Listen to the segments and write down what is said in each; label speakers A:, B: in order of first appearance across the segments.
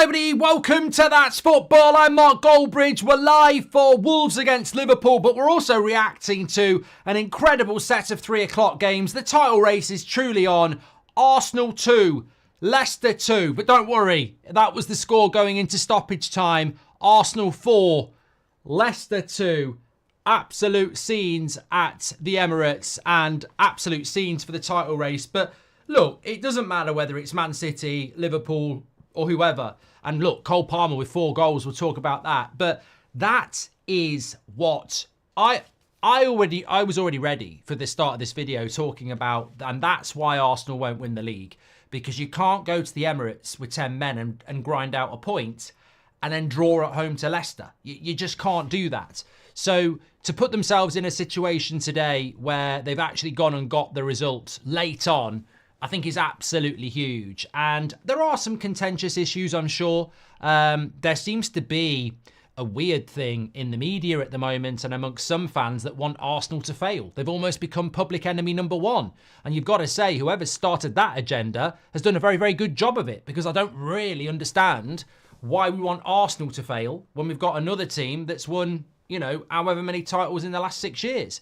A: Everybody, welcome to That's Football. I'm Mark Goldbridge. We're live for Wolves against Liverpool, but we're also reacting to an incredible set of 3 o'clock games. The title race is truly on. Arsenal 2, Leicester 2. But don't worry, that was the score going into stoppage time. Arsenal 4, Leicester 2. Absolute scenes at the Emirates and absolute scenes for the title race. But look, it doesn't matter whether it's Man City, Liverpool, or whoever. And look, Cole Palmer with 4 goals, we'll talk about that. But that is what I was already ready for the start of this video talking about, and that's why Arsenal won't win the league. Because you can't go to the Emirates with 10 men and grind out a point and then draw at home to Leicester. You just can't do that. So to put themselves in a situation today where they've actually gone and got the result late on, I think is absolutely huge. And there are some contentious issues, I'm sure. There seems to be a weird thing in the media at the moment and amongst some fans that want Arsenal to fail. They've almost become public enemy number one. And you've got to say, whoever started that agenda has done a very, very good job of it, because I don't really understand why we want Arsenal to fail when we've got another team that's won, you know, however many titles in the last 6 years.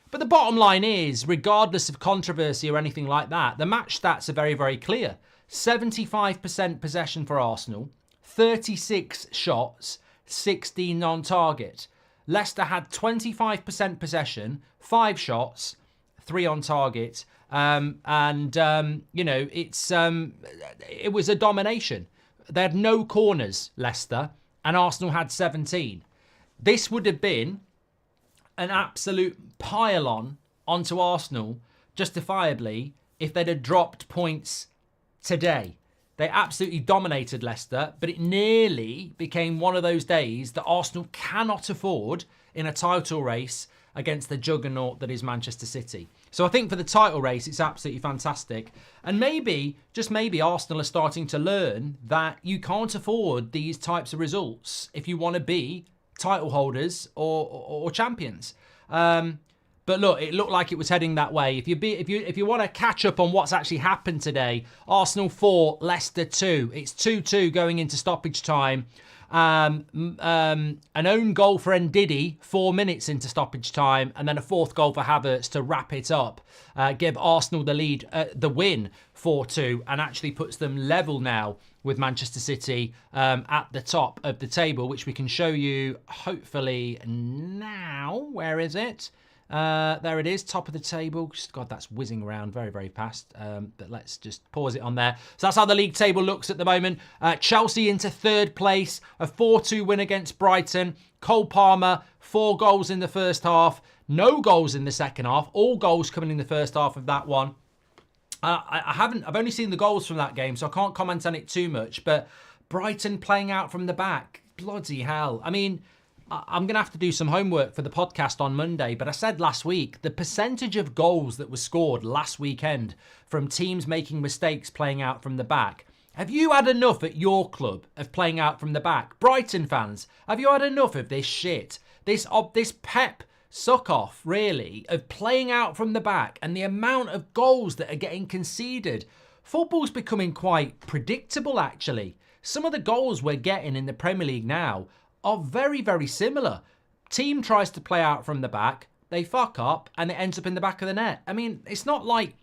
A: But the bottom line is, regardless of controversy or anything like that, the match stats are very, very clear. 75% possession for Arsenal, 36 shots, 16 on target. Leicester had 25% possession, 5 shots, 3 on target. You know, it was a domination. They had no corners, Leicester, and Arsenal had 17. This would have been an absolute pile-on onto Arsenal, justifiably, if they'd have dropped points today. They absolutely dominated Leicester, but it nearly became one of those days that Arsenal cannot afford in a title race against the juggernaut that is Manchester City. So I think for the title race, it's absolutely fantastic. And maybe, just maybe, Arsenal are starting to learn that you can't afford these types of results if you want to be title holders or champions. But look, it looked like it was heading that way. If you want to catch up on what's actually happened today, Arsenal 4, Leicester 2. It's 2-2 going into stoppage time. An own goal for Ndidi 4 minutes into stoppage time, and then a 4th goal for Havertz to wrap it up, give Arsenal the lead, the win 4-2, and actually puts them level now with Manchester City at the top of the table, which we can show you hopefully now. Where is it? There it is, top of the table. God, that's whizzing around very, very fast. But let's just pause it on there. So that's how the league table looks at the moment. Chelsea into 3rd place, a 4-2 win against Brighton. Cole Palmer, 4 goals in the first half, no goals in the second half. All goals coming in the first half of that one. I've only seen the goals from that game, so I can't comment on it too much. But Brighton playing out from the back, bloody hell. I mean, I'm going to have to do some homework for the podcast on Monday, but I said last week, the percentage of goals that were scored last weekend from teams making mistakes playing out from the back. Have you had enough at your club of playing out from the back? Brighton fans, have you had enough of this shit? This Pep suck-off, really, of playing out from the back and the amount of goals that are getting conceded. Football's becoming quite predictable, actually. Some of the goals we're getting in the Premier League now are very, very similar. Team tries to play out from the back, they fuck up, and it ends up in the back of the net. I mean, it's not like...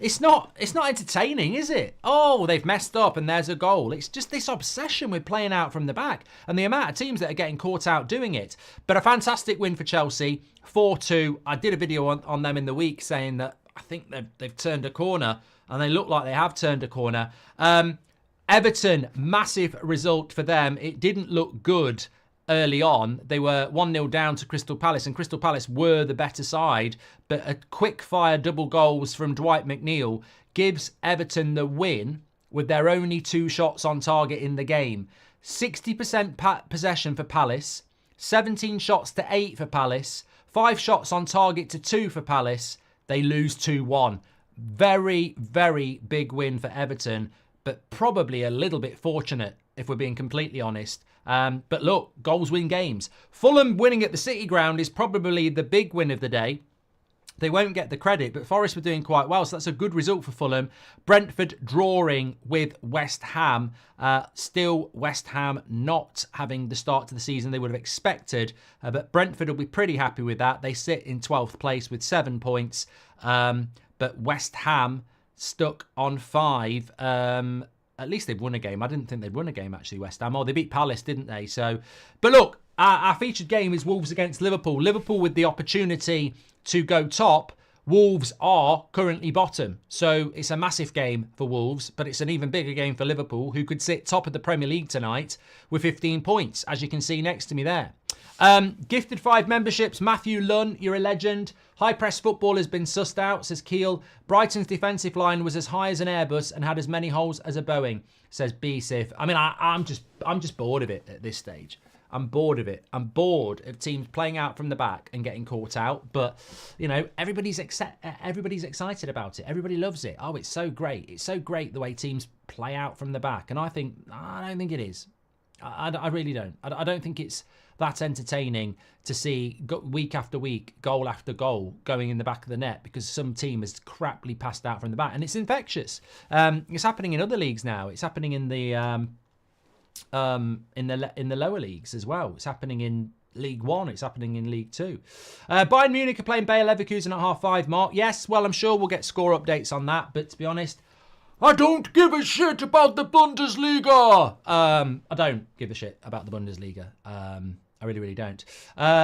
A: It's not entertaining, is it? Oh, they've messed up and there's a goal. It's just this obsession with playing out from the back and the amount of teams that are getting caught out doing it. But a fantastic win for Chelsea, 4-2. I did a video on them in the week saying that I think they've turned a corner, and they look like they have turned a corner. Everton, massive result for them. It didn't look good early on. They were 1-0 down to Crystal Palace, and Crystal Palace were the better side, but a quick-fire double goals from Dwight McNeil gives Everton the win with their only 2 shots on target in the game. 60% possession for Palace, 17 shots to 8 for Palace, 5 shots on target to 2 for Palace. They lose 2-1. Very, very big win for Everton, but probably a little bit fortunate, if we're being completely honest. But look, goals win games. Fulham winning at the City Ground is probably the big win of the day. they won't get the credit, but Forest were doing quite well, so that's a good result for Fulham. Brentford drawing with West Ham. Still, West Ham not having the start to the season they would have expected, but Brentford will be pretty happy with that. They sit in 12th place with 7 points, but West Ham stuck on 5. At least they've won a game. I didn't think they'd won a game, actually, West Ham. Oh, they beat Palace, didn't they? So, but look, our featured game is Wolves against Liverpool. Liverpool with the opportunity to go top. Wolves are currently bottom. So it's a massive game for Wolves, but it's an even bigger game for Liverpool, who could sit top of the Premier League tonight with 15 points, as you can see next to me there. Gifted 5 memberships. Matthew Lunn, you're a legend. High press football has been sussed out, says Keel. Brighton's defensive line was as high as an Airbus and had as many holes as a Boeing, says B-Sif. I mean, I'm just bored of it at this stage. I'm bored of it. I'm bored of teams playing out from the back and getting caught out. But, you know, everybody's excited about it. Everybody loves it. Oh, it's so great. It's so great the way teams play out from the back. And I don't think it is. I really don't. I don't think it's that entertaining to see week after week, goal after goal going in the back of the net because some team has craply passed out from the back. And it's infectious. It's happening in other leagues now. It's happening in the lower leagues as well. It's happening in League One. It's happening in League Two. Bayern Munich are playing Bayer Leverkusen at 5:30, Mark. Yes, well, I'm sure we'll get score updates on that. But to be honest, I don't give a shit about the Bundesliga. I don't give a shit about the Bundesliga. I really, really don't.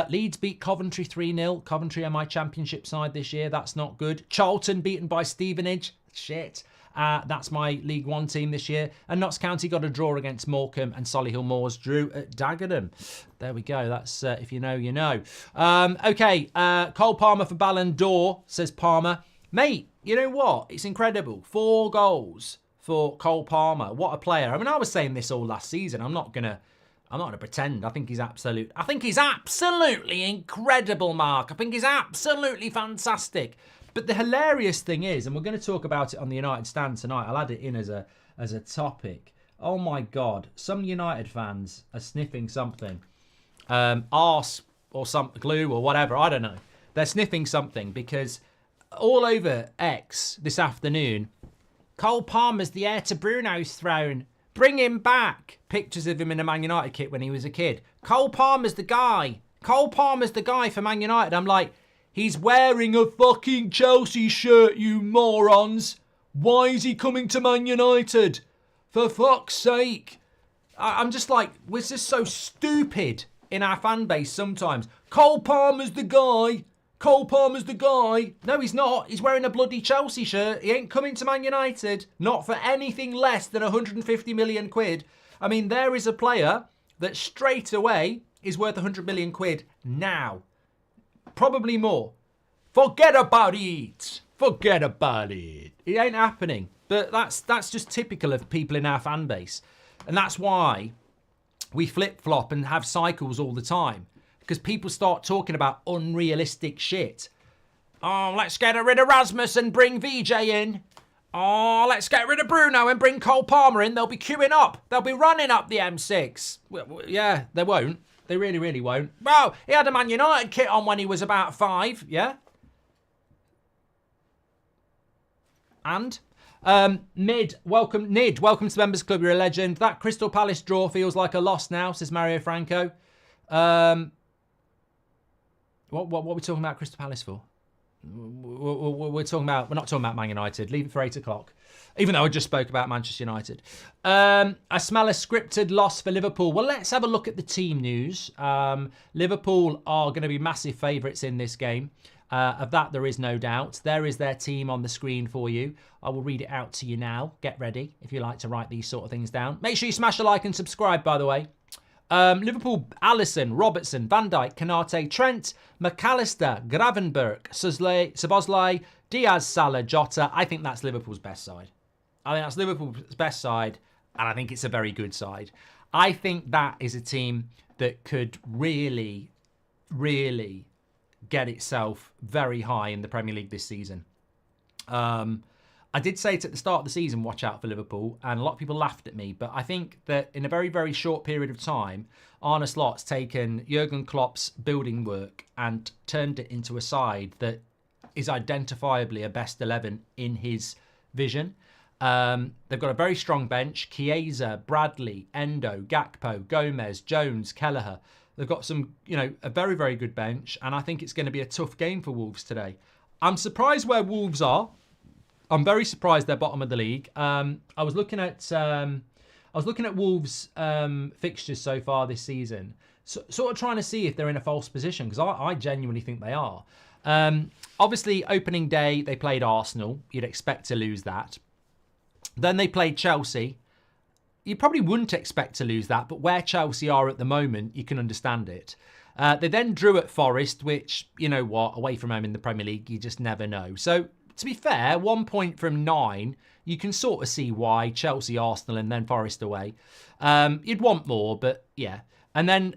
A: Leeds beat Coventry 3-0. Coventry are my championship side this year. That's not good. Charlton beaten by Stevenage. Shit. That's my League One team this year. And Notts County got a draw against Morecambe, and Solihull Moors drew at Dagenham. There we go. That's if you know, you know. Okay, Cole Palmer for Ballon d'Or, says Palmer. Mate, you know what? It's incredible. 4 goals for Cole Palmer. What a player. I mean, I was saying this all last season. I'm not gonna pretend. I think he's absolutely incredible, Mark. I think he's absolutely fantastic. But the hilarious thing is, and we're going to talk about it on the United Stand tonight, I'll add it in as a topic. Oh my God, some United fans are sniffing something. Arse or some glue or whatever, I don't know. They're sniffing something because all over X this afternoon, Cole Palmer's the heir to Bruno's throne. Bring him back. Pictures of him in a Man United kit when he was a kid. Cole Palmer's the guy. Cole Palmer's the guy for Man United. I'm like, he's wearing a fucking Chelsea shirt, you morons. Why is he coming to Man United? For fuck's sake. I'm just like, we're just so stupid in our fan base sometimes. Cole Palmer's the guy. Cole Palmer's the guy. No, he's not. He's wearing a bloody Chelsea shirt. He ain't coming to Man United. Not for anything less than 150 million quid. I mean, there is a player that straight away is worth 100 million quid now. Probably more. Forget about it. Forget about it. It ain't happening. But that's just typical of people in our fan base. And that's why we flip-flop and have cycles all the time. Because people start talking about unrealistic shit. Oh, let's get rid of Rasmus and bring VJ in. Oh, let's get rid of Bruno and bring Cole Palmer in. They'll be queuing up. They'll be running up the M6. Well, yeah, they won't. They really, really won't. Well, he had a Man United kit on when he was about 5, yeah? And? Nid, welcome to the Members Club. You're a legend. That Crystal Palace draw feels like a loss now, says Mario Franco. What are we talking about Crystal Palace for? We're not talking about Man United. Leave it for 8 o'clock. Even though I just spoke about Manchester United. I smell a scripted loss for Liverpool. Well, let's have a look at the team news. Liverpool are going to be massive favourites in this game. Of that, there is no doubt. There is their team on the screen for you. I will read it out to you now. Get ready if you like to write these sort of things down. Make sure you smash a like and subscribe, by the way. Liverpool, Alisson, Robertson, Van Dijk, Kanate, Trent, McAllister, Gravenberch, Szoboszlai, Diaz, Salah, Jota. I think that's Liverpool's best side. I think that's Liverpool's best side, and I think it's a very good side. I think that is a team that could really, really get itself very high in the Premier League this season. I did say it at the start of the season, watch out for Liverpool, and a lot of people laughed at me, but I think that in a very, very short period of time, Arne Slot's taken Jurgen Klopp's building work and turned it into a side that is identifiably a best 11 in his vision. They've got a very strong bench. Chiesa, Bradley, Endo, Gakpo, Gomez, Jones, Kelleher. They've got some, a very, very good bench. And I think it's going to be a tough game for Wolves today. I'm surprised where Wolves are. I'm very surprised they're bottom of the league. I was looking at Wolves' fixtures so far this season, sort of trying to see if they're in a false position, because I genuinely think they are. Obviously, opening day, they played Arsenal. You'd expect to lose that. Then they played Chelsea. You probably wouldn't expect to lose that, but where Chelsea are at the moment, you can understand it. They then drew at Forest, which, you know what, away from home in the Premier League, you just never know. So, to be fair, 1 point from 9, you can sort of see why. Chelsea, Arsenal, and then Forest away. You'd want more, but yeah. And then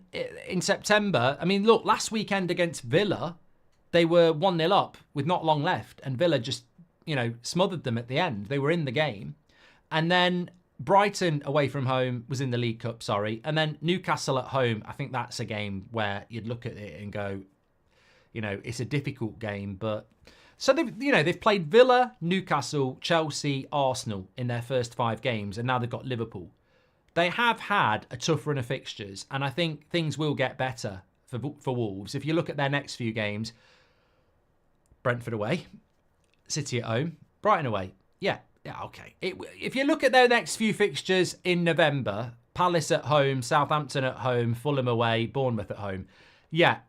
A: in September, I mean, look, last weekend against Villa, they were 1-0 up with not long left, and Villa just, smothered them at the end. They were in the game. And then Brighton away from home was in the League Cup, sorry. And then Newcastle at home, I think that's a game where you'd look at it and go, it's a difficult game. But so they've played Villa, Newcastle, Chelsea, Arsenal in their first 5 games, and now they've got Liverpool. They have had a tough run of fixtures, and I think things will get better for Wolves. If you look at their next few games, Brentford away, City at home, Brighton away. Yeah, okay. If you look at their next few fixtures in November, Palace at home, Southampton at home, Fulham away, Bournemouth at home. Yeah,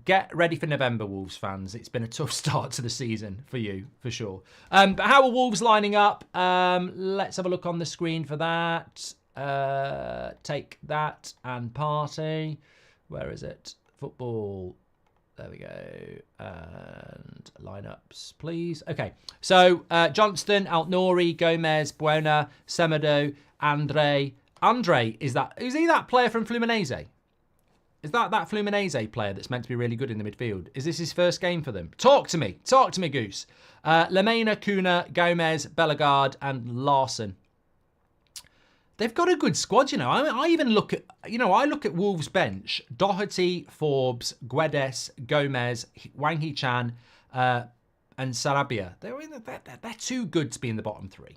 A: get ready for November, Wolves fans. It's been a tough start to the season for you, for sure. But how are Wolves lining up? Let's have a look on the screen for that. Take that and party. Where is it? Football. There we go. And lineups, please. Okay. So, Johnston, Altnori, Gomez, Buena, Semedo, Andre. Andre, is he that player from Fluminense? Is that Fluminense player that's meant to be really good in the midfield? Is this his first game for them? Talk to me, Goose. Lemena, Kuna, Gomez, Bellegarde, and Larson. They've got a good squad, I even look at, I look at Wolves' bench. Doherty, Forbes, Guedes, Gomez, Wang Hee-chan, and Sarabia. They're too good to be in the bottom 3.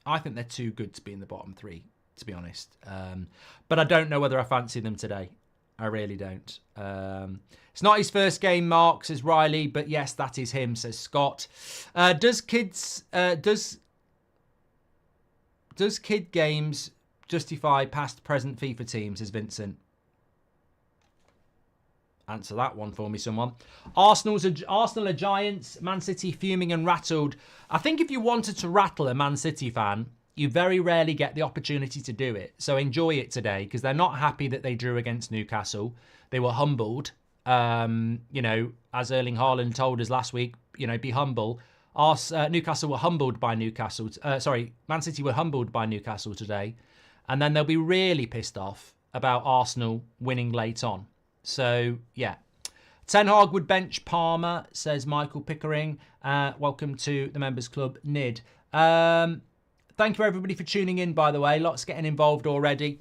A: I think they're too good to be in the bottom 3, to be honest. But I don't know whether I fancy them today. I really don't. It's not his first game, Mark, says Riley, but yes, that is him, says Scott. Does kid games justify past, present FIFA teams, says Vincent? Answer that one for me, someone. Arsenal are giants. Man City fuming and rattled. I think if you wanted to rattle a Man City fan, you very rarely get the opportunity to do it. So enjoy it today, because they're not happy that they drew against Newcastle. They were humbled. As Erling Haaland told us last week, be humble. Newcastle were humbled by Newcastle. Man City were humbled by Newcastle today. And then they'll be really pissed off about Arsenal winning late on. So, yeah. Ten Hag would bench Palmer, says Michael Pickering. Welcome to the Members Club, Nid. Thank you, everybody, for tuning in, by the way. Lots getting involved already.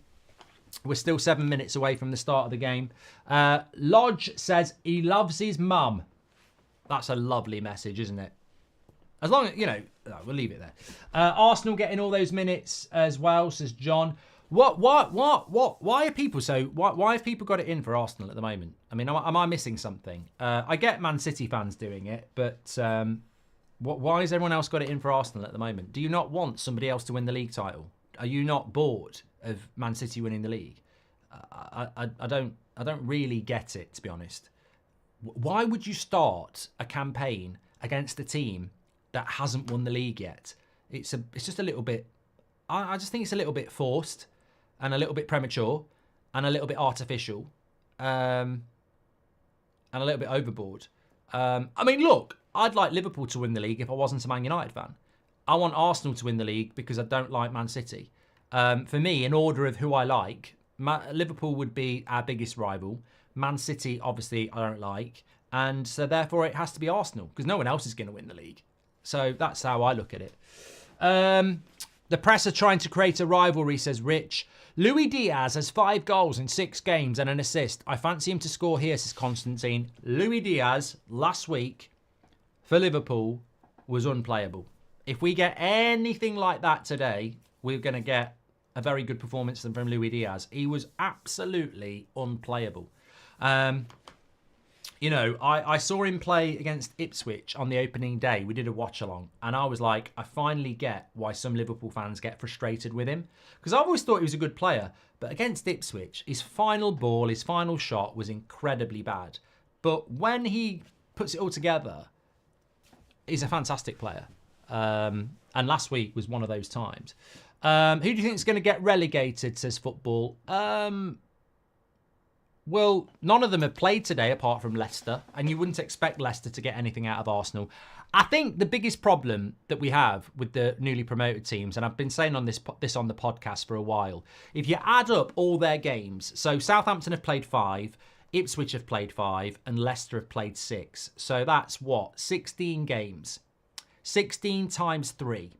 A: We're still 7 minutes away from the start of the game. Lodge says he loves his mum. That's a lovely message, isn't it? As long as, we'll leave it there. Arsenal getting all those minutes as well, says John. Why are people why have people got it in for Arsenal at the moment? I mean, am I missing something? I get Man City fans doing it, but why has everyone else got it in for Arsenal at the moment? Do you not want somebody else to win the league title? Are you not bored of Man City winning the league? I don't really get it, to be honest. Why would you start a campaign against a team that hasn't won the league yet? It's just a little bit. I just think it's a little bit forced, and a little bit premature, and a little bit artificial, and a little bit overboard. I mean, look, I'd like Liverpool to win the league if I wasn't a Man United fan. I want Arsenal to win the league because I don't like Man City. For me, in order of who I like, Liverpool would be our biggest rival. Man City, obviously, I don't like. And so therefore it has to be Arsenal, because no one else is going to win the league. So that's how I look at it. The press are trying to create a rivalry, says Rich. Luis Diaz has 5 goals in 6 games and an assist. I fancy him to score here, says Constantine. Luis Diaz, last week, for Liverpool was unplayable. If we get anything like that today, we're going to get a very good performance from Luis Diaz. He was absolutely unplayable. You know, I saw him play against Ipswich on the opening day. We did a watch-along, and I was like, I finally get why some Liverpool fans get frustrated with him. Because I've always thought he was a good player, but against Ipswich, his final ball, his final shot was incredibly bad. But when he puts it all together, he's a fantastic player. And last week was one of those times. Who do you think is going to get relegated, says Football? Well, none of them have played today apart from Leicester, and you wouldn't expect Leicester to get anything out of Arsenal. I think the biggest problem that we have with the newly promoted teams, and I've been saying on this on the podcast for a while, if you add up all their games, so Southampton have played 5, Ipswich have played 5, and Leicester have played 6. So that's what? 16 games. 16 times 3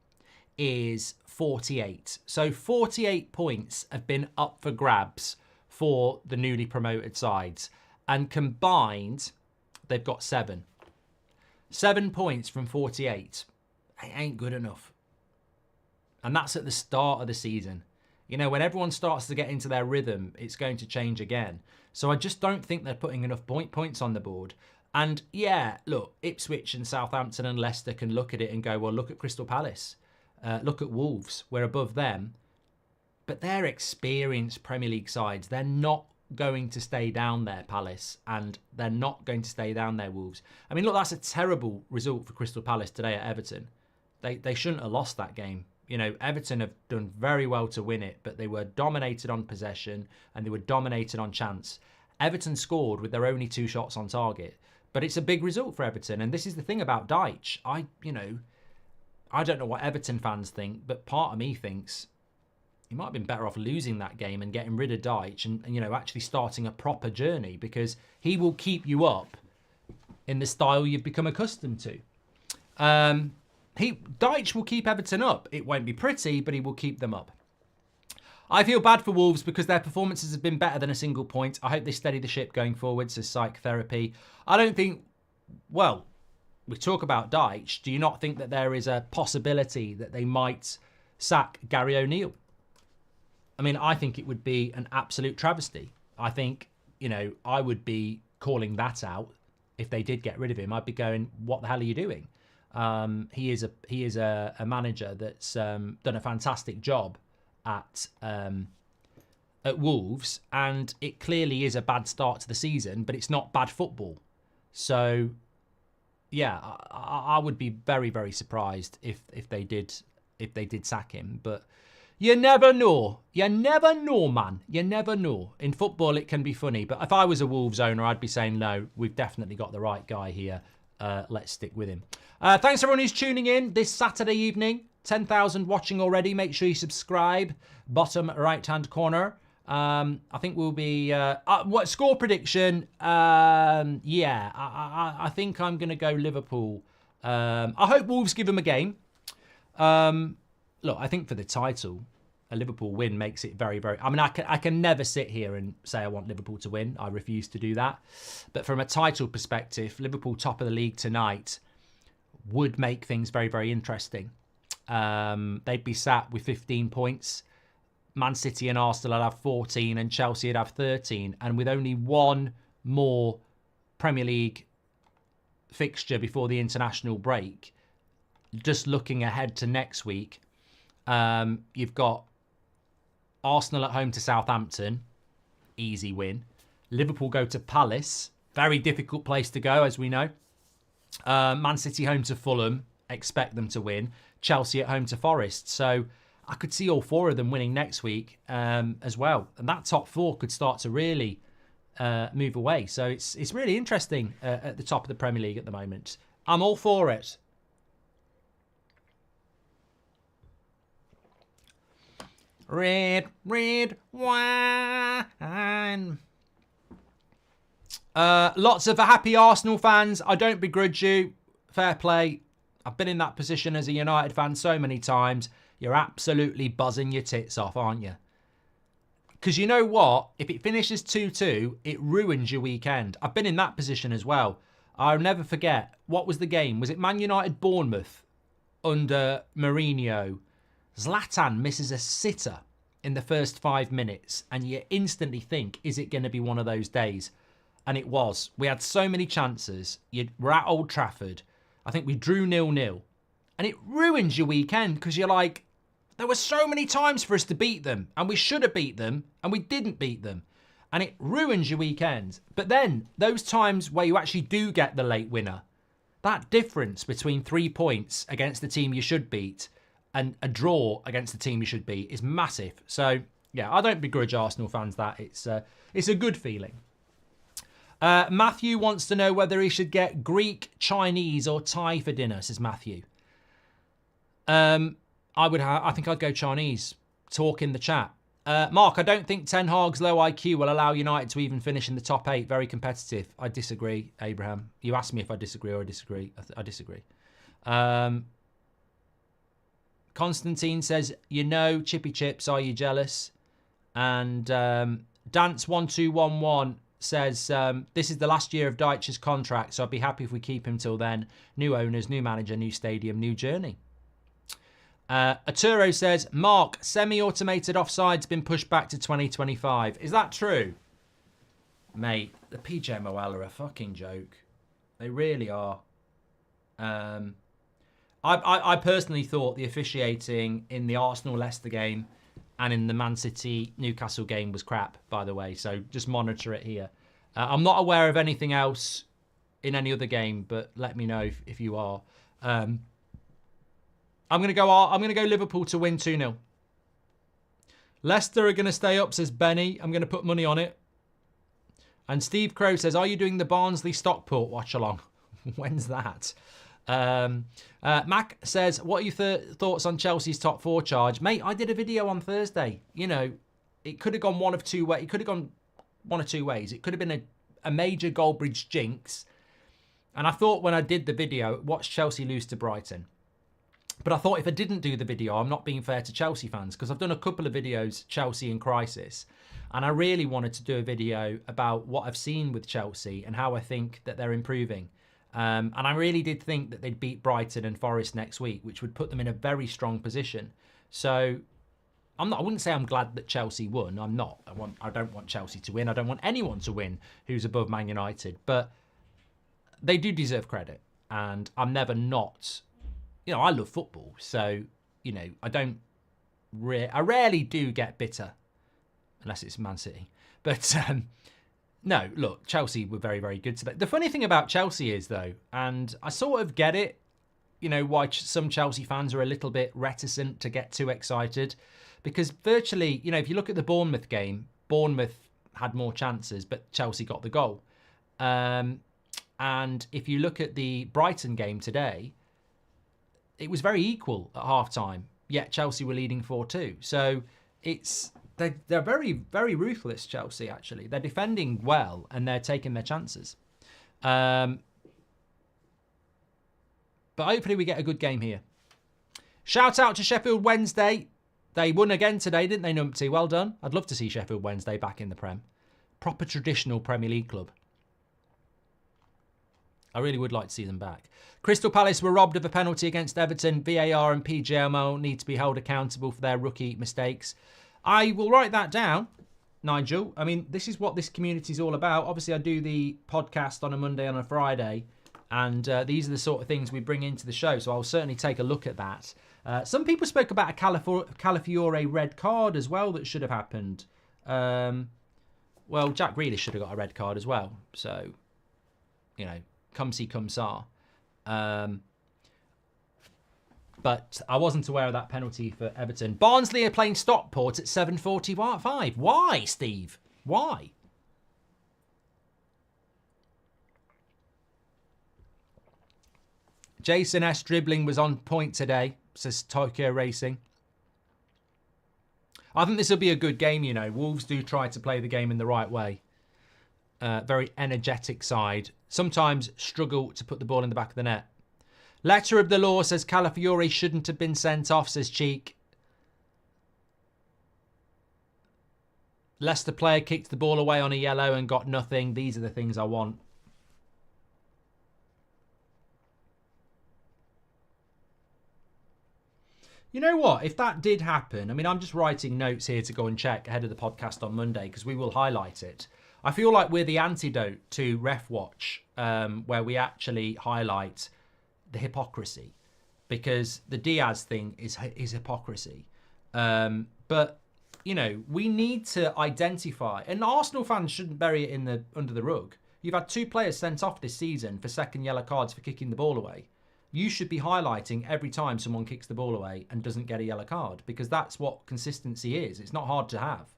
A: is 48. So 48 points have been up for grabs for the newly promoted sides. And combined, they've got 7. 7 points from 48. It ain't good enough. And that's at the start of the season. You know, when everyone starts to get into their rhythm, it's going to change again. So I just don't think they're putting enough points on the board. And yeah, look, Ipswich and Southampton and Leicester can look at it and go, well, look at Crystal Palace. Look at Wolves. We're above them. But they're experienced Premier League sides. They're not going to stay down there, Palace, and they're not going to stay down there, Wolves. I mean, look, that's a terrible result for Crystal Palace today at Everton. They shouldn't have lost that game. You know, Everton have done very well to win it, but they were dominated on possession and they were dominated on chance. Everton scored with their only 2 shots on target, but it's a big result for Everton. And this is the thing about Dyche. I don't know what Everton fans think, but part of me thinks he might have been better off losing that game and getting rid of Dyche and you know, actually starting a proper journey, because he will keep you up in the style you've become accustomed to. Dyche will keep Everton up. It won't be pretty, but he will keep them up. I feel bad for Wolves because their performances have been better than a single point. I hope they steady the ship going forward, says Psych Therapy. I don't think, well, we talk about Dyche. Do you not think that there is a possibility that they might sack Gary O'Neill? I mean, I think it would be an absolute travesty. I think, you know, I would be calling that out if they did get rid of him. I'd be going, what the hell are you doing? He is a manager that's done a fantastic job at Wolves, and it clearly is a bad start to the season, but it's not bad football. So, yeah, I would be very, very surprised if they did sack him. But you never know. You never know, man. You never know. In football, it can be funny. But if I was a Wolves owner, I'd be saying, no, we've definitely got the right guy here. Let's stick with him. Thanks everyone who's tuning in this Saturday evening. 10,000 watching already. Make sure you subscribe. Bottom right-hand corner. I think we'll be... what score prediction? Yeah, I think I'm going to go Liverpool. I hope Wolves give them a game. Look, I think for the title, a Liverpool win makes it very, very... I mean, I can never sit here and say I want Liverpool to win. I refuse to do that. But from a title perspective, Liverpool top of the league tonight would make things very, very interesting. They'd be sat with 15 points. Man City and Arsenal would have 14 and Chelsea would have 13. And with only one more Premier League fixture before the international break, just looking ahead to next week, you've got Arsenal at home to Southampton, easy win. Liverpool go to Palace, very difficult place to go, as we know. Man City home to Fulham, expect them to win. Chelsea at home to Forest. So I could see all 4 of them winning next week as well. And that top 4 could start to really move away. So it's really interesting at the top of the Premier League at the moment. I'm all for it. Red wine. Lots of happy Arsenal fans. I don't begrudge you. Fair play. I've been in that position as a United fan so many times. You're absolutely buzzing your tits off, aren't you? Because you know what? If it finishes 2-2, it ruins your weekend. I've been in that position as well. I'll never forget. What was the game? Was it Man United Bournemouth under Mourinho? Zlatan misses a sitter in the first 5 minutes, and you instantly think, is it going to be one of those days? And it was. We had so many chances. We're at Old Trafford. I think we drew 0-0. And it ruins your weekend because you're like, there were so many times for us to beat them, and we should have beat them, and we didn't beat them. And it ruins your weekend. But then, those times where you actually do get the late winner, that difference between 3 points against the team you should beat and a draw against the team you should beat is massive. So, yeah, I don't begrudge Arsenal fans that. It's a good feeling. Matthew wants to know whether he should get Greek, Chinese or Thai for dinner, says Matthew. I think I'd go Chinese. Talk in the chat. Mark, I don't think Ten Hag's low IQ will allow United to even finish in the top 8. Very competitive. I disagree, Abraham. You asked me if I disagree or I disagree. I disagree. Constantine says, Chippy Chips, are you jealous? And Dance1211 says, this is the last year of Deitch's contract, so I'd be happy if we keep him till then. New owners, new manager, new stadium, new journey. Arturo says, Mark, semi-automated offside's been pushed back to 2025. Is that true? Mate, the PJMOL are a fucking joke. They really are. I personally thought the officiating in the Arsenal-Leicester game and in the Man City-Newcastle game was crap, by the way. So just monitor it here. I'm not aware of anything else in any other game, but let me know if you are. I'm gonna go Liverpool to win 2-0. Leicester are gonna stay up, says Benny. I'm gonna put money on it. And Steve Crow says, are you doing the Barnsley Stockport watch along? When's that? Mac says, what are your thoughts on Chelsea's top 4 charge? Mate, I did a video on Thursday. It could have gone one of two ways. It could have gone one of two ways. It could have been a major Goldbridge jinx. And I thought when I did the video, watch Chelsea lose to Brighton. But I thought if I didn't do the video, I'm not being fair to Chelsea fans, because I've done a couple of videos, Chelsea in crisis. And I really wanted to do a video about what I've seen with Chelsea and how I think that they're improving. And I really did think that they'd beat Brighton and Forest next week, which would put them in a very strong position. So I wouldn't say I'm glad that Chelsea won. I'm not. I don't want Chelsea to win. I don't want anyone to win who's above Man United. But they do deserve credit. And I'm never not... I love football. So, I rarely do get bitter. Unless it's Man City. But... no, look, Chelsea were very, very good today. The funny thing about Chelsea is, though, and I sort of get it, why some Chelsea fans are a little bit reticent to get too excited. Because virtually, if you look at the Bournemouth game, Bournemouth had more chances, but Chelsea got the goal. And if you look at the Brighton game today, it was very equal at half-time, yet Chelsea were leading 4-2. So they're very, very ruthless, Chelsea, actually. They're defending well, and they're taking their chances. But hopefully we get a good game here. Shout out to Sheffield Wednesday. They won again today, didn't they, Numpty? Well done. I'd love to see Sheffield Wednesday back in the Prem. Proper traditional Premier League club. I really would like to see them back. Crystal Palace were robbed of a penalty against Everton. VAR and PJMO need to be held accountable for their rookie mistakes. I will write that down, Nigel. I mean, this is what this community is all about. Obviously, I do the podcast on a Monday and a Friday, and these are the sort of things we bring into the show, so I'll certainly take a look at that. Some people spoke about a Calafiore red card as well that should have happened. Well, Jack Grealish should have got a red card as well. So, come see, come saw. But I wasn't aware of that penalty for Everton. Barnsley are playing Stockport at 7:45. Why, Steve? Why? Jason S. dribbling was on point today, says Tokyo Racing. I think this will be a good game, Wolves do try to play the game in the right way. Very energetic side. Sometimes struggle to put the ball in the back of the net. Letter of the law says Calafiore shouldn't have been sent off, says Cheek. Leicester player kicked the ball away on a yellow and got nothing. These are the things I want. You know what? If that did happen, I mean, I'm just writing notes here to go and check ahead of the podcast on Monday because we will highlight it. I feel like we're the antidote to Ref Watch, where we actually highlight the hypocrisy, because the Diaz thing is hypocrisy. But you know, we need to identify, and Arsenal fans shouldn't bury it under the rug. You've had 2 players sent off this season for second yellow cards for kicking the ball away. You should be highlighting every time someone kicks the ball away and doesn't get a yellow card, because that's what consistency is. It's not hard to have.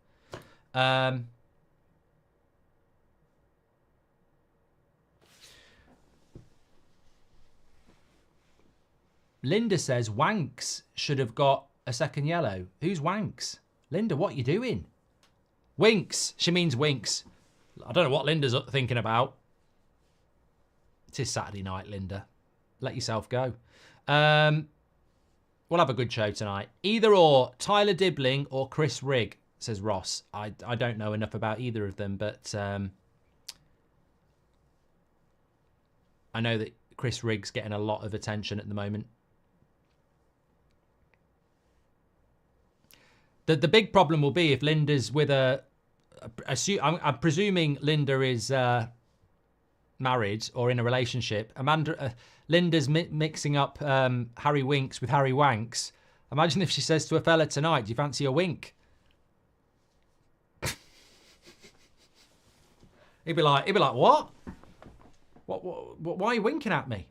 A: Linda says Wanks should have got a second yellow. Who's Wanks? Linda, what are you doing? Winks. She means Winks. I don't know what Linda's thinking about. It is Saturday night, Linda. Let yourself go. We'll have a good show tonight. Either or, Tyler Dibbling or Chris Rigg, says Ross. I don't know enough about either of them, but I know that Chris Rigg's getting a lot of attention at the moment. The big problem will be if Linda's with I'm presuming Linda is married or in a relationship. Linda's mixing up Harry Winks with Harry Wanks. Imagine if she says to a fella tonight, "Do you fancy a wink?" He'd be like, "What? Why are you winking at me?"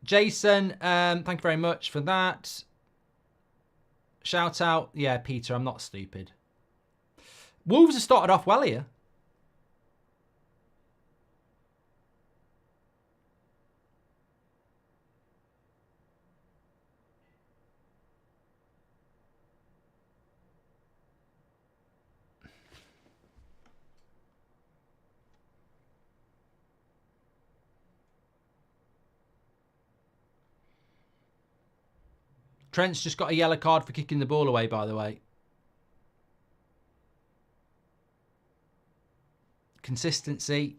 A: Jason, thank you very much for that. Shout out, yeah, Peter, I'm not stupid. Wolves have started off well here. Trent's just got a yellow card for kicking the ball away, by the way. Consistency.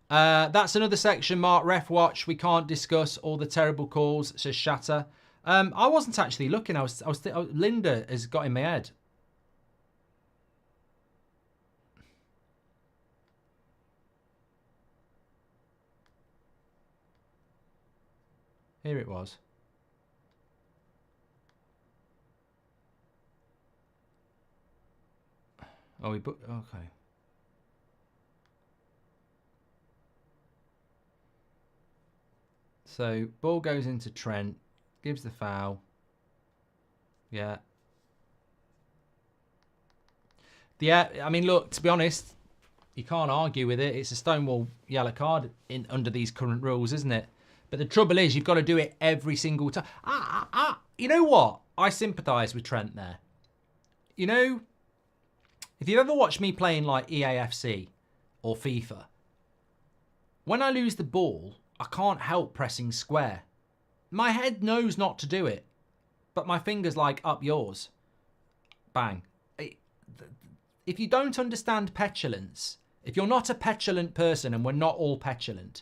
A: That's another section, Mark. Ref Watch. We can't discuss all the terrible calls, says Shatter. I wasn't actually looking. Linda has got in my head. Here it was. Oh, we booked. Okay. So ball goes into Trent, gives the foul. Yeah. Yeah. I mean, look. To be honest, you can't argue with it. It's a stonewall yellow card under these current rules, isn't it? But the trouble is, you've got to do it every single time. You know what? I sympathise with Trent there. You know. If you've ever watched me playing like EAFC or FIFA, when I lose the ball, I can't help pressing square. My head knows not to do it, but my finger's like, up yours. Bang. If you don't understand petulance, if you're not a petulant person, and we're not all petulant,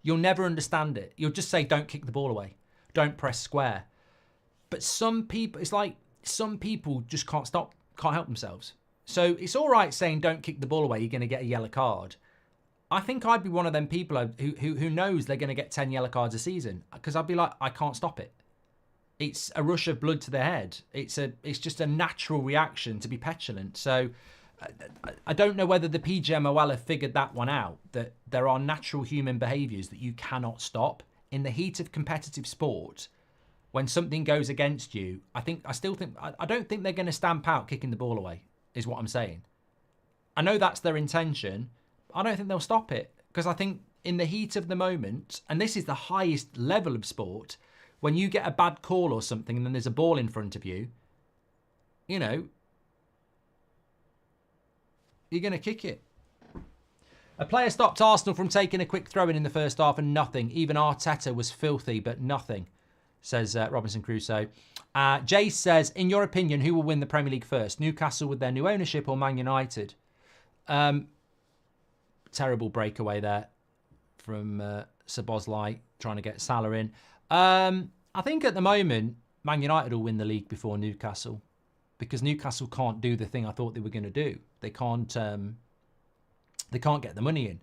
A: you'll never understand it. You'll just say, don't kick the ball away. Don't press square. But some people, it's like some people just can't help themselves. So it's all right saying don't kick the ball away, you're going to get a yellow card. I think I'd be one of them people who knows they're going to get 10 yellow cards a season, because I'd be like, I can't stop it. It's a rush of blood to the head. It's just a natural reaction to be petulant. So I don't know whether the PGMOL have figured that one out, that there are natural human behaviours that you cannot stop. In the heat of competitive sport, when something goes against you, I don't think they're going to stamp out kicking the ball away, is what I'm saying. I know that's their intention. I don't think they'll stop it, because I think in the heat of the moment, and this is the highest level of sport, when you get a bad call or something and then there's a ball in front of you, you know, you're going to kick it. A player stopped Arsenal from taking a quick throw-in the first half and nothing. Even Arteta was filthy, but nothing, says Robinson Crusoe. Jace says, in your opinion, who will win the Premier League first? Newcastle with their new ownership or Man United? Terrible breakaway there from Szoboszlai trying to get Salah in. I think at the moment, Man United will win the league before Newcastle, because Newcastle can't do the thing I thought they were going to do. They can't get the money in.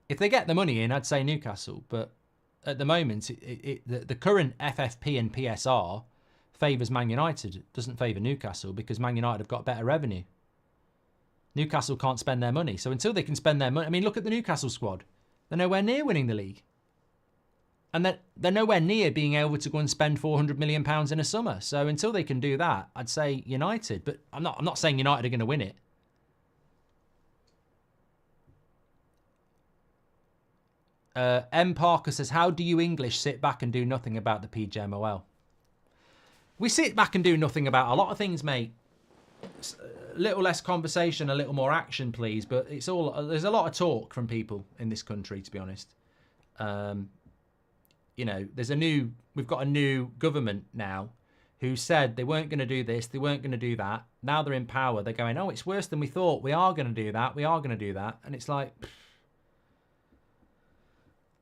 A: If they get the money in, I'd say Newcastle. But at the moment, the current FFP and PSR favours Man United. It doesn't favour Newcastle because Man United have got better revenue. Newcastle can't spend their money. So until they can spend their money... I mean, look at the Newcastle squad. They're nowhere near winning the league. And they're nowhere near being able to go and spend £400 million in a summer. So until they can do that, I'd say United. But I'm not saying United are going to win it. M. Parker says, how do you English sit back and do nothing about the PGMOL? We sit back and do nothing about a lot of things, mate. A little less conversation, a little more action, please. But it's all there's a lot of talk from people in this country, to be honest. You know, we've got a new government now who said they weren't going to do this, they weren't going to do that. Now they're in power. They're going, oh, it's worse than we thought. We are going to do that. We are going to do that. And it's like...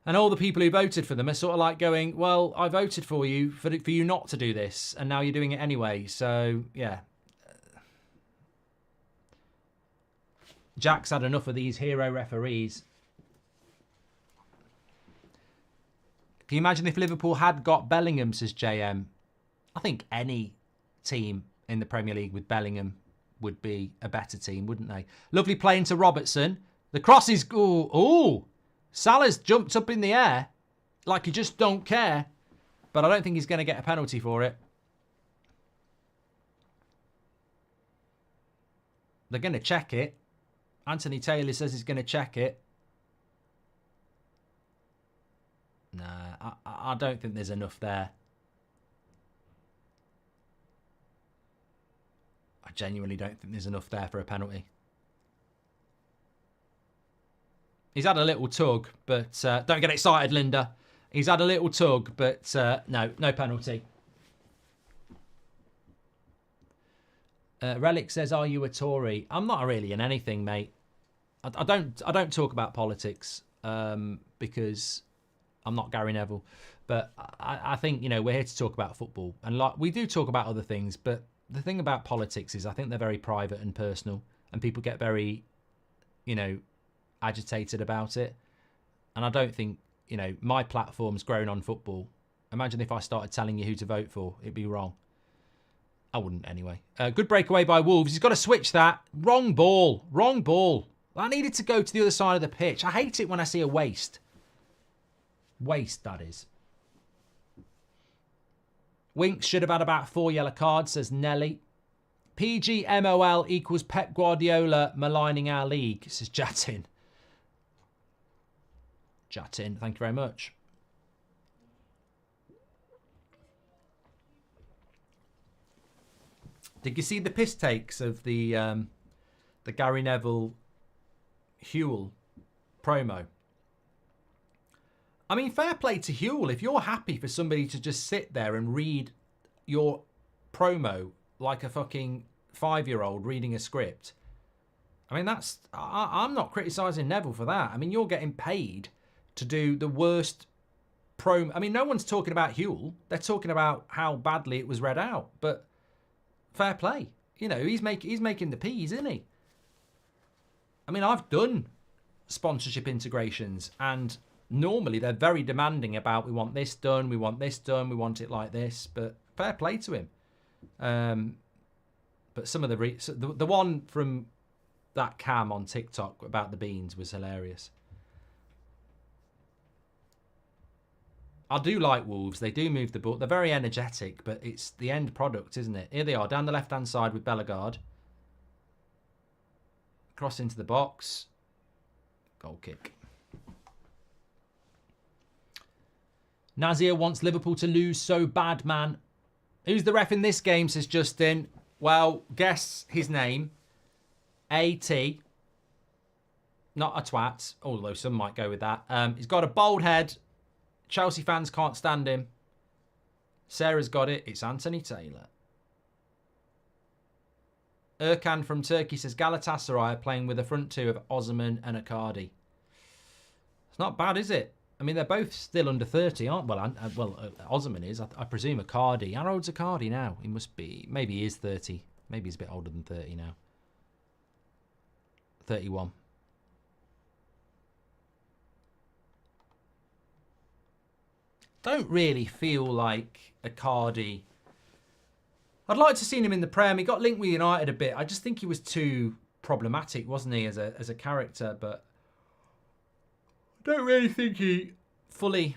A: And all the people who voted for them are sort of like going, well, I voted for you for you not to do this, and now you're doing it anyway. So, yeah. Jack's had enough of these hero referees. Can you imagine if Liverpool had got Bellingham, says JM? I think any team in the Premier League with Bellingham would be a better team, wouldn't they? Lovely play into Robertson. The cross is... Ooh. Salah's jumped up in the air like he just don't care. But I don't think he's going to get a penalty for it. They're going to check it. Anthony Taylor says he's going to check it. Nah, I don't think there's enough there. I genuinely don't think there's enough there for a penalty. He's had a little tug, but don't get excited, Linda. He's had a little tug, but no penalty. Relic says, "Are you a Tory?" I'm not really in anything, mate. I don't talk about politics because I'm not Gary Neville. But I think, you know, we're here to talk about football, and like we do talk about other things. But the thing about politics is, I think they're very private and personal, and people get very, you know, agitated about it. And I don't think, you know, my platform's grown on football. Imagine if I started telling you who to vote for. It'd be wrong. I wouldn't anyway. Good breakaway by Wolves. He's got to switch that. Wrong ball. Wrong ball. I needed to go to the other side of the pitch. I hate it when I see a waste. Waste, that is. Winks should have had about 4 yellow cards, says Nelly. PGMOL equals Pep Guardiola maligning our league, says Jatin. Jatin, thank you very much. Did you see the piss takes of the Gary Neville Huel promo? I mean, fair play to Huel. If you're happy for somebody to just sit there and read your promo like a fucking 5-year-old reading a script, I mean, I'm not criticising Neville for that. I mean, you're getting paid to do the worst promo. I mean, no one's talking about Huel. They're talking about how badly it was read out. But fair play. You know, he's making the peas, isn't he? I mean, I've done sponsorship integrations, and normally they're very demanding about, we want this done, we want this done, we want it like this. But fair play to him. But some of the one from that cam on TikTok about the beans was hilarious. I do like Wolves. They do move the ball. They're very energetic, but it's the end product, isn't it? Here they are, down the left-hand side with Bellegarde. Cross into the box. Goal kick. Nazir wants Liverpool to lose so bad, man. Who's the ref in this game, says Justin. Well, guess his name. A.T. Not a twat, although some might go with that. He's got a bald head. Chelsea fans can't stand him. Sarah's got it. It's Anthony Taylor. Erkan from Turkey says Galatasaray are playing with a front two of Osimhen and Icardi. It's not bad, is it? I mean, they're both still under 30, aren't they? Osman is. I presume Icardi. How old's Icardi now? He must be... Maybe he is 30. Maybe he's a bit older than 30 now. 31. Don't really feel like Icardi... I'd like to see him in the Prem. He got linked with United a bit. I just think he was too problematic, wasn't he, as a character? But I don't really think he fully...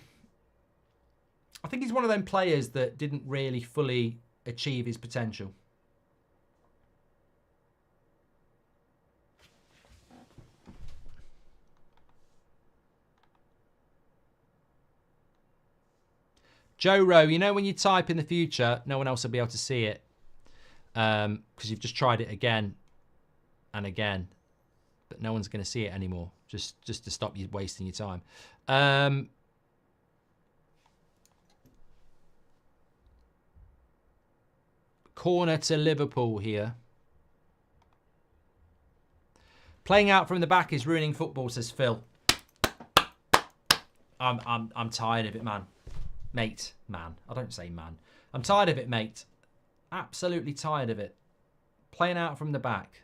A: I think he's one of them players that didn't really fully achieve his potential. Joe Rowe, you know when you type in the future, no one else will be able to see it because you've just tried it again and again, but no one's going to see it anymore, just to stop you wasting your time. Corner to Liverpool here. Playing out from the back is ruining football, says Phil. I'm tired of it, man. Mate, man. I don't say man. I'm tired of it, mate. Absolutely tired of it. Playing out from the back.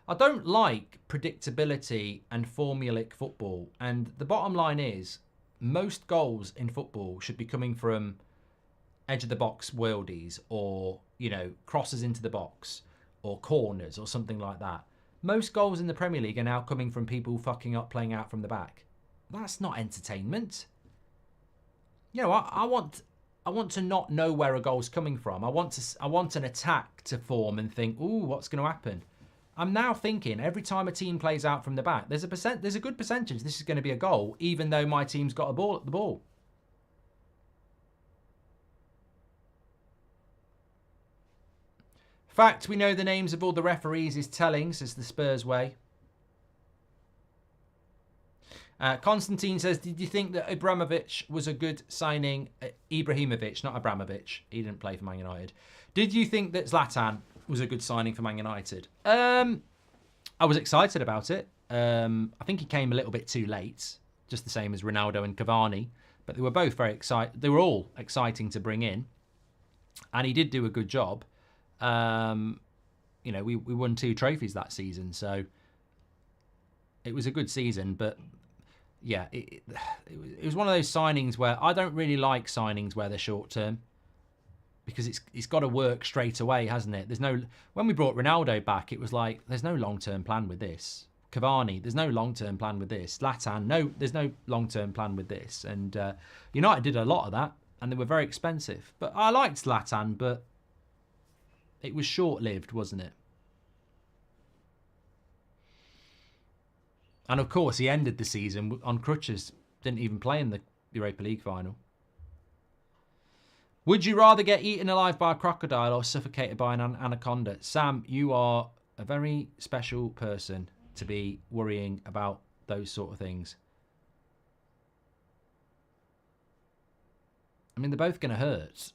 A: I don't like predictability and formulaic football. And the bottom line is, most goals in football should be coming from edge of the box worldies or, you know, crosses into the box or corners or something like that. Most goals in the Premier League are now coming from people fucking up playing out from the back. That's not entertainment. You know, I want to not know where a goal's coming from. I want an attack to form and think, ooh, what's going to happen? I'm now thinking every time a team plays out from the back, there's a good percentage this is going to be a goal, even though my team's got the ball. Fact, we know the names of all the referees is telling, says the Spurs way. Constantine says, did you think that Ibrahimovic was a good signing? Ibrahimovic, not Abramovich. He didn't play for Man United. Did you think that Zlatan was a good signing for Man United? I was excited about it. I think he came a little bit too late, just the same as Ronaldo and Cavani. But they were both very exciting. They were all exciting to bring in. And he did do a good job. You know, we won 2 trophies that season, so it was a good season. But yeah, it was one of those signings where I don't really like signings where they're short term, because it's got to work straight away, hasn't it? When we brought Ronaldo back, it was like there's no long term plan with this. Cavani, there's no long term plan with this. Zlatan, no, there's no long term plan with this. And United did a lot of that, and they were very expensive. But I liked Zlatan, but it was short-lived, wasn't it? And of course, he ended the season on crutches. Didn't even play in the Europa League final. Would you rather get eaten alive by a crocodile or suffocated by an anaconda? Sam, you are a very special person to be worrying about those sort of things. I mean, they're both going to hurt.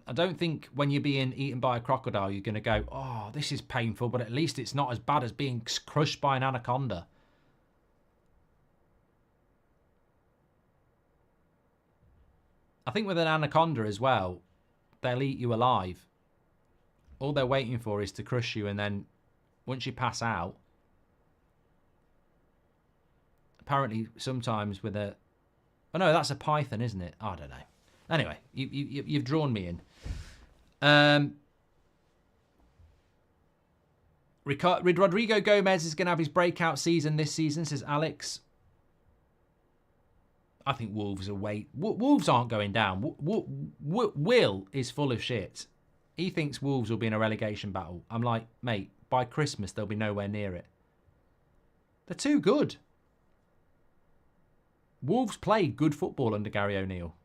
A: I don't think when you're being eaten by a crocodile, you're going to go, oh, this is painful, but at least it's not as bad as being crushed by an anaconda. I think with an anaconda as well, they'll eat you alive. All they're waiting for is to crush you, and then once you pass out, apparently sometimes with a... Oh no, that's a python, isn't it? I don't know. Anyway, you've drawn me in. Rodrigo Gomez is going to have his breakout season this season, says Alex. I think Wolves are Wolves aren't going down. Will is full of shit. He thinks Wolves will be in a relegation battle. I'm like, mate, by Christmas they'll be nowhere near it. They're too good. Wolves played good football under Gary O'Neill.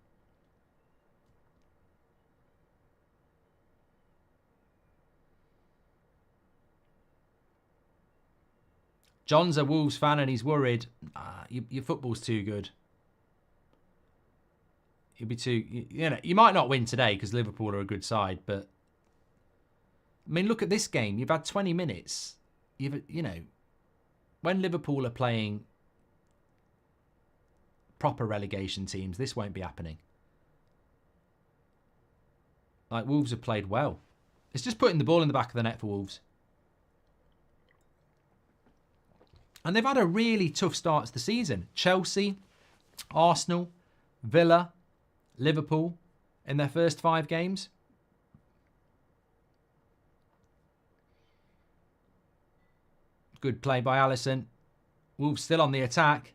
A: John's a Wolves fan and he's worried. Your football's too good. You'll be too... You know, you might not win today because Liverpool are a good side, but... I mean, look at this game. You've had 20 minutes. You know... when Liverpool are playing proper relegation teams, this won't be happening. Like, Wolves have played well. It's just putting the ball in the back of the net for Wolves. And they've had a really tough start to the season. Chelsea, Arsenal, Villa, Liverpool in their first 5 games. Good play by Alisson. Wolves still on the attack.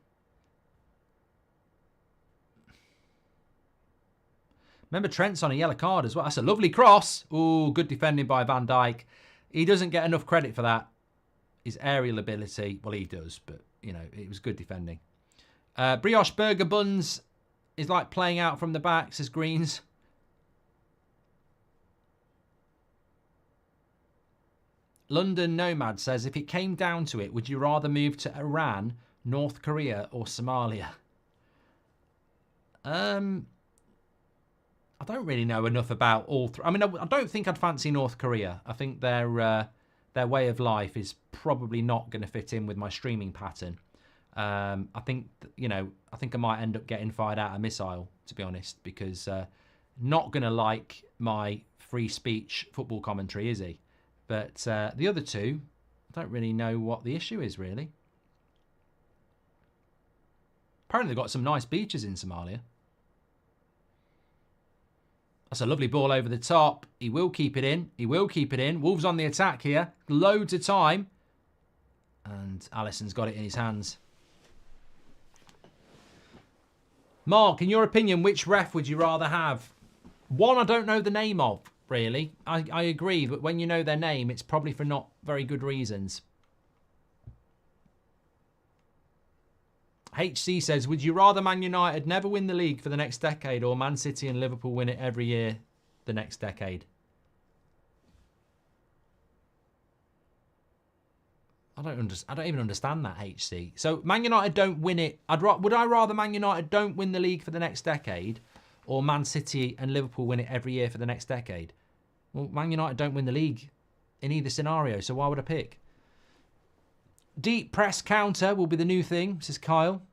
A: Remember, Trent's on a yellow card as well. That's a lovely cross. Ooh, good defending by Van Dijk. He doesn't get enough credit for that. His aerial ability, well, he does, but, you know, it was good defending. Brioche burger buns is like playing out from the back, says Greens. London Nomad says, if it came down to it, would you rather move to Iran, North Korea, or Somalia? I don't really know enough about all three. I mean, I don't think I'd fancy North Korea. I think their way of life is probably not going to fit in with my streaming pattern. I think, you know, I think I might end up getting fired out a missile, to be honest, because not going to like my free speech football commentary, is he? But the other two, I don't really know what the issue is, really. Apparently they've got some nice beaches in Somalia. That's a lovely ball over the top. He will keep it in. He will keep it in. Wolves on the attack here. Loads of time. And Alisson's got it in his hands. Mark, in your opinion, which ref would you rather have? One I don't know the name of, really. I agree, but when you know their name, it's probably for not very good reasons. HC says, would you rather Man United never win the league for the next decade or Man City and Liverpool win it every year the next decade? I don't even understand that, HC. So Man United don't win it. Would I rather Man United don't win the league for the next decade or Man City and Liverpool win it every year for the next decade? Well, Man United don't win the league in either scenario, so why would I pick? Deep press counter will be the new thing, says Kyle.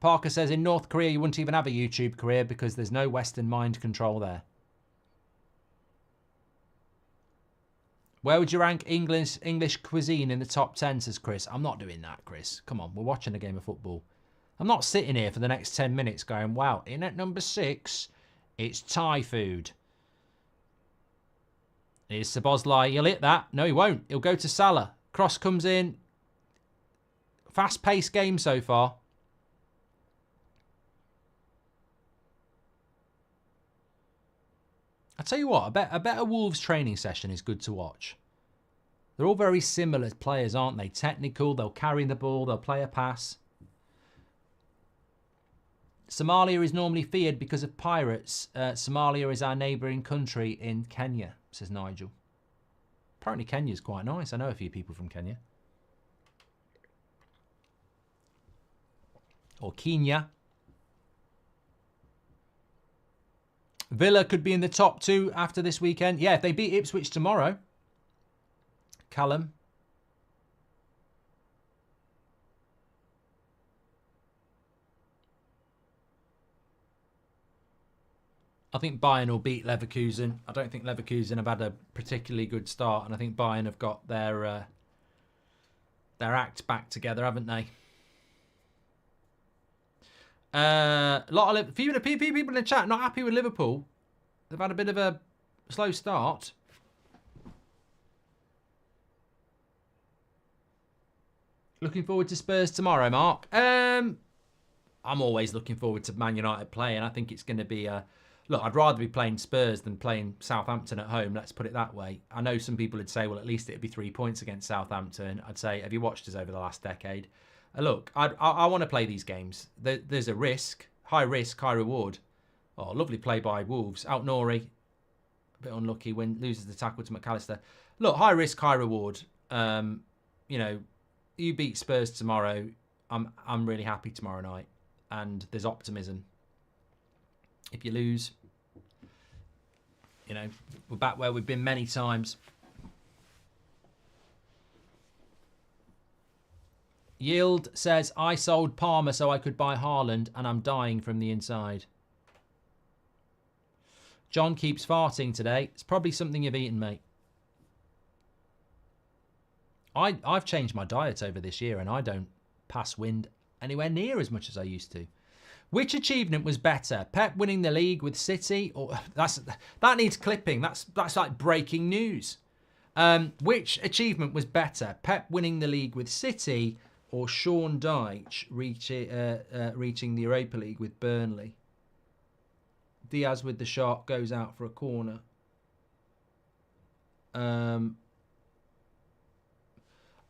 A: Parker says, in North Korea, you wouldn't even have a YouTube career because there's no Western mind control there. Where would you rank English cuisine in the top 10, says Chris? I'm not doing that, Chris. Come on, we're watching a game of football. I'm not sitting here for the next 10 minutes going, wow, in at number 6, it's Thai food. Here's Sabozlai. He'll hit that. No, he won't. He'll go to Salah. Cross comes in. Fast-paced game so far. I tell you what, a better Wolves training session is good to watch. They're all very similar players, aren't they? Technical, they'll carry the ball, they'll play a pass. Somalia is normally feared because of pirates. Somalia is our neighbouring country in Kenya, says Nigel. Apparently Kenya's quite nice. I know a few people from Kenya. Or Kenya. Villa could be in the top 2 after this weekend. Yeah, if they beat Ipswich tomorrow. Callum. I think Bayern will beat Leverkusen. I don't think Leverkusen have had a particularly good start, and I think Bayern have got their act back together, haven't they? Few people in the chat not happy with Liverpool. They've had a bit of a slow start. Looking forward to Spurs tomorrow, Mark. I'm always looking forward to Man United playing. I think it's going to be a... Look, I'd rather be playing Spurs than playing Southampton at home. Let's put it that way. I know some people would say, well, at least it'd be 3 points against Southampton. I'd say, have you watched us over the last decade? Look, I want to play these games. There's a risk, high, reward. Oh, lovely play by Wolves. Out Nori, a bit unlucky when loses the tackle to McAllister. Look, high risk, high reward. You know, you beat Spurs tomorrow. I'm really happy tomorrow night, and there's optimism. If you lose, You know, we're back where we've been many times. Yield says, I sold Palmer so I could buy Haaland and I'm dying from the inside. John keeps farting today. It's probably something you've eaten, mate. I've changed my diet over this year and I don't pass wind anywhere near as much as I used to. Which achievement was better? Pep winning the league with City? Or that needs clipping. That's like breaking news. Which achievement was better? Pep winning the league with City or Sean Dyche reaching the Europa League with Burnley? Diaz with the shot goes out for a corner.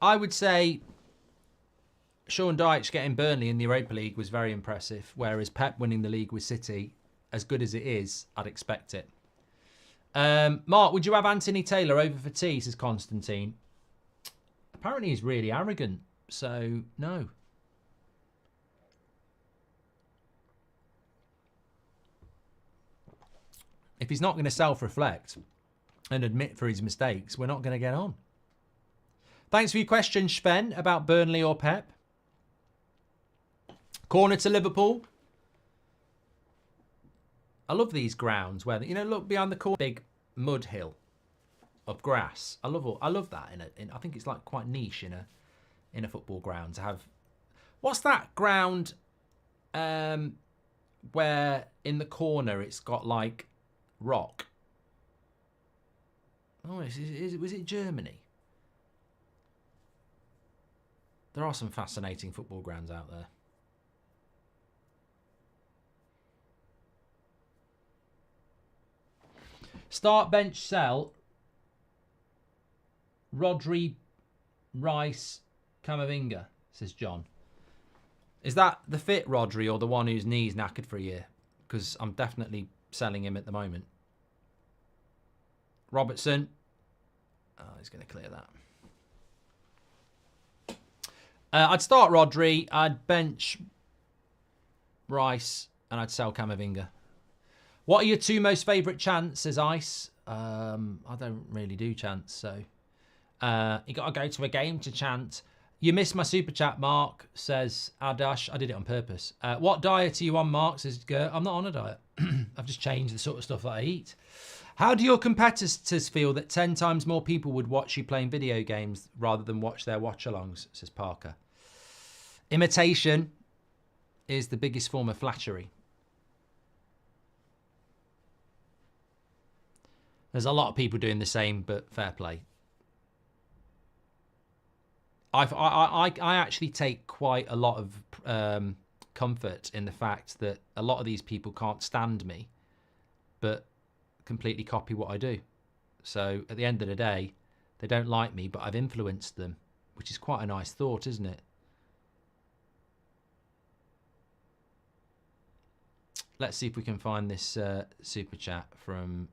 A: I would say Sean Dyche getting Burnley in the Europa League was very impressive, whereas Pep winning the league with City, as good as it is, I'd expect it. Mark, would you have Anthony Taylor over for tea, says Constantine. Apparently he's really arrogant, so no. If he's not going to self-reflect and admit for his mistakes, we're not going to get on. Thanks for your question, Sven, about Burnley or Pep. Corner to Liverpool. I love these grounds where, you know, look behind the corner, big mud hill of grass. I love that. I think it's like quite niche in a football ground to have. What's that ground where in the corner it's got like rock? Oh, was it Germany? There are some fascinating football grounds out there. Start, bench, sell. Rodri, Rice, Camavinga, says John. Is that the fit Rodri or the one whose knee's knackered for a year? Because I'm definitely selling him at the moment. Robertson. Oh, he's going to clear that. I'd start Rodri, I'd bench Rice, and I'd sell Camavinga. What are your two most favourite chants, says Ice? I don't really do chants, so... you got to go to a game to chant. You missed my super chat, Mark, says Adash. I did it on purpose. What diet are you on, Mark, says Gert. I'm not on a diet. I've just changed the sort of stuff that I eat. How do your competitors feel that 10 times more people would watch you playing video games rather than watch their watch-alongs, says Parker. Imitation is the biggest form of flattery. There's a lot of people doing the same, but fair play. I actually take quite a lot of comfort in the fact that a lot of these people can't stand me, but completely copy what I do. So at the end of the day, they don't like me, but I've influenced them, which is quite a nice thought, isn't it? Let's see if we can find this super chat from...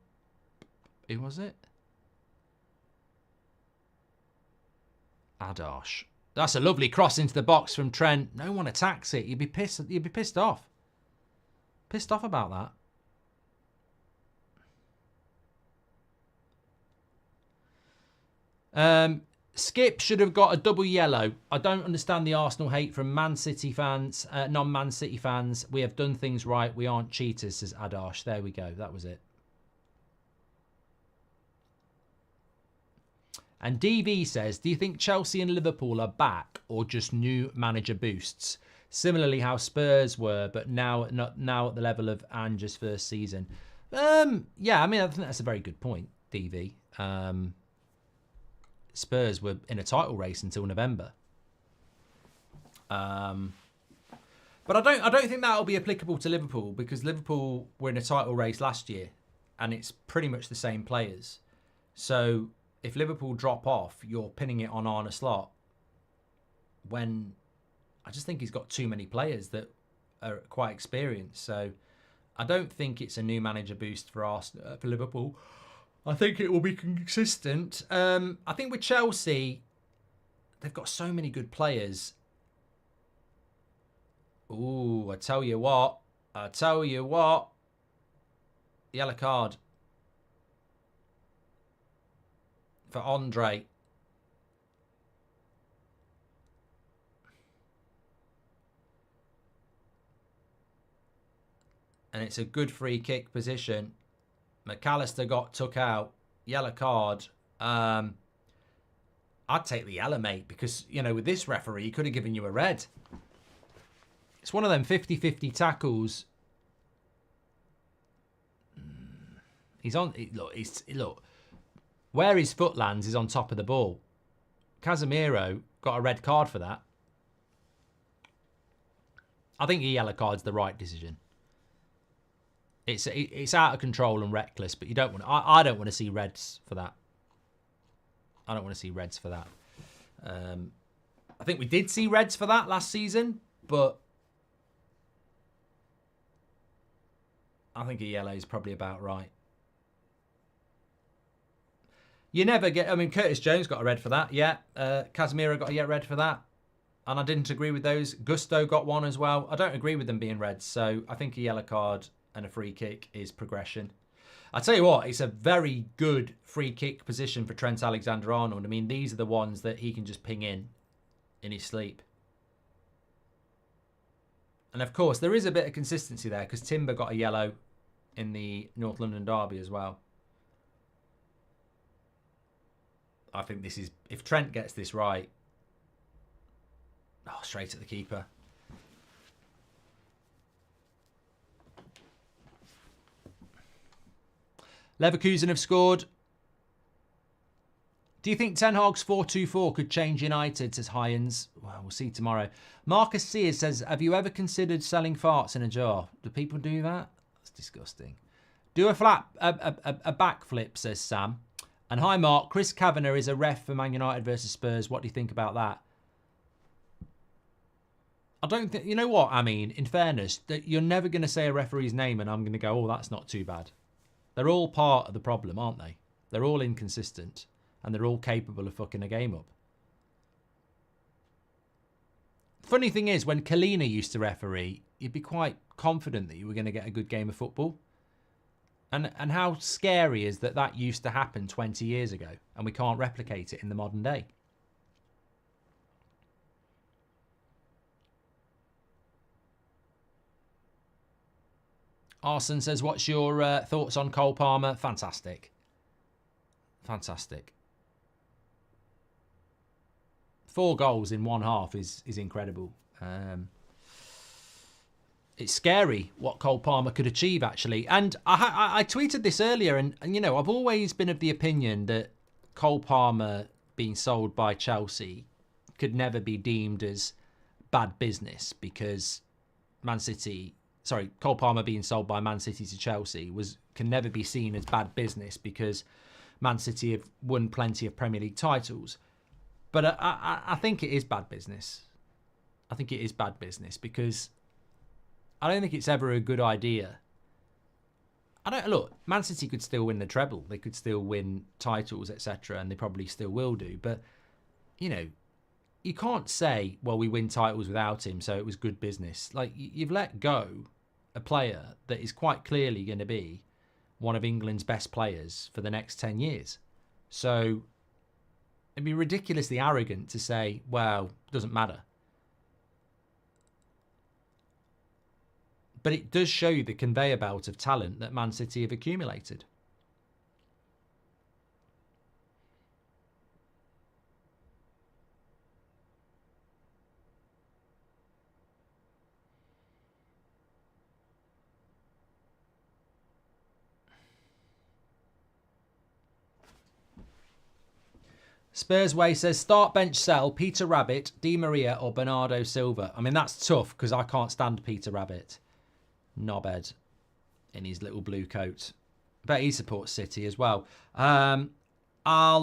A: Who was it? Adarsh. That's a lovely cross into the box from Trent. No one attacks it. You'd be pissed. You'd be pissed off. Pissed off about that. Skip should have got a double yellow. I don't understand the Arsenal hate from Man City fans, non-Man City fans. We have done things right. We aren't cheaters, says Adarsh. There we go. That was it. And DV says, do you think Chelsea and Liverpool are back or just new manager boosts? Similarly how Spurs were, but now at the level of Ange's first season. Yeah, I mean, I think that's a very good point, DV. Spurs were in a title race until November. But I don't think that'll be applicable to Liverpool because Liverpool were in a title race last year and it's pretty much the same players. So if Liverpool drop off, you're pinning it on Arne Slot when I just think he's got too many players that are quite experienced. So I don't think it's a new manager boost for Liverpool. I think it will be consistent. I think with Chelsea, they've got so many good players. Ooh, I tell you what. Yellow card. for Andre. And it's a good free kick position. McAllister got took out. Yellow card. I'd take the yellow, mate, because, you know, with this referee, he could have given you a red. It's one of them 50-50 tackles. He's on... Look, where his foot lands is on top of the ball. Casemiro got a red card for that. I think a yellow card's the right decision. It's out of control and reckless, but you don't want. I don't want to see reds for that. I don't want to see reds for that. I think we did see reds for that last season, but I think a yellow is probably about right. You never get. I mean, Curtis Jones got a red for that. Yeah, Casemiro got a red for that, and I didn't agree with those. Gusto got one as well. I don't agree with them being reds, so I think a yellow card and a free kick is progression. I tell you what, it's a very good free kick position for Trent Alexander-Arnold. I mean, these are the ones that he can just ping in his sleep. And of course, there is a bit of consistency there because Timber got a yellow in the North London derby as well. I think this is, if Trent gets this right, oh, straight at the keeper. Leverkusen have scored. Do you think Ten Hag's 4-2-4 could change United, says Hyans? Well, we'll see tomorrow. Marcus Sears says, have you ever considered selling farts in a jar? Do people do that? That's disgusting. Do a backflip, says Sam. And hi, Mark. Chris Kavanagh is a ref for Man United versus Spurs. What do you think about that? I don't think... You know what? I mean, in fairness, that you're never going to say a referee's name and I'm going to go, oh, that's not too bad. They're all part of the problem, aren't they? They're all inconsistent and they're all capable of fucking a game up. Funny thing is, when Kalina used to referee, you'd be quite confident that you were going to get a good game of football. And how scary is that that used to happen 20 years ago and we can't replicate it in the modern day? Arson says, what's your thoughts on Cole Palmer? Fantastic. Fantastic. 4 goals in one half is incredible. It's scary what Cole Palmer could achieve, actually. And I tweeted this earlier, and, you know, I've always been of the opinion that Cole Palmer being sold by Chelsea could never be deemed as bad business because Man City... Sorry, Cole Palmer being sold by Man City to Chelsea can never be seen as bad business because Man City have won plenty of Premier League titles. But I think it is bad business. I think it is bad business because I don't think it's ever a good idea. Look, Man City could still win the treble. They could still win titles, etc., and they probably still will do. But, you know, you can't say, well, we win titles without him, so it was good business. Like, you've let go a player that is quite clearly going to be one of England's best players for the next 10 years. So it'd be ridiculously arrogant to say, well, it doesn't matter. But it does show you the conveyor belt of talent that Man City have accumulated. Spurs Way says, start, bench, sell, Peter Rabbit, Di Maria or Bernardo Silva. I mean, that's tough because I can't stand Peter Rabbit. Knobhead in his little blue coat. Bet he supports City as well. I'll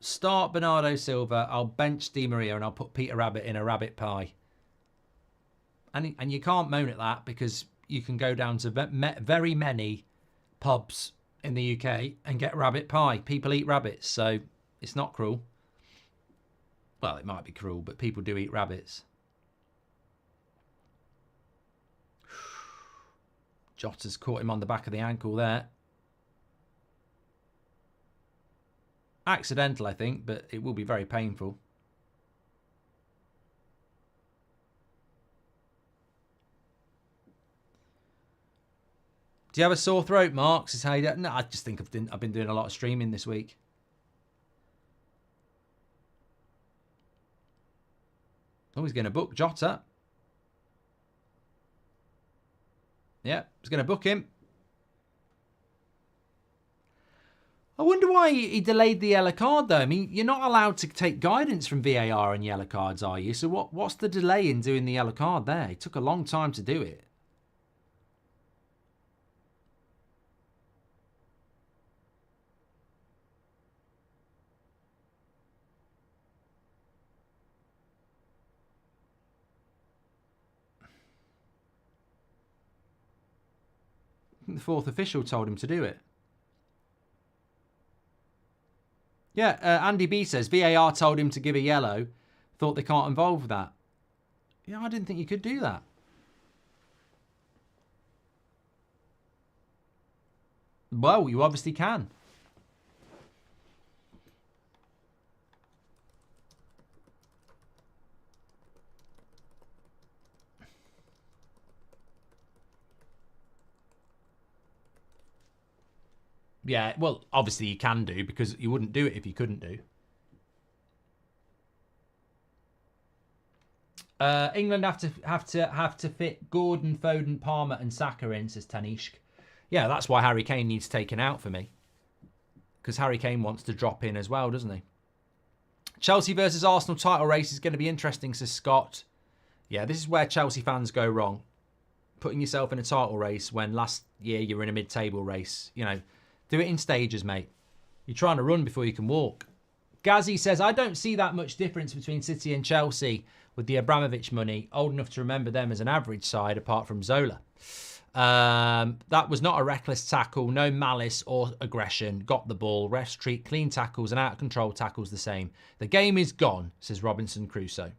A: start Bernardo Silva, I'll bench Di Maria and I'll put Peter Rabbit in a rabbit pie. And you can't moan at that because you can go down to very many pubs in the UK and get rabbit pie. People eat rabbits, so it's not cruel. Well, it might be cruel, but people do eat rabbits. Jota's caught him on the back of the ankle there. Accidental, I think, but it will be very painful. Do you have a sore throat, Mark? Is how you... No, I just think I've been doing a lot of streaming this week. Oh, he's going to book Jota. Yeah, he's going to book him. I wonder why he delayed the yellow card, though. I mean, you're not allowed to take guidance from VAR on yellow cards, are you? So what's the delay in doing the yellow card there? It took a long time to do it. I think the fourth official told him to do it. Yeah, Andy B says VAR told him to give a yellow. Thought they can't involve that. Yeah, I didn't think you could do that. Well, you obviously can. Yeah, well, obviously you can do, because you wouldn't do it if you couldn't do. England have to fit Gordon, Foden, Palmer, and Saka in, says Tanishk. Yeah, that's why Harry Kane needs taken out for me, because Harry Kane wants to drop in as well, doesn't he? Chelsea versus Arsenal title race is going to be interesting, says Scott. Yeah, this is where Chelsea fans go wrong. Putting yourself in a title race when last year you were in a mid-table race. You know, do it in stages, mate. You're trying to run before you can walk. Ghazi says, I don't see that much difference between City and Chelsea with the Abramovich money. Old enough to remember them as an average side apart from Zola. That was not a reckless tackle. No malice or aggression. Got the ball. Refs treat clean tackles and out-of-control tackles the same. The game is gone, says Robinson Crusoe.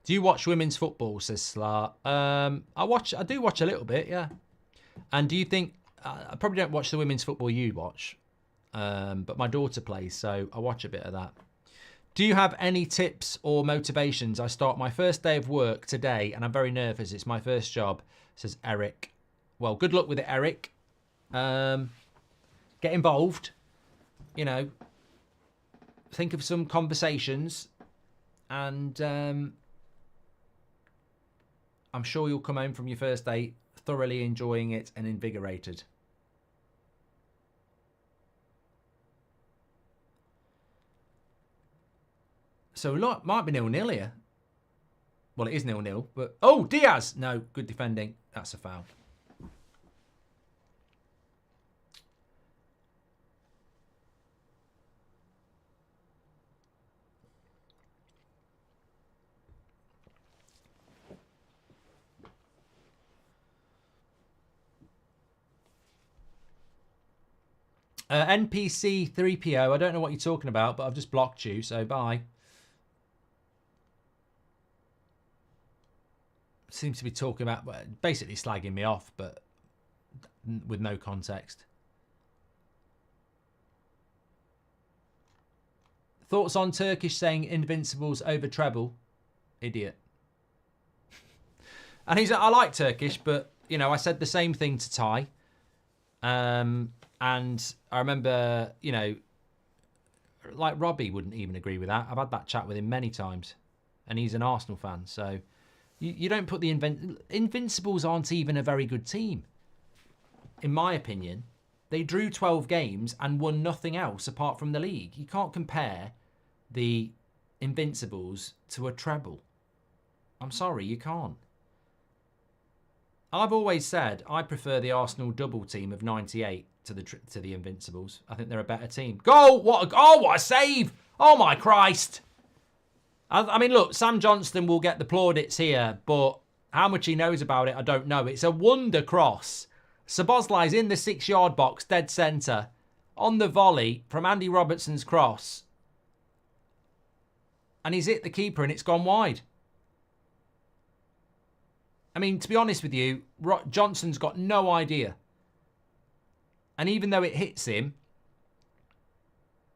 A: Do you watch women's football, says Slar? I do watch a little bit, yeah. And do you think... I probably don't watch the women's football you watch. But my daughter plays, so I watch a bit of that. Do you have any tips or motivations? I start my first day of work today, and I'm very nervous. It's my first job, says Eric. Well, good luck with it, Eric. Get involved. You know, think of some conversations, and I'm sure you'll come home from your first day thoroughly enjoying it and invigorated. So look, might be 0-0 here. Well, it is 0-0, but... Oh, Diaz! No, good defending. That's a foul. NPC 3PO, I don't know what you're talking about, but I've just blocked you, so bye. Seems to be talking about, basically slagging me off, but with no context. Thoughts on Turkish saying Invincibles over treble? Idiot. And I like Turkish, but, you know, I said the same thing to Ty. And I remember, you know, like Robbie wouldn't even agree with that. I've had that chat with him many times. And he's an Arsenal fan, so... You don't put the Invincibles aren't even a very good team. In my opinion, they drew 12 games and won nothing else apart from the league. You can't compare the Invincibles to a treble. I'm sorry, you can't. I've always said I prefer the Arsenal double team of 98 to the Invincibles. I think they're a better team. Goal! What a save! Oh my Christ! I mean, look, Sam Johnston will get the plaudits here, but how much he knows about it, I don't know. It's a wonder cross. Szoboszlai's in the 6-yard box, dead centre, on the volley from Andy Robertson's cross. And he's hit the keeper and it's gone wide. I mean, to be honest with you, Johnson's got no idea. And even though it hits him,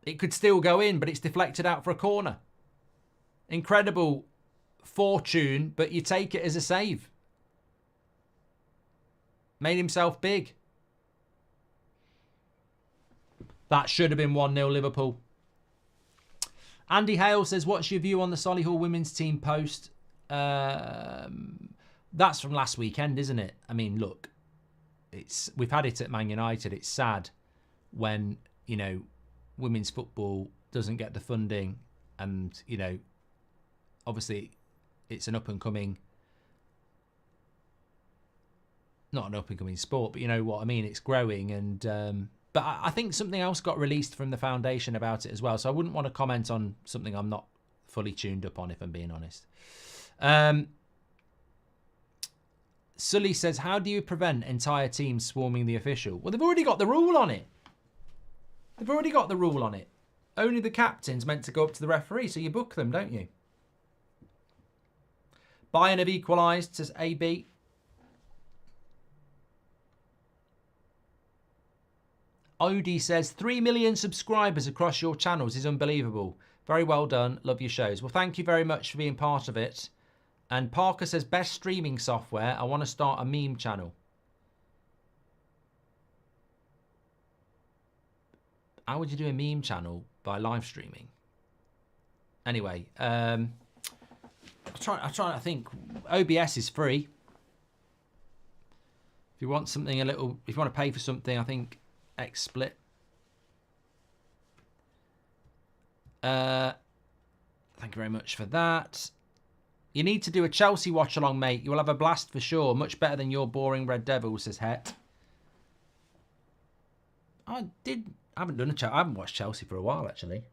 A: It could still go in, but it's deflected out for a corner. Incredible fortune, but you take it as a save. Made himself big. That should have been 1-0 Liverpool. Andy Hale says, what's your view on the Solihull women's team post? That's from last weekend, isn't it? I mean, look, we've had it at Man United. It's sad when, you know, women's football doesn't get the funding and, you know, obviously it's an up-and-coming, not an up-and-coming sport, but you know what I mean, it's growing. And but I think something else got released from the foundation about it as well, so I wouldn't want to comment on something I'm not fully tuned up on, if I'm being honest. Sully says, how do you prevent entire teams swarming the official? Well, they've already got the rule on it. They've already got the rule on it. Only the captain's meant to go up to the referee, so you book them, don't you? Bayern have equalised, says AB. Odie says, 3 million subscribers across your channels is unbelievable. Very well done. Love your shows. Well, thank you very much for being part of it. And Parker says, best streaming software. I want to start a meme channel. How would you do a meme channel by live streaming? Anyway, I'm trying to think. OBS is free. If you want something if you want to pay for something, I think XSplit. Thank you very much for that. You need to do a Chelsea watch along, mate. You will have a blast for sure. Much better than your boring Red Devils, says Het. I haven't watched Chelsea for a while, actually.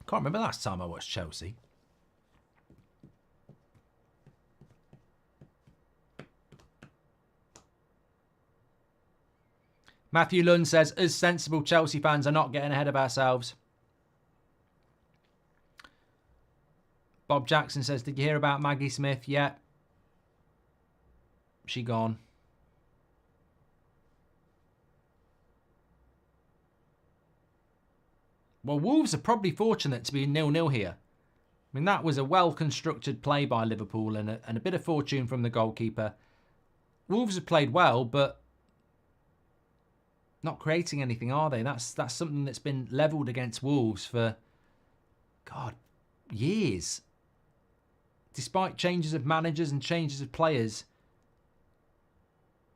A: Can't remember the last time I watched Chelsea. Matthew Lund says, us sensible Chelsea fans are not getting ahead of ourselves. Bob Jackson says, did you hear about Maggie Smith? Yeah. She gone. Well, Wolves are probably fortunate to be 0-0 here. I mean, that was a well-constructed play by Liverpool and a bit of fortune from the goalkeeper. Wolves have played well, but not creating anything, are they? That's something that's been levelled against Wolves for, God, years. Despite changes of managers and changes of players,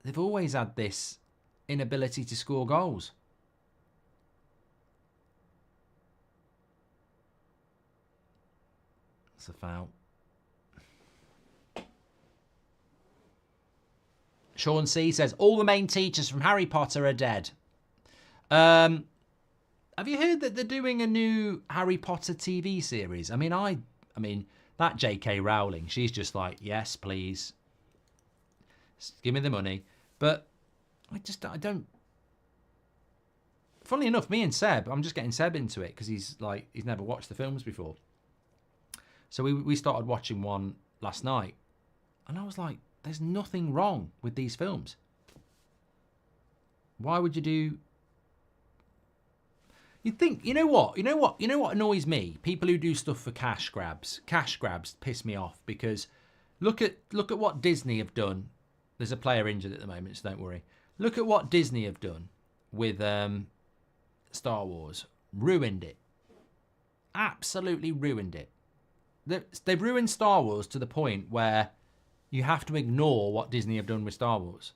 A: they've always had this inability to score goals. That's a foul. Sean C says, all the main teachers from Harry Potter are dead. Have you heard that they're doing a new Harry Potter TV series? I mean, that J.K. Rowling, she's just like, yes, please. Give me the money. But I don't. Funnily enough, me and Seb, I'm just getting Seb into it because he's never watched the films before. So we started watching one last night. And I was like, there's nothing wrong with these films. Why would you do... You'd think, you know what annoys me? People who do stuff for cash grabs. Cash grabs piss me off because look at what Disney have done. There's a player injured at the moment, so don't worry. Look at what Disney have done with Star Wars. Ruined it. Absolutely ruined it. They've ruined Star Wars to the point where you have to ignore what Disney have done with Star Wars.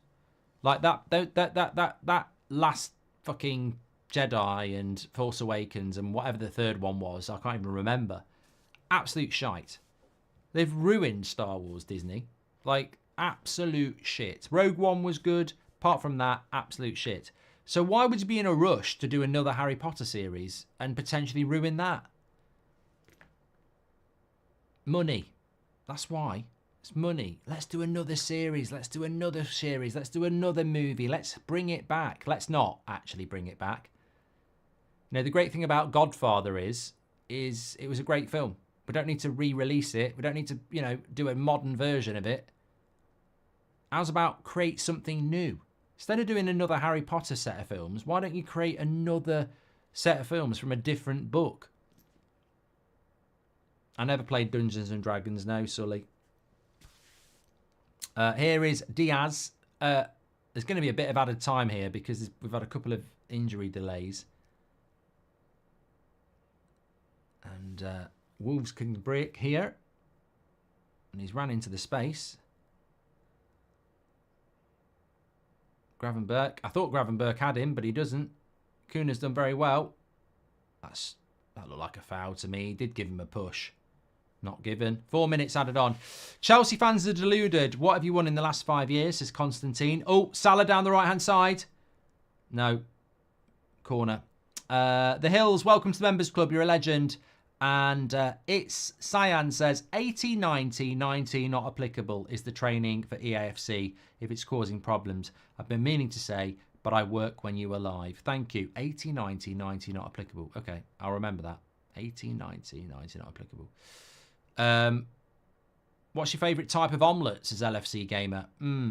A: Like that last fucking Jedi and Force Awakens and whatever the third one was, I can't even remember. Absolute shite. They've ruined Star Wars, Disney. Like, absolute shit. Rogue One was good. Apart from that, absolute shit. So why would you be in a rush to do another Harry Potter series and potentially ruin that? Money. That's why. It's money. Let's do another series. Let's do another series. Let's do another movie. Let's bring it back. Let's not actually bring it back. You know, the great thing about Godfather is it was a great film. We don't need to re-release it. We don't need to, do a modern version of it. How's about create something new? Instead of doing another Harry Potter set of films, why don't you create another set of films from a different book? I never played Dungeons and Dragons, no, Sully. Here is Diaz. There's going to be a bit of added time here because we've had a couple of injury delays. And Wolves can break here. And he's ran into the space. Gravenberch. I thought Gravenberch had him, but he doesn't. Kuna's done very well. That looked like a foul to me. He did give him a push. Not given. 4 minutes added on. Chelsea fans are deluded. What have you won in the last 5 years, says Constantine. Oh, Salah down the right-hand side. No. Corner. The Hills, welcome to the Members Club. You're a legend. And it's Cyan says 80, 90, 90 not applicable is the training for EAFC if it's causing problems. I've been meaning to say, but I work when you are live. Thank you. 80, 90, 90 not applicable. Okay, I'll remember that. 80, 90, 90 not applicable. What's your favourite type of omelette, says LFC Gamer?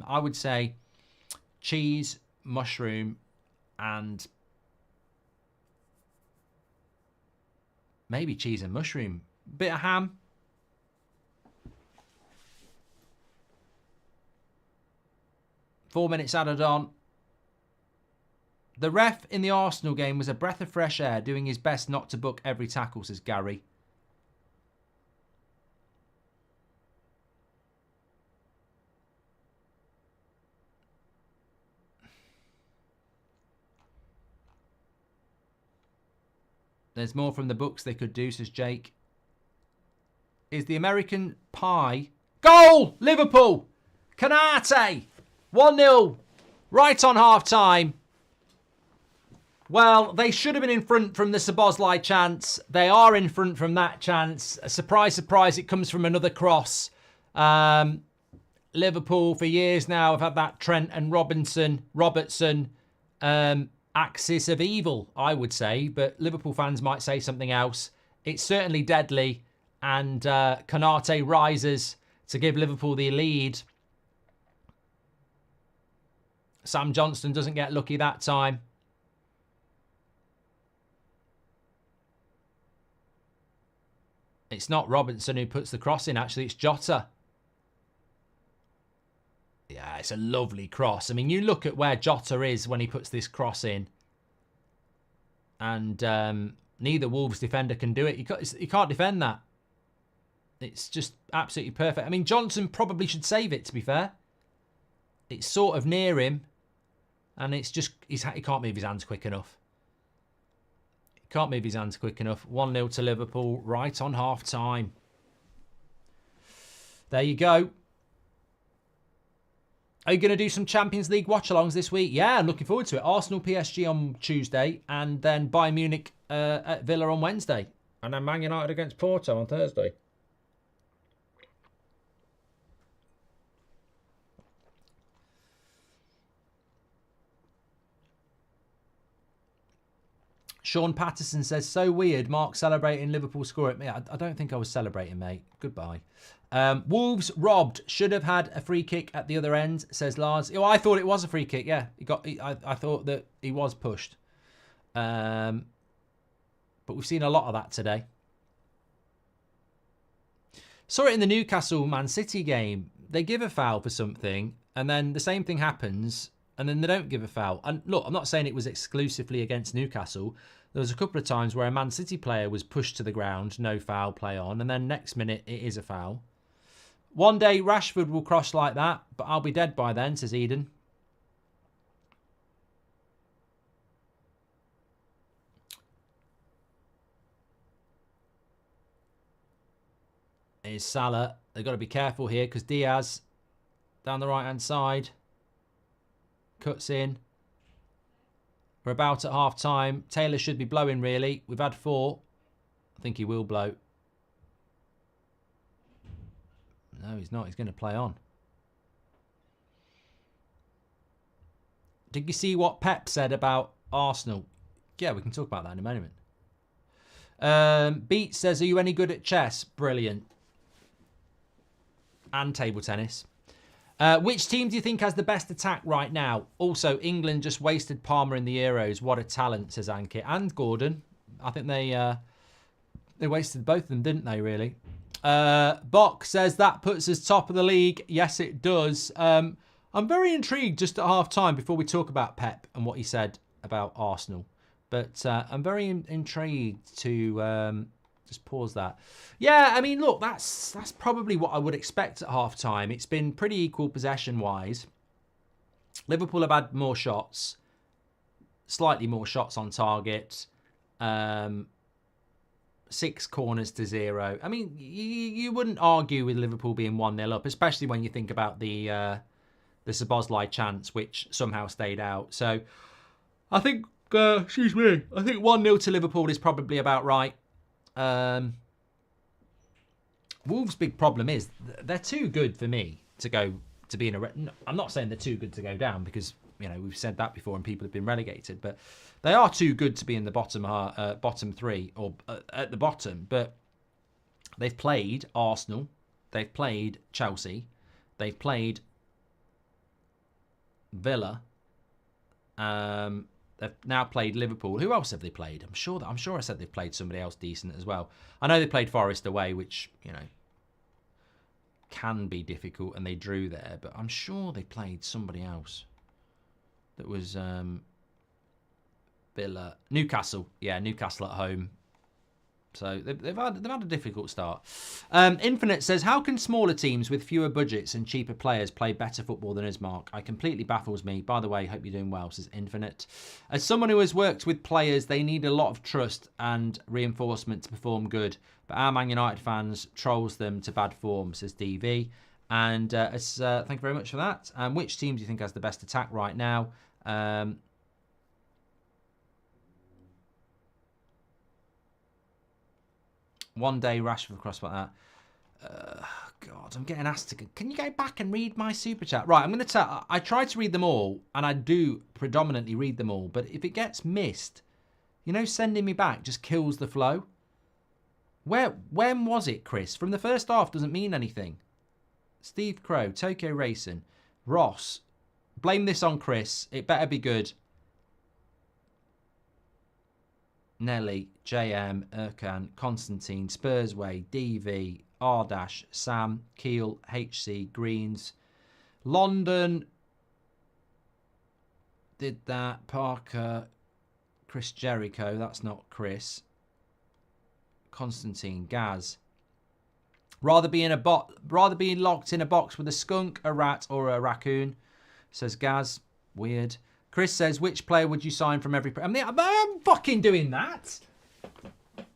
A: I would say cheese, mushroom, and maybe cheese and mushroom. Bit of ham. Four minutes added on. The ref in the Arsenal game was a breath of fresh air, doing his best not to book every tackle, says Gary. There's more from the books they could do, says Jake. Is the American pie... Goal! Liverpool! Canate! 1-0. Right on half-time. Well, they should have been in front from the Szoboszlai chance. They are in front from that chance. Surprise, surprise, it comes from another cross. Liverpool, for years now, have had that Trent and Robertson axis of evil, I would say, but Liverpool fans might say something else. It's certainly deadly, and Canate rises to give Liverpool the lead. Sam Johnston doesn't get lucky that time. It's not Robinson who puts the cross in, actually, it's Jota. Yeah, it's a lovely cross. I mean, you look at where Jota is when he puts this cross in. And neither Wolves defender can do it. You can't defend that. It's just absolutely perfect. I mean, Johnson probably should save it, to be fair. It's sort of near him. And it's just, he can't move his hands quick enough. He can't move his hands quick enough. 1-0 to Liverpool, right on half-time. There you go. Are you going to do some Champions League watch-alongs this week? Yeah, I'm looking forward to it. Arsenal PSG on Tuesday, and then Bayern Munich at Villa on Wednesday. And then Man United against Porto on Thursday. Sean Patterson says, so weird, Mark celebrating Liverpool score at me. I don't think I was celebrating, mate. Goodbye. Wolves robbed. Should have had a free kick at the other end, says Lars. Oh, I thought it was a free kick, yeah. I thought that he was pushed. But we've seen a lot of that today. Saw it in the Newcastle Man City game. They give a foul for something, and then the same thing happens, and then they don't give a foul. And look, I'm not saying it was exclusively against Newcastle. There was a couple of times where a Man City player was pushed to the ground, no foul, play on, and then next minute it is a foul. One day Rashford will cross like that, but I'll be dead by then, says Eden. Here's Salah. They've got to be careful here because Diaz down the right-hand side cuts in. We're about at half-time. Taylor should be blowing, really. We've had 4. I think he will blow. No, he's not. He's going to play on. Did you see what Pep said about Arsenal? Yeah, we can talk about that in a moment. Beat says, are you any good at chess? Brilliant. And table tennis. Which team do you think has the best attack right now? Also, England just wasted Palmer in the Euros. What a talent, says Ankit. And Gordon. I think they wasted both of them, didn't they, really? Bok says that puts us top of the league. Yes, it does. I'm very intrigued just at half-time before we talk about Pep and what he said about Arsenal. But I'm very intrigued to just pause that. Yeah, I mean, look, that's probably what I would expect at half-time. It's been pretty equal possession-wise. Liverpool have had more shots, slightly more shots on target. 6 corners to 0. I mean, you wouldn't argue with Liverpool being 1-0 up, especially when you think about the Szoboszlai chance, which somehow stayed out. So I think, I think 1-0 to Liverpool is probably about right. Wolves' big problem is they're too good for me to be in a... I'm not saying they're too good to go down because, you know, we've said that before and people have been relegated, but they are too good to be in the bottom 3 or at the bottom. But they've played Arsenal, they've played Chelsea, they've played Villa, they've now played Liverpool. Who else have they played? I'm sure I said they've played somebody else decent as well. I know they played Forest away, which, you know, can be difficult, and they drew there. But I'm sure they played somebody else that was Villa, Newcastle. Yeah, Newcastle at home. So they've had a difficult start. Infinite says, how can smaller teams with fewer budgets and cheaper players play better football than us, Mark? I completely baffles me. By the way, hope you're doing well, says Infinite. As someone who has worked with players, they need a lot of trust and reinforcement to perform good. But our Man United fans trolls them to bad form, says DV. And thank you very much for that. Which team do you think has the best attack right now? One day Rashford cross like that. God, I'm getting asked to... Can you go back and read my super chat? Right, I'm going to tell... I try to read them all, and I do predominantly read them all, but if it gets missed, you know, sending me back just kills the flow. When was it, Chris? From the first half doesn't mean anything. Steve Crow, Tokyo Racing, Ross. Blame this on Chris. It better be good. Nelly, JM, Erkan, Constantine, Spursway, DV, R- Sam, Keel, HC, Greens, London, did that, Parker, Chris Jericho, that's not Chris, Constantine, Gaz. Rather be locked in a box with a skunk, a rat, or a raccoon, says Gaz. Weird. Chris says, which player would you sign from every... I'm fucking doing that.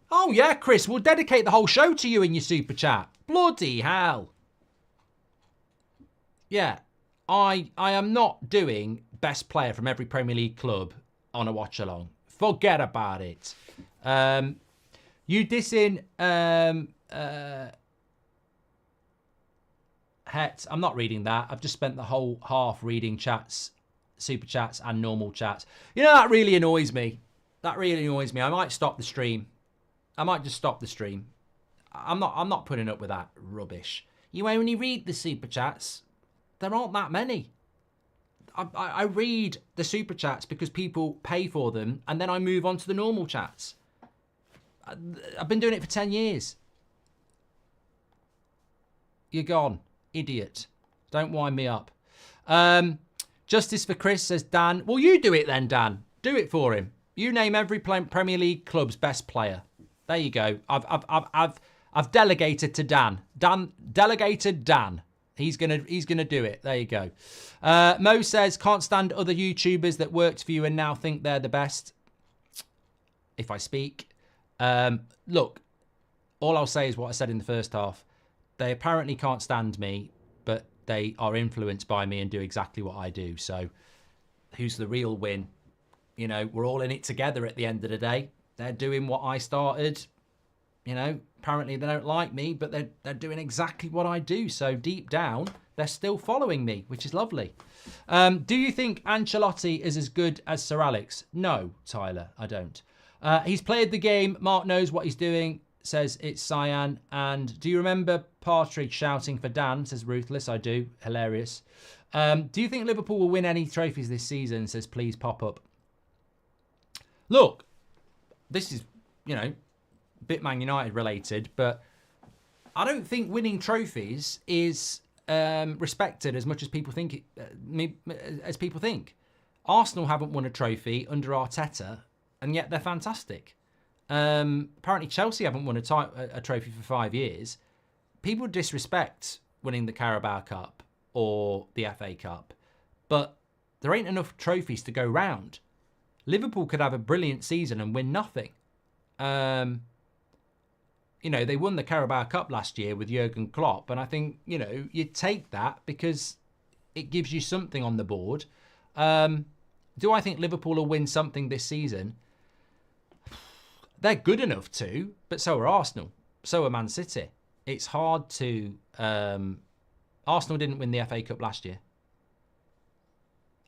A: Oh, yeah, Chris, we'll dedicate the whole show to you in your super chat. Bloody hell. Yeah, I am not doing best player from every Premier League club on a watch-along. Forget about it. You dissing... Het, I'm not reading that. I've just spent the whole half reading chats, super chats and normal chats. You know, that really annoys me. That really annoys me. I might stop the stream. I might just stop the stream. I'm not putting up with that rubbish. You only read the super chats. There aren't that many. I read the super chats because people pay for them, and then I move on to the normal chats. I've been doing it for 10 years. You're gone. Idiot. Don't wind me up. Justice for Chris, says Dan. Well, you do it then, Dan. Do it for him. You name every Premier League club's best player. There you go. I've delegated to Dan. Delegated Dan. He's gonna do it. There you go. Mo says, can't stand other YouTubers that worked for you and now think they're the best. If I speak. Look, all I'll say is what I said in the first half. They apparently can't stand me, but they are influenced by me and do exactly what I do. So who's the real win? You know, we're all in it together at the end of the day. They're doing what I started. You know, apparently they don't like me, but they're doing exactly what I do. So deep down, they're still following me, which is lovely. Do you think Ancelotti is as good as Sir Alex? No, Tyler, I don't. He's played the game. Mark knows what he's doing. Says it's Cyan. And do you remember Partridge shouting for Dan, says Ruthless. I do. Hilarious. Do you think Liverpool will win any trophies this season, says Please Pop Up. Look, this is, a bit Man United related, but I don't think winning trophies is respected as much as people think. Arsenal haven't won a trophy under Arteta, and yet they're fantastic. Apparently Chelsea haven't won a trophy for 5 years. People disrespect winning the Carabao Cup or the FA Cup, but there ain't enough trophies to go round. Liverpool could have a brilliant season and win nothing. They won the Carabao Cup last year with Jurgen Klopp, and I think, you take that because it gives you something on the board. Do I think Liverpool will win something this season? They're good enough to, but so are Arsenal. So are Man City. It's hard to... Arsenal didn't win the FA Cup last year.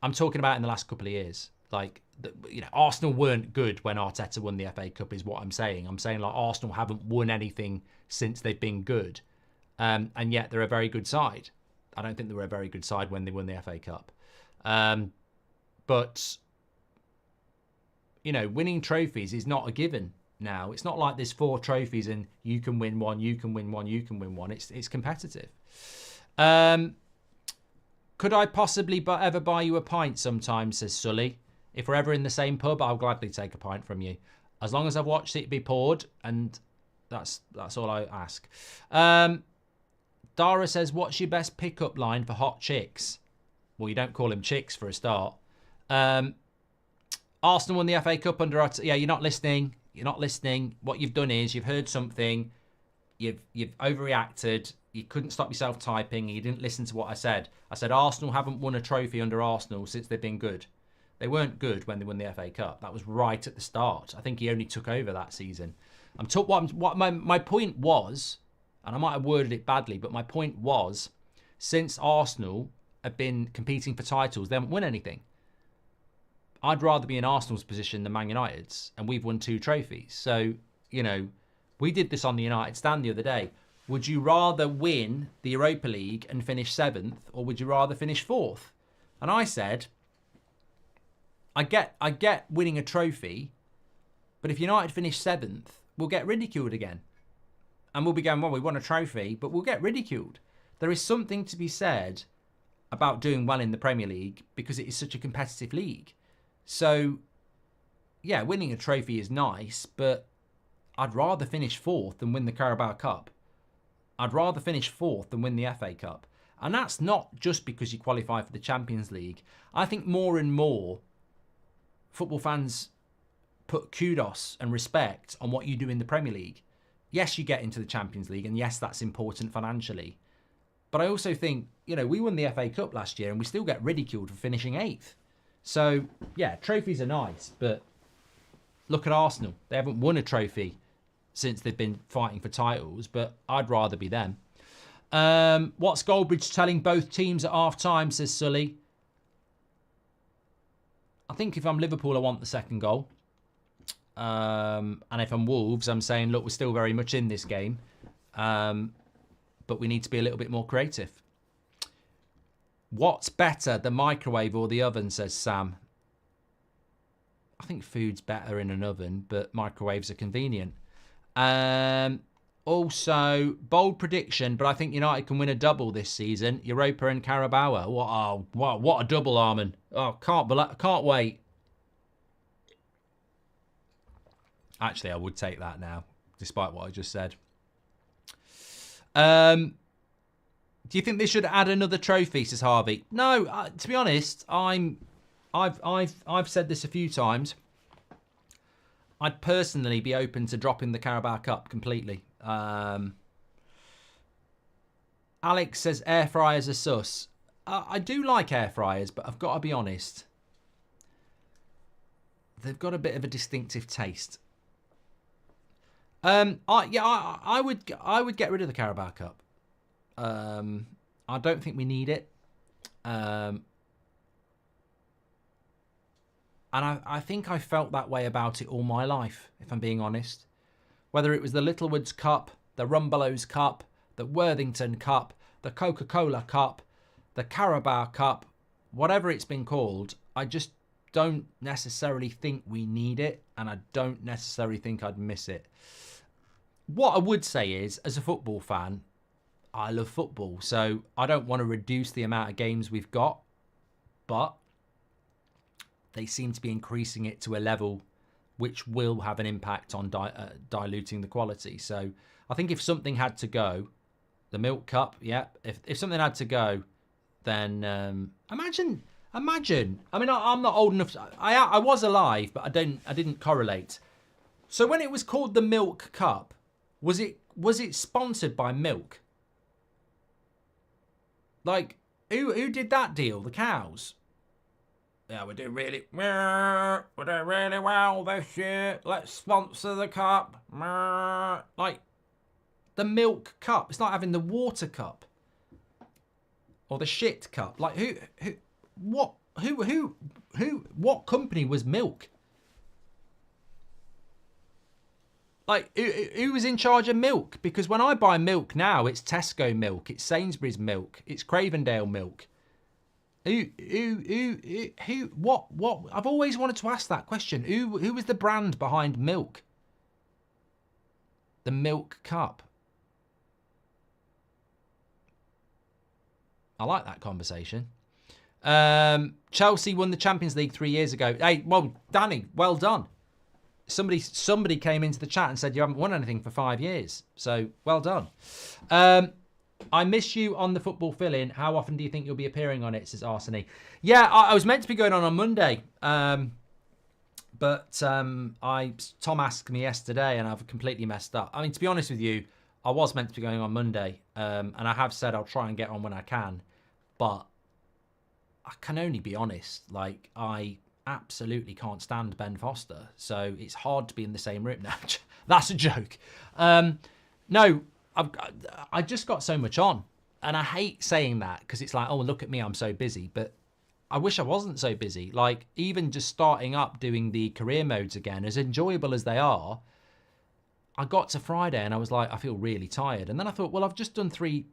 A: I'm talking about in the last couple of years. Arsenal weren't good when Arteta won the FA Cup is what I'm saying. I'm saying Arsenal haven't won anything since they've been good. And yet they're a very good side. I don't think they were a very good side when they won the FA Cup. But, winning trophies is not a given now. It's not like there's 4 trophies and you can win one, you can win one, you can win one. It's competitive. Could I possibly ever buy you a pint sometime, says Sully. If we're ever in the same pub, I'll gladly take a pint from you. As long as I've watched it be poured, and that's all I ask. Dara says, what's your best pickup line for hot chicks? Well, you don't call him chicks for a start. Arsenal won the FA Cup under... Yeah, you're not listening. You're not listening. What you've done is you've heard something. You've overreacted. You couldn't stop yourself typing. And you didn't listen to what I said. I said Arsenal haven't won a trophy under Arsenal since they've been good. They weren't good when they won the FA Cup. That was right at the start. I think he only took over that season. My point was, and I might have worded it badly, but my point was, since Arsenal have been competing for titles, they haven't won anything. I'd rather be in Arsenal's position than Man United's, and we've won 2 trophies. So, we did this on the United Stand the other day. Would you rather win the Europa League and finish 7th, or would you rather finish 4th? And I said, I get winning a trophy, but if United finish 7th, we'll get ridiculed again. And we'll be going, well, we won a trophy, but we'll get ridiculed. There is something to be said about doing well in the Premier League because it is such a competitive league. So, yeah, winning a trophy is nice, but I'd rather finish 4th than win the Carabao Cup. I'd rather finish 4th than win the FA Cup. And that's not just because you qualify for the Champions League. I think more and more football fans put kudos and respect on what you do in the Premier League. Yes, you get into the Champions League, and yes, that's important financially. But I also think, we won the FA Cup last year and we still get ridiculed for finishing 8th. So, yeah, trophies are nice, but look at Arsenal. They haven't won a trophy since they've been fighting for titles, but I'd rather be them. What's Goldbridge telling both teams at half-time, says Sully. I think if I'm Liverpool, I want the second goal. And if I'm Wolves, I'm saying, look, we're still very much in this game. But we need to be a little bit more creative. What's better, the microwave or the oven, says Sam. I think food's better in an oven, but microwaves are convenient. Also, bold prediction, but I think United can win a double this season. Europa and Carabao. What a double, Armin. Oh, can't wait. Actually, I would take that now, despite what I just said. Do you think they should add another trophy, says Harvey? No, to be honest, I've said this a few times. I'd personally be open to dropping the Carabao Cup completely. Alex says air fryers are sus. I do like air fryers, but I've got to be honest. They've got a bit of a distinctive taste. I would get rid of the Carabao Cup. I don't think we need it. And I think I felt that way about it all my life, if I'm being honest. Whether it was the Littlewoods Cup, the Rumbelows Cup, the Worthington Cup, the Coca-Cola Cup, the Carabao Cup, whatever it's been called. I just don't necessarily think we need it, and I don't necessarily think I'd miss it. What I would say is, as a football fan, I love football, so I don't want to reduce the amount of games we've got, but they seem to be increasing it to a level which will have an impact on diluting the quality. So I think if something had to go, the Milk Cup, yeah, if something had to go, then imagine. I mean, I'm not old enough. I was alive, but I didn't correlate. So when it was called the Milk Cup, was it sponsored by milk? Like, who did that deal? The cows? Yeah, we're doing really well this year. Let's sponsor the cup. Like, the Milk Cup. It's like having the water cup or the shit cup. Like, what company was milk? Like, who was in charge of milk? Because when I buy milk now, it's Tesco milk, it's Sainsbury's milk, it's Cravendale milk. What? I've always wanted to ask that question. Who was the brand behind milk? The Milk Cup. I like that conversation. Chelsea won the Champions League 3 years ago. Hey, well, Danny, well done. Somebody came into the chat and said you haven't won anything for 5 years. So, well done. I miss you on the football fill-in. How often do you think you'll be appearing on it, says Arseny. Yeah, I was meant to be going on Monday. But Tom asked me yesterday and I've completely messed up. I mean, to be honest with you, I was meant to be going on Monday. And I have said I'll try and get on when I can. But I can only be honest. Like, I absolutely can't stand Ben Foster, so it's hard to be in the same room now. That's a joke. No, I just got so much on, and I hate saying that because it's like, oh, look at me, I'm so busy, but I wish I wasn't so busy. Like, even just starting up doing the career modes again, as enjoyable as they are, I got to Friday and I was like, I feel really tired, and then I thought, well, I've just done three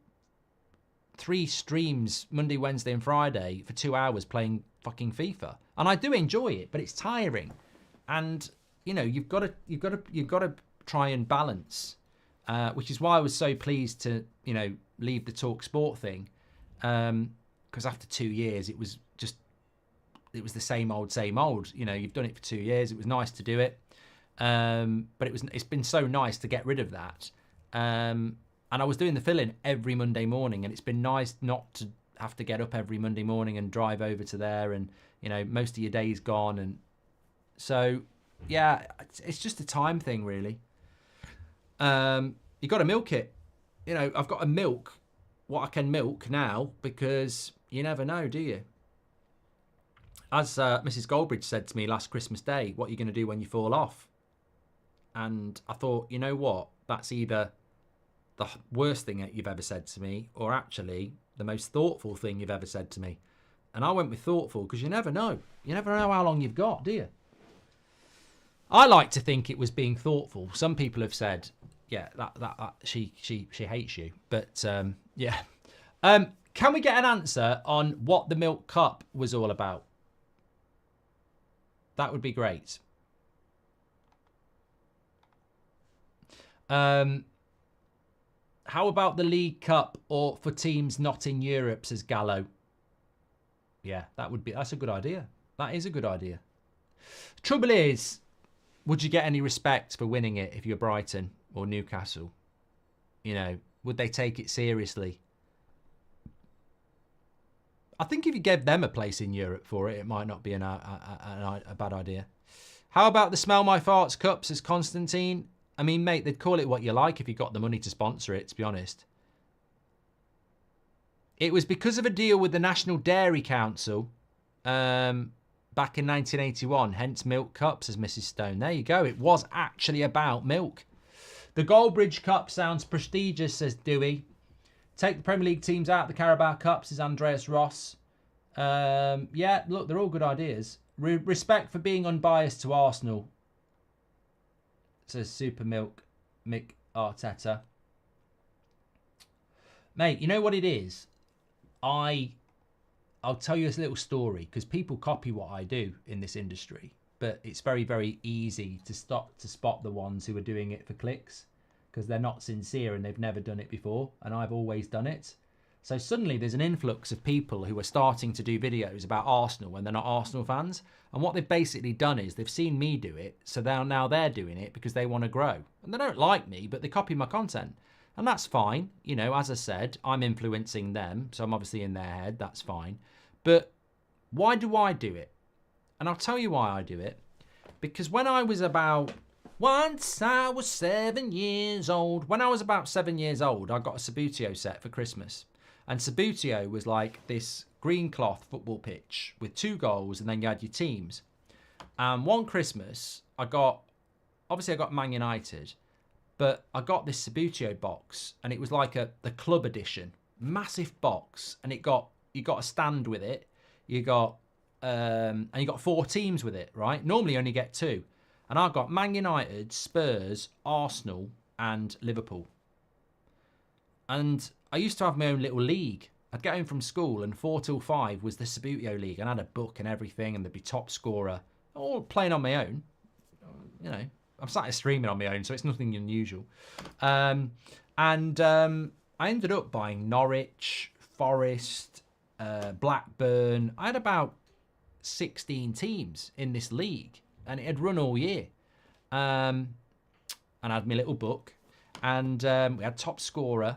A: streams, Monday, Wednesday and Friday, for 2 hours playing fucking FIFA, and I do enjoy it, but it's tiring. And you know, you've got to try and balance, which is why I was so pleased to, you know, leave the Talk Sport thing, because after 2 years it was the same old. You know, you've done it for 2 years. It was nice to do it, but it's been so nice to get rid of that. And I was doing the fill-in every Monday morning, and it's been nice not to have to get up every Monday morning and drive over to there, and, you know, most of your day's gone. And so, yeah, it's just a time thing, really. You got to milk it. You know, I've got to milk what I can milk now, because you never know, do you? As Mrs. Goldbridge said to me last Christmas Day, what are you going to do when you fall off? And I thought, you know what? That's either the worst thing that you've ever said to me, or actually the most thoughtful thing you've ever said to me. And I went with thoughtful, because you never know. You never know how long you've got, do you? I like to think it was being thoughtful. Some people have said, yeah, that she hates you. But yeah. Can we get an answer on what the Milk Cup was all about? That would be great. How about the League Cup, or for teams not in Europe, says Gallo. Yeah, that's a good idea. That is a good idea. Trouble is, would you get any respect for winning it if you're Brighton or Newcastle? You know, would they take it seriously? I think if you gave them a place in Europe for it, it might not be a bad idea. How about the Smell My Farts Cup, says Constantine? I mean, mate, they'd call it what you like if you got the money to sponsor it, to be honest. It was because of a deal with the National Dairy Council back in 1981, hence Milk Cup, says Mrs. Stone. There you go. It was actually about milk. The Goldbridge Cup sounds prestigious, says Dewey. Take the Premier League teams out of the Carabao Cup, says Andreas Ross. Yeah, look, they're all good ideas. Respect for being unbiased to Arsenal, says Super Milk Mick Arteta. Mate, you know what it is? I'll tell you a little story, because people copy what I do in this industry, but it's very, very easy to spot the ones who are doing it for clicks, because they're not sincere and they've never done it before, and I've always done it. So suddenly there's an influx of people who are starting to do videos about Arsenal when they're not Arsenal fans. And what they've basically done is they've seen me do it, so now they're doing it because they want to grow. And they don't like me, but they copy my content. And that's fine. You know, as I said, I'm influencing them, so I'm obviously in their head, that's fine. But why do I do it? And I'll tell you why I do it. Because when I was about... Once I was 7 years old. When I was about 7 years old, I got a Sabutio set for Christmas. And Sabutio was like this green cloth football pitch with 2 goals, and then you had your teams. And one Christmas, I got Man United, but I got this Sabutio box, and it was like the club edition, massive box, and you got a stand with it. And you got 4 teams with it, right? Normally you only get 2. And I got Man United, Spurs, Arsenal, and Liverpool. And I used to have my own little league. I'd get home from school and 4 till 5 was the Sabutio League. And I had a book and everything, and there'd be top scorer, all playing on my own. You know, I'm sat here streaming on my own, so it's nothing unusual. I ended up buying Norwich, Forest, Blackburn. I had about 16 teams in this league, and it had run all year. And I had my little book, and we had top scorer.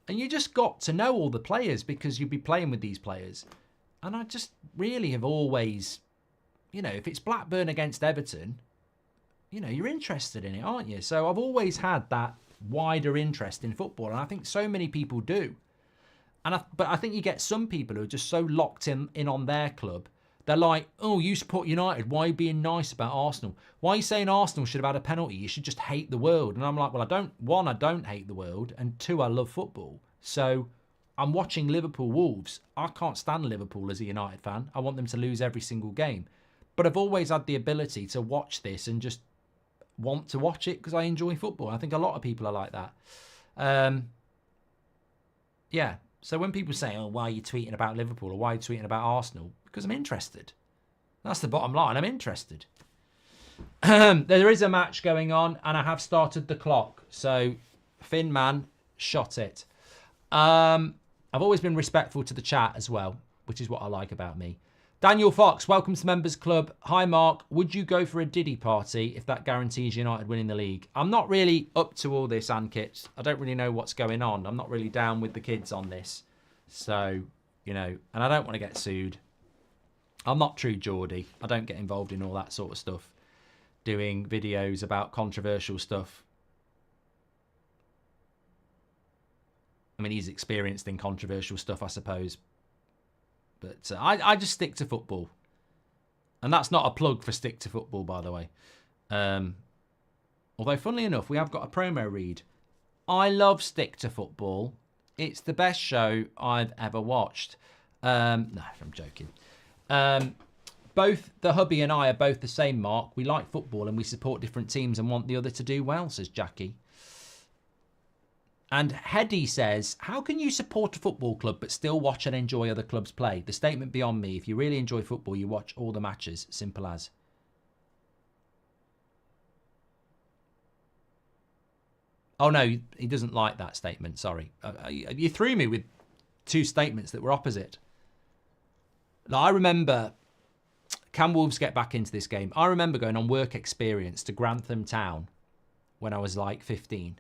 A: And you just got to know all the players because you'd be playing with these players. And I just really have always, you know, if it's Blackburn against Everton, you know, you're interested in it, aren't you? So I've always had that wider interest in football. And I think so many people do. But I think you get some people who are just so locked in on their club. They're like, oh, you support United. Why are you being nice about Arsenal? Why are you saying Arsenal should have had a penalty? You should just hate the world. And I'm like, well, I don't hate the world. And 2, I love football. So I'm watching Liverpool Wolves. I can't stand Liverpool as a United fan. I want them to lose every single game. But I've always had the ability to watch this and just want to watch it because I enjoy football. I think a lot of people are like that. Yeah. So when people say, oh, why are you tweeting about Liverpool or why are you tweeting about Arsenal? Because I'm interested. That's the bottom line. I'm interested. There is a match going on, and I have started the clock. So, Finn Man, shot it. I've always been respectful to the chat as well, which is what I like about me. Daniel Fox, welcome to Members Club. Hi, Mark. Would you go for a Diddy party if that guarantees United winning the league? I'm not really up to all this, Ankit. I don't really know what's going on. I'm not really down with the kids on this. So, you know, and I don't want to get sued. I'm not True Geordie. I don't get involved in all that sort of stuff. Doing videos about controversial stuff. I mean, he's experienced in controversial stuff, I suppose. But I just stick to football. And that's not a plug for Stick to Football, by the way. Although, funnily enough, we have got a promo read. I love Stick to Football. It's the best show I've ever watched. No, I'm joking. Both the hubby and I are both the same, Mark. We like football and we support different teams and want the other to do well, says Jackie. And Hedy says, how can you support a football club but still watch and enjoy other clubs play? The statement beyond me. If you really enjoy football, you watch all the matches. Simple as. Oh, no, he doesn't like that statement. Sorry. You threw me with 2 statements that were opposite. Now, I remember, can Wolves get back into this game? I remember going on work experience to Grantham Town when I was like 15.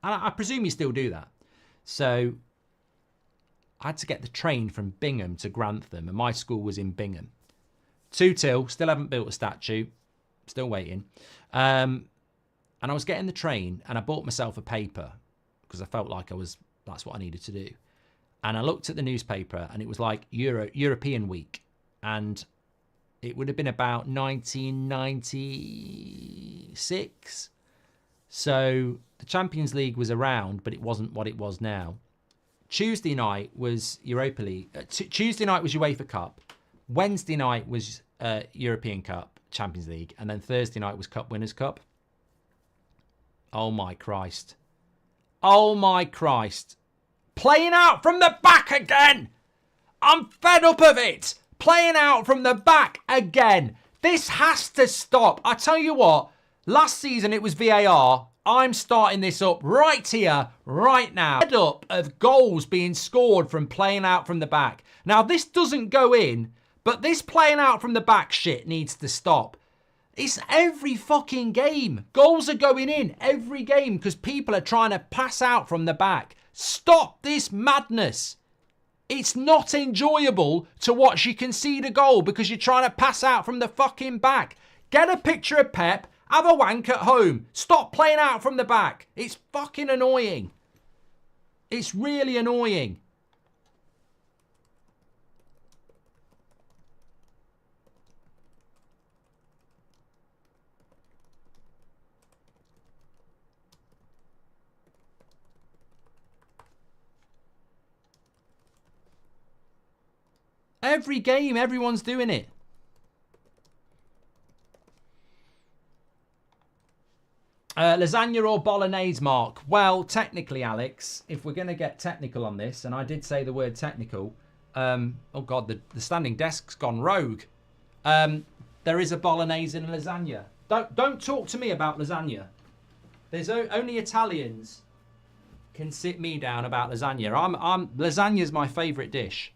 A: And I presume you still do that. So I had to get the train from Bingham to Grantham, and my school was in Bingham. 2-2, still haven't built a statue, still waiting. And I was getting the train, and I bought myself a paper because I felt like that's what I needed to do. And I looked at the newspaper, and it was like European Week, and it would have been about 1996. So the Champions League was around, but it wasn't what it was now. Tuesday night was Europa League. Tuesday night was UEFA Cup. Wednesday night was European Cup, Champions League. And then Thursday night was Cup Winners' Cup. Oh, my Christ. Oh, my Christ. Playing out from the back again. I'm fed up of it. Playing out from the back again. This has to stop. I tell you what, last season it was VAR. I'm starting this up right here, right now. Fed up of goals being scored from playing out from the back. Now, this doesn't go in, but this playing out from the back shit needs to stop. It's every fucking game. Goals are going in every game because people are trying to pass out from the back. Stop this madness. It's not enjoyable to watch you concede a goal because you're trying to pass out from the fucking back. Get a picture of Pep. Have a wank at home. Stop playing out from the back. It's fucking annoying. It's really annoying. Every game, everyone's doing it. Lasagna or bolognese, Mark? Well, technically, Alex, if we're going to get technical on this, and I did say the word technical, oh God, the standing desk's gone rogue. There is a bolognese in lasagna. Don't talk to me about lasagna. There's only Italians can sit me down about lasagna. Lasagna's my favourite dish.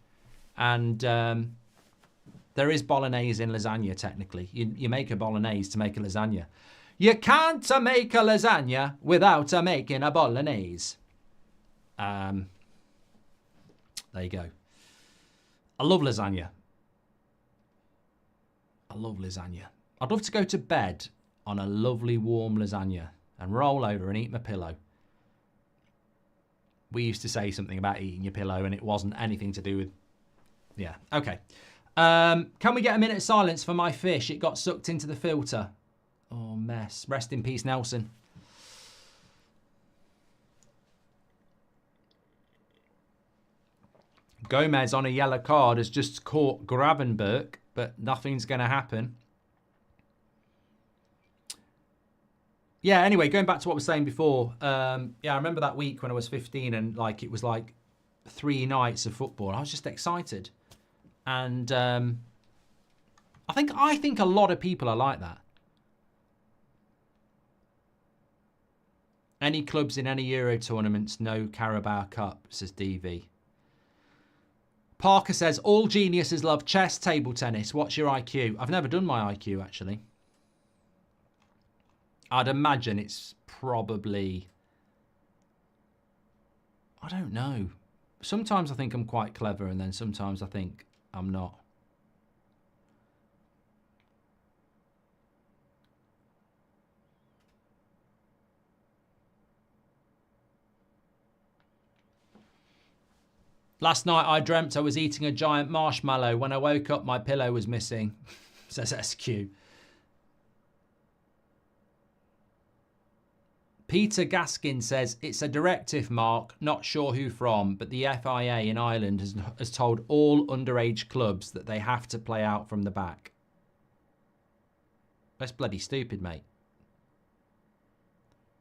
A: And there is bolognese in lasagna, technically. You make a bolognese to make a lasagna. You can't make a lasagna without making a bolognese. There you go. I love lasagna. I love lasagna. I'd love to go to bed on a lovely warm lasagna and roll over and eat my pillow. We used to say something about eating your pillow and it wasn't anything to do with... Yeah, okay. Can we get a minute of silence for my fish? It got sucked into the filter. Oh, mess. Rest in peace, Nelson. Gomez on a yellow card has just caught Gravenberg, but nothing's going to happen. Yeah, anyway, going back to what I was saying before. Yeah, I remember that week when I was 15 and like it was like 3 nights of football. I was just excited. And I think a lot of people are like that. Any clubs in any Euro tournaments, no Carabao Cup, says DV. Parker says, all geniuses love chess, table tennis. What's your IQ? I've never done my IQ, actually. I'd imagine it's probably... I don't know. Sometimes I think I'm quite clever and then sometimes I think I'm not. Last night I dreamt I was eating a giant marshmallow. When I woke up, my pillow was missing, says SQ. Peter Gaskin says, it's a directive, Mark. Not sure who from, but the FIA in Ireland has told all underage clubs that they have to play out from the back. That's bloody stupid, mate.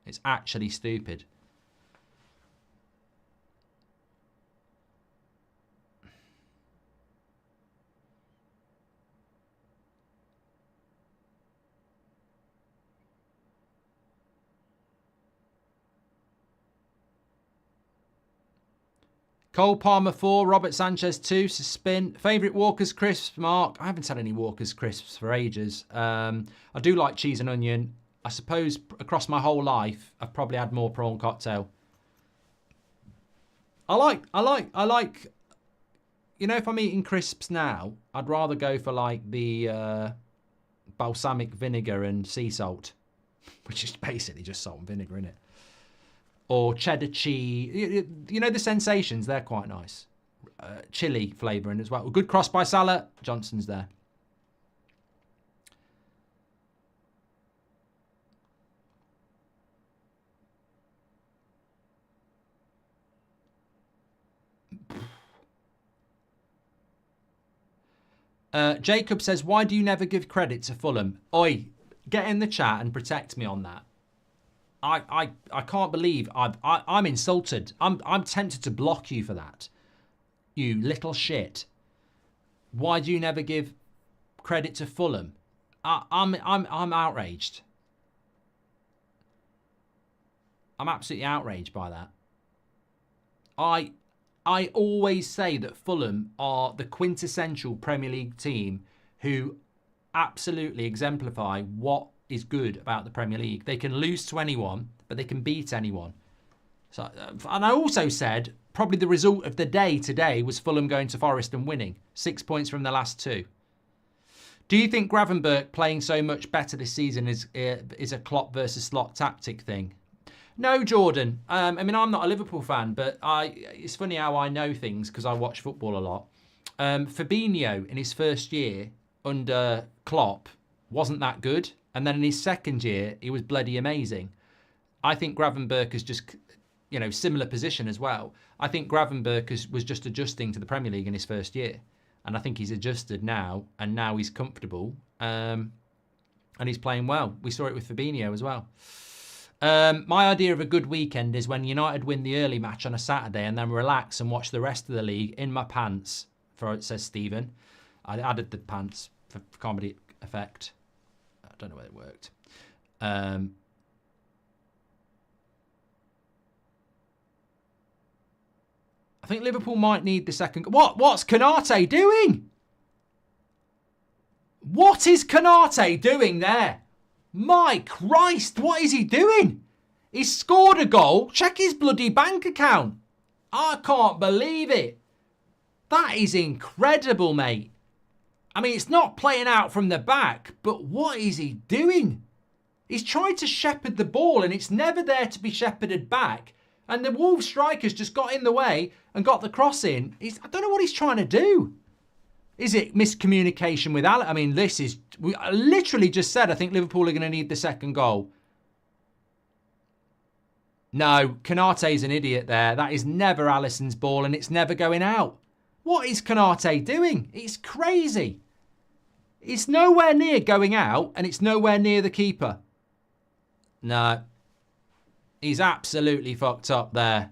A: It's actually stupid. Cole Palmer 4, Robert Sanchez 2, Spin. Favourite Walker's Crisps, Mark? I haven't had any Walker's Crisps for ages. I do like cheese and onion. I suppose across my whole life, I've probably had more prawn cocktail. I like, you know, if I'm eating crisps now, I'd rather go for like the balsamic vinegar and sea salt, which is basically just salt and vinegar, innit? Or cheddar cheese. You know, the sensations, they're quite nice. Chili flavouring as well. Good cross by Salah. Johnson's there. Jacob says, why do you never give credit to Fulham? Oi, get in the chat and protect me on that. I can't believe I'm insulted. I'm tempted to block you for that. You little shit. Why do you never give credit to Fulham? I'm outraged. I'm absolutely outraged by that. I always say that Fulham are the quintessential Premier League team who absolutely exemplify what is good about the Premier League. They can lose to anyone, but they can beat anyone. So, and I also said probably the result of the day today was Fulham going to Forest and winning. 6 points from the last 2. Do you think Gravenberch playing so much better this season is a Klopp versus Slot tactic thing? No, Jordan. I mean, I'm not a Liverpool fan, but it's funny how I know things because I watch football a lot. Fabinho, in his first year under Klopp, wasn't that good. And then in his second year, he was bloody amazing. I think Gravenberch is just, similar position as well. I think Gravenberch was just adjusting to the Premier League in his first year. And I think he's adjusted now, and now he's comfortable. And he's playing well. We saw it with Fabinho as well. My idea of a good weekend is when United win the early match on a Saturday and then relax and watch the rest of the league in my pants, says Stephen. I added the pants for comedy effect. I don't know whether it worked. I think Liverpool might need the second. What's Konate doing? What is Konate doing there? My Christ, what is he doing? He's scored a goal. Check his bloody bank account. I can't believe it. That is incredible, mate. I mean, it's not playing out from the back, but what is he doing? He's tried to shepherd the ball and it's never there to be shepherded back. And the Wolves striker's just got in the way and got the cross in. I don't know what he's trying to do. Is it miscommunication with Alex? I mean, I literally just said I think Liverpool are going to need the second goal. No, Konate's an idiot there. That is never Alisson's ball and it's never going out. What is Konate doing? It's crazy. It's nowhere near going out and it's nowhere near the keeper. No. He's absolutely fucked up there.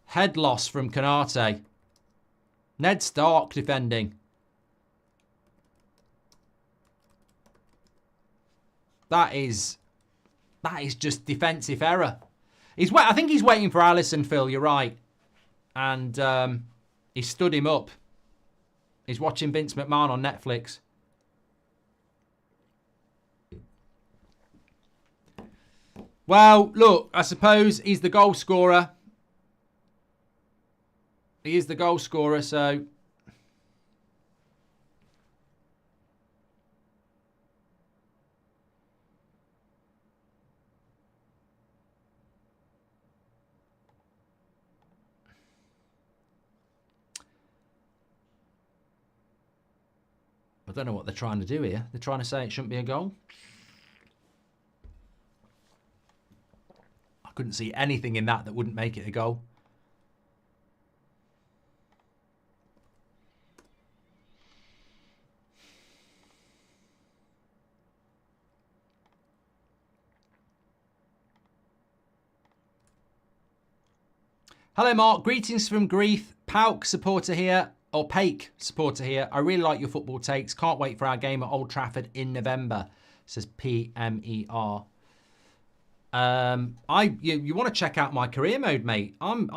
A: Head loss from Konate. Ned Stark defending. That is just defensive error. I think he's waiting for Alisson, Phil. You're right. And he stood him up. He's watching Vince McMahon on Netflix. Well, look, I suppose he's the goal scorer. He is the goal scorer, so... I don't know what they're trying to do here. They're trying to say it shouldn't be a goal. I couldn't see anything in that wouldn't make it a goal. Hello, Mark. Greetings from Grief. Pauk supporter here. Or Paik supporter here. I really like your football takes. Can't wait for our game at Old Trafford in November. Says PMER. You want to check out my career mode, mate? I'm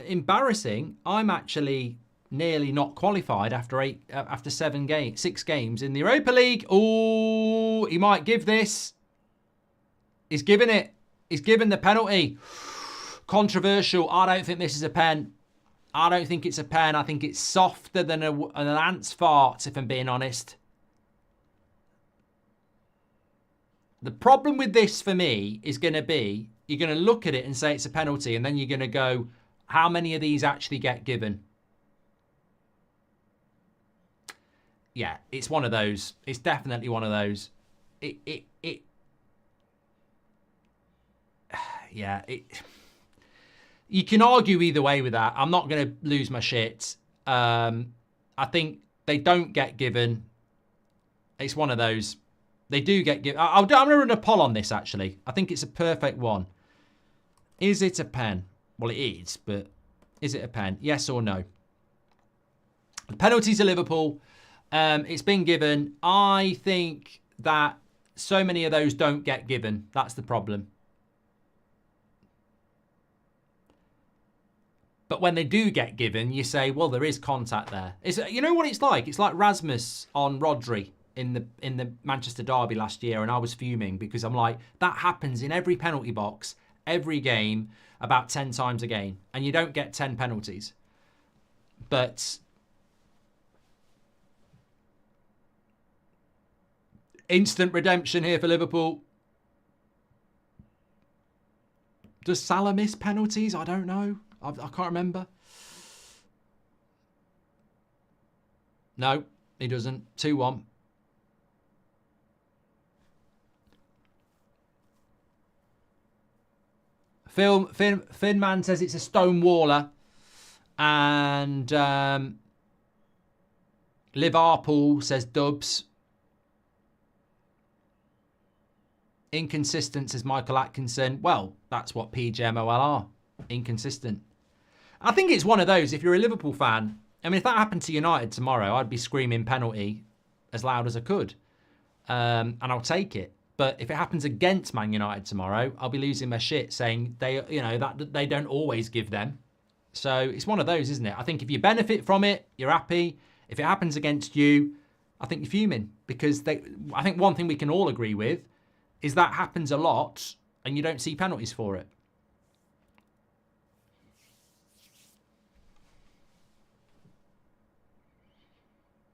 A: embarrassing. I'm actually nearly not qualified after 6 games in the Europa League. Oh, he might give this. He's given it. He's given the penalty. Controversial. I don't think this is a pen. I don't think it's a pen. I think it's softer than an ant's fart, if I'm being honest. The problem with this for me is going to be, you're going to look at it and say it's a penalty, and then you're going to go, how many of these actually get given? Yeah, it's one of those. It's definitely one of those. You can argue either way with that. I'm not going to lose my shit. I think they don't get given. It's one of those. They do get given. I'm going to run a poll on this, actually. I think it's a perfect one. Is it a pen? Well, it is, but is it a pen? Yes or no? The penalty to Liverpool. It's been given. I think that so many of those don't get given. That's the problem. But when they do get given, you say, well, there is contact there. You know what it's like? It's like Rasmus on Rodri in the Manchester derby last year, and I was fuming because I'm like, that happens in every penalty box, every game, about 10 times a game, and you don't get 10 penalties. But instant redemption here for Liverpool. Does Salah miss penalties? I don't know. I can't remember. No, he doesn't. 2-1. Finman says it's a Stonewaller. And Liverpool says Dubs. Inconsistent, says Michael Atkinson. Well, that's what PGMOL are. Inconsistent. I think it's one of those, if you're a Liverpool fan, I mean, if that happened to United tomorrow, I'd be screaming penalty as loud as I could. And I'll take it. But if it happens against Man United tomorrow, I'll be losing my shit saying that they don't always give them. So it's one of those, isn't it? I think if you benefit from it, you're happy. If it happens against you, I think you're fuming. Because I think one thing we can all agree with is that happens a lot and you don't see penalties for it.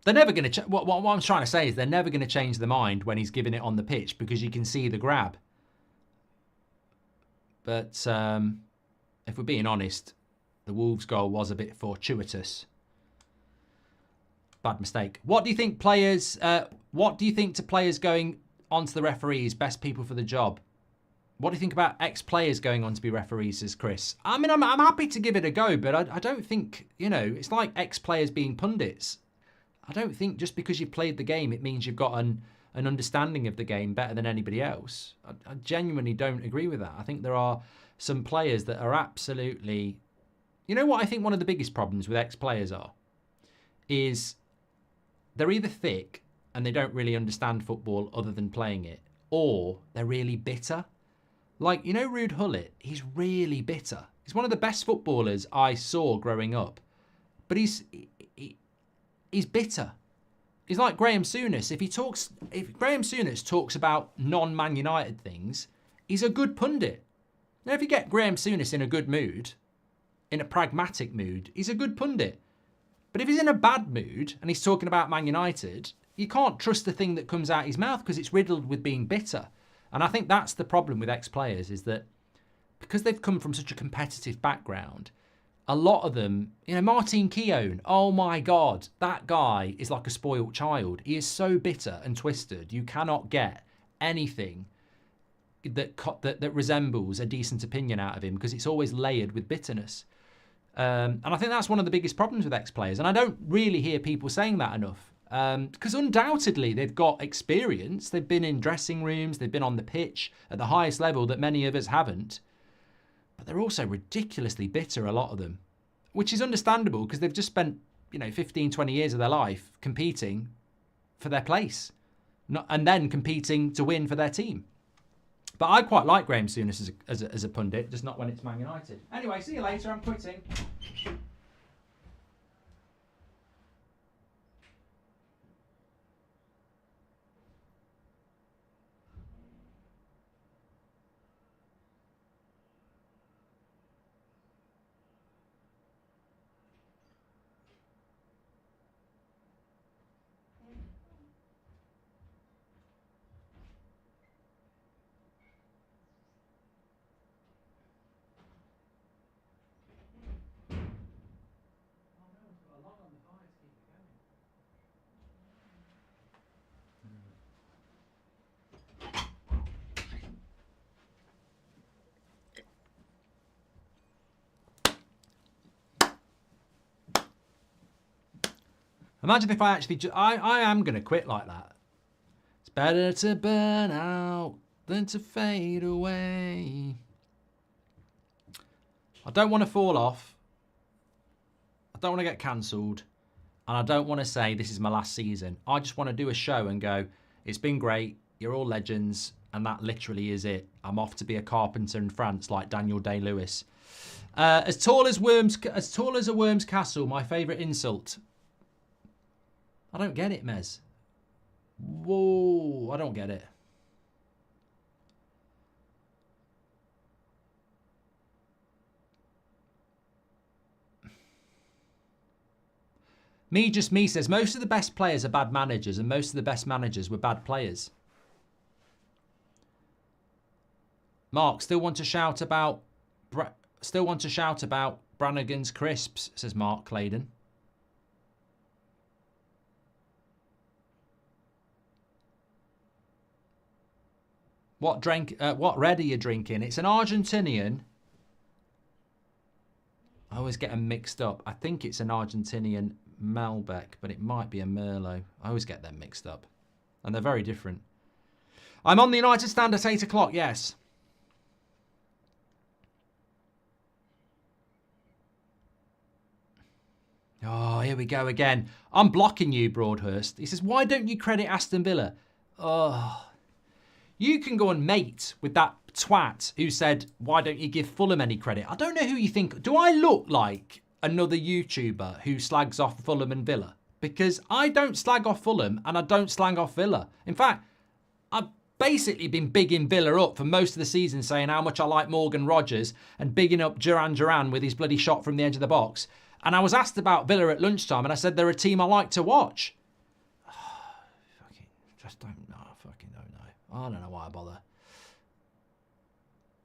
A: They're never going to... What I'm trying to say is they're never going to change their mind when he's giving it on the pitch because you can see the grab. But if we're being honest, the Wolves goal was a bit fortuitous. Bad mistake. What do you think to players going onto the referees, best people for the job? What do you think about ex-players going on to be referees, says Chris? I mean, I'm happy to give it a go, but I don't think, it's like ex-players being pundits. I don't think just because you've played the game, it means you've got an understanding of the game better than anybody else. I genuinely don't agree with that. I think there are some players that are absolutely... You know what I think one of the biggest problems with ex-players is they're either thick and they don't really understand football other than playing it, or they're really bitter. Like, Ruud Gullit, he's really bitter. He's one of the best footballers I saw growing up. But he's bitter. He's like Graham Souness. If Graham Souness talks about non-Man United things, he's a good pundit. Now, if you get Graham Souness in a good mood, in a pragmatic mood, he's a good pundit. But if he's in a bad mood and he's talking about Man United, you can't trust the thing that comes out his mouth because it's riddled with being bitter. And I think that's the problem with ex-players, is that because they've come from such a competitive background, a lot of them, Martin Keown, oh my God, that guy is like a spoilt child. He is so bitter and twisted. You cannot get anything that resembles a decent opinion out of him because it's always layered with bitterness. And I think that's one of the biggest problems with ex-players. And I don't really hear people saying that enough. Because undoubtedly they've got experience. They've been in dressing rooms. They've been on the pitch at the highest level that many of us haven't. But they're also ridiculously bitter, a lot of them, which is understandable because they've just spent, 15, 20 years of their life competing for their place and then competing to win for their team. But I quite like Graham Souness as a pundit, just not when it's Man United. Anyway, see you later. I'm quitting. Imagine if I actually... I am going to quit like that. It's Better to burn out than to fade away. I don't want to fall off. I don't want to get cancelled. And I don't want to say this is my last season. I just want to do a show and go, it's been great. You're all legends. And that literally is it. I'm off to be a carpenter in France like Daniel Day-Lewis. As tall as a worm's castle, my favourite insult. I don't get it, Mez. Whoa, I don't get it. Me Just Me says, most of the best players are bad managers and most of the best managers were bad players. Mark, still want to shout about Brannigan's crisps, says Mark Claydon. What red are you drinking? It's an Argentinian. I always get them mixed up. I think it's an Argentinian Malbec, but it might be a Merlot. I always get them mixed up. And they're very different. I'm on the United Stand at 8 o'clock, yes. Oh, here we go again. I'm blocking you, Broadhurst. He says, why don't you credit Aston Villa? Oh, you can go and mate with that twat who said, why don't you give Fulham any credit? I don't know who you think. Do I look like another YouTuber who slags off Fulham and Villa? Because I don't slag off Fulham and I don't slag off Villa. In fact, I've basically been bigging Villa up for most of the season, saying how much I like Morgan Rogers and bigging up Duran with his bloody shot from the edge of the box. And I was asked about Villa at lunchtime and I said they're a team I like to watch. Just don't know. I fucking don't know. I don't know why I bother.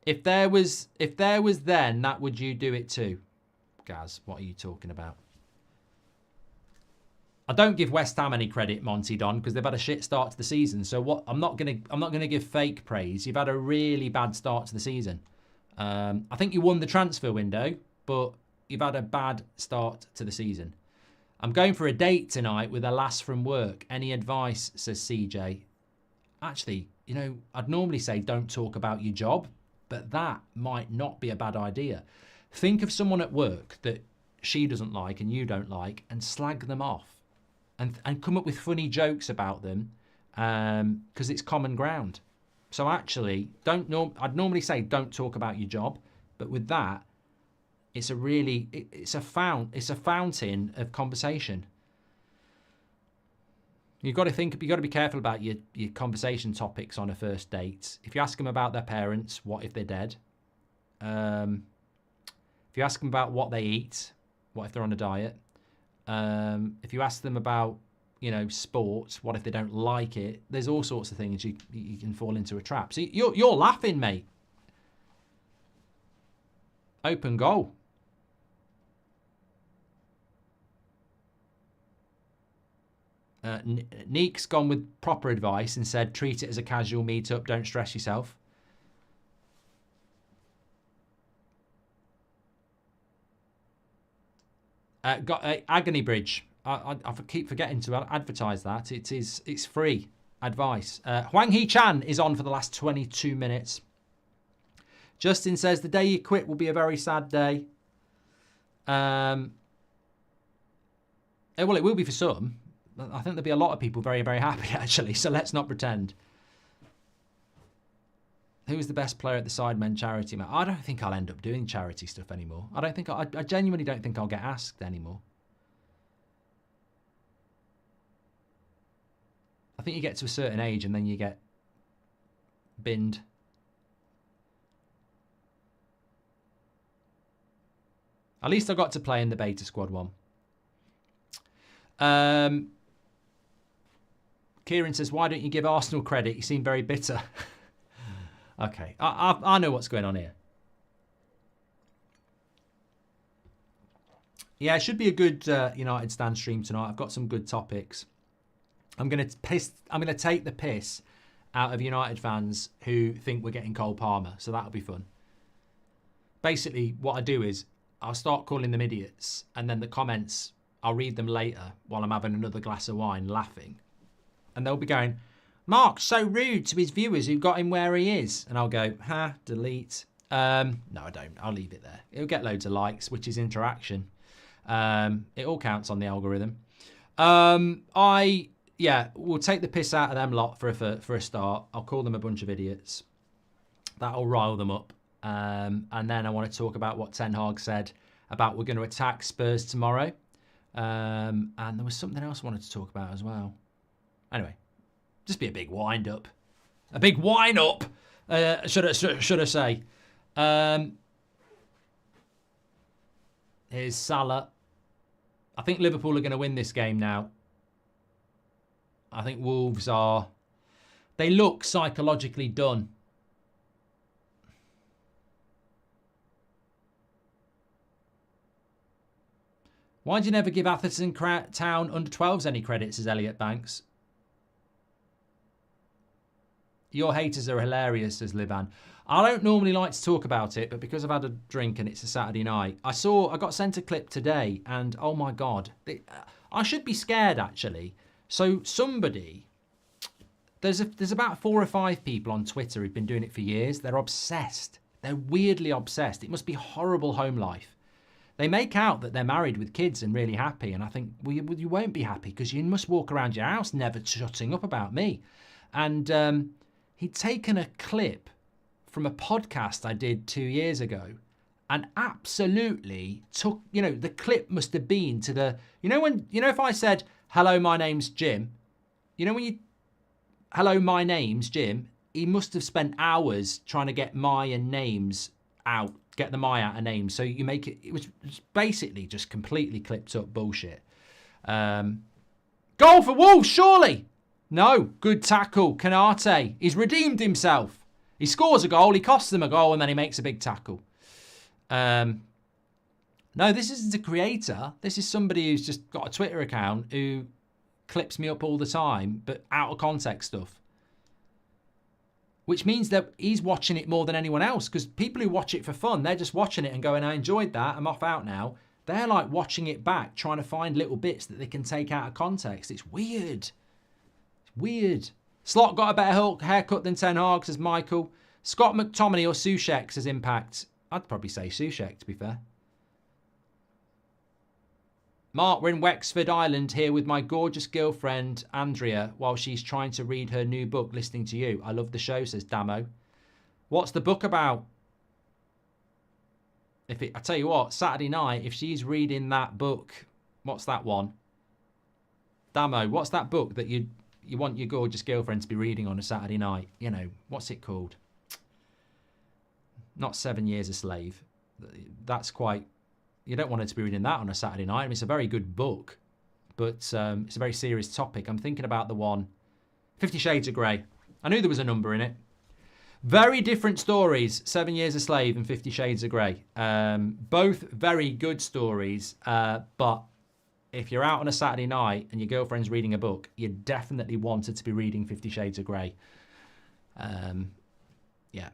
A: If there was then, that would you do it too? Gaz, what are you talking about? I don't give West Ham any credit, Monty Don, because they've had a shit start to the season. So what? I'm not gonna give fake praise. You've had a really bad start to the season. I think you won the transfer window, but you've had a bad start to the season. I'm going for a date tonight with a lass from work. Any advice, says CJ. Actually, you know, I'd normally say don't talk about your job, but that might not be a bad idea. Think of someone at work that she doesn't like and you don't like and slag them off and come up with funny jokes about them because it's common ground. So actually, I'd normally say don't talk about your job, but with that, it's a fountain of conversation. You've got to be careful about your conversation topics on a first date. If you ask them about their parents, what if they're dead? If you ask them about what they eat, what if they're on a diet? If you ask them about, you know, sports, what if they don't like it? There's all sorts of things you can fall into a trap. See, you're laughing, mate. Open goal. Neek's gone with proper advice and said, treat it as a casual meet-up, don't stress yourself. Got Agony Bridge. I keep forgetting to advertise that. It's free advice. Huang Hee Chan is on for the last 22 minutes. Justin says, the day you quit will be a very sad day. Well, it will be for some. I think there'll be a lot of people very, very happy, actually. So let's not pretend. Who's the best player at the Sidemen charity match? I don't think I'll end up doing charity stuff anymore. I genuinely don't think I'll get asked anymore. I think you get to a certain age and then you get binned. At least I got to play in the beta squad one. Kieran says, why don't you give Arsenal credit? You seem very bitter. Okay, I know what's going on here. Yeah, it should be a good United Stand stream tonight. I've got some good topics. I'm gonna take the piss out of United fans who think we're getting Cole Palmer, so that'll be fun. Basically, what I do is I'll start calling them idiots, and then the comments, I'll read them later while I'm having another glass of wine, laughing. And they'll be going, Mark's so rude to his viewers who got him where he is. And I'll go, delete. No, I don't. I'll leave it there. It'll get loads of likes, which is interaction. It all counts on the algorithm. We'll take the piss out of them lot for a start. I'll call them a bunch of idiots. That'll rile them up. And then I want to talk about what Ten Hag said about we're going to attack Spurs tomorrow. And there was something else I wanted to talk about as well. Anyway, just be a big wind up. A big wind up, should I say. Here's Salah. I think Liverpool are going to win this game now. I think Wolves are... They look psychologically done. Why do you never give Atherton Town under 12s any credit, says Elliot Banks. Your haters are hilarious, says Liban. I don't normally like to talk about it, but because I've had a drink and it's a Saturday night, I got sent a clip today and oh my God, I should be scared actually. So somebody, there's about 4 or 5 people on Twitter who've been doing it for years. They're obsessed. They're weirdly obsessed. It must be horrible home life. They make out that they're married with kids and really happy. And I think, well, you won't be happy because you must walk around your house never shutting up about me. And he'd taken a clip from a podcast I did 2 years ago and absolutely took, the clip must have been to the, if I said, hello, my name's Jim, hello, my name's Jim, he must have spent hours trying to get my and names out, get the my out of names. So you make it was basically just completely clipped up bullshit. Goal for Wolves, surely. No, good tackle, Canate. He's redeemed himself. He scores a goal, he costs them a goal, and then he makes a big tackle. No, this isn't a creator. This is somebody who's just got a Twitter account who clips me up all the time, but out of context stuff. Which means that he's watching it more than anyone else, because people who watch it for fun, they're just watching it and going, I enjoyed that, I'm off out now. They're like watching it back, trying to find little bits that they can take out of context. It's weird. It's weird. Slot got a better haircut than Ten Hag, says Michael. Scott McTominay or Soucek says Impact. I'd probably say Soucek, to be fair. Mark, we're in Wexford Island here with my gorgeous girlfriend, Andrea, while she's trying to read her new book, listening to you. I love the show, says Damo. What's the book about? I tell you what, Saturday night, if she's reading that book, what's that one? Damo, what's that book that you want your gorgeous girlfriend to be reading on a Saturday night? What's it called? Not 7 Years a Slave. That's quite... You don't want her to be reading that on a Saturday night. I mean, it's a very good book, but it's a very serious topic. I'm thinking about the one, 50 Shades of Grey. I knew there was a number in it. Very different stories, 7 Years a Slave and 50 Shades of Grey. Both very good stories, but if you're out on a Saturday night and your girlfriend's reading a book, you definitely want her to be reading 50 Shades of Grey. Yeah.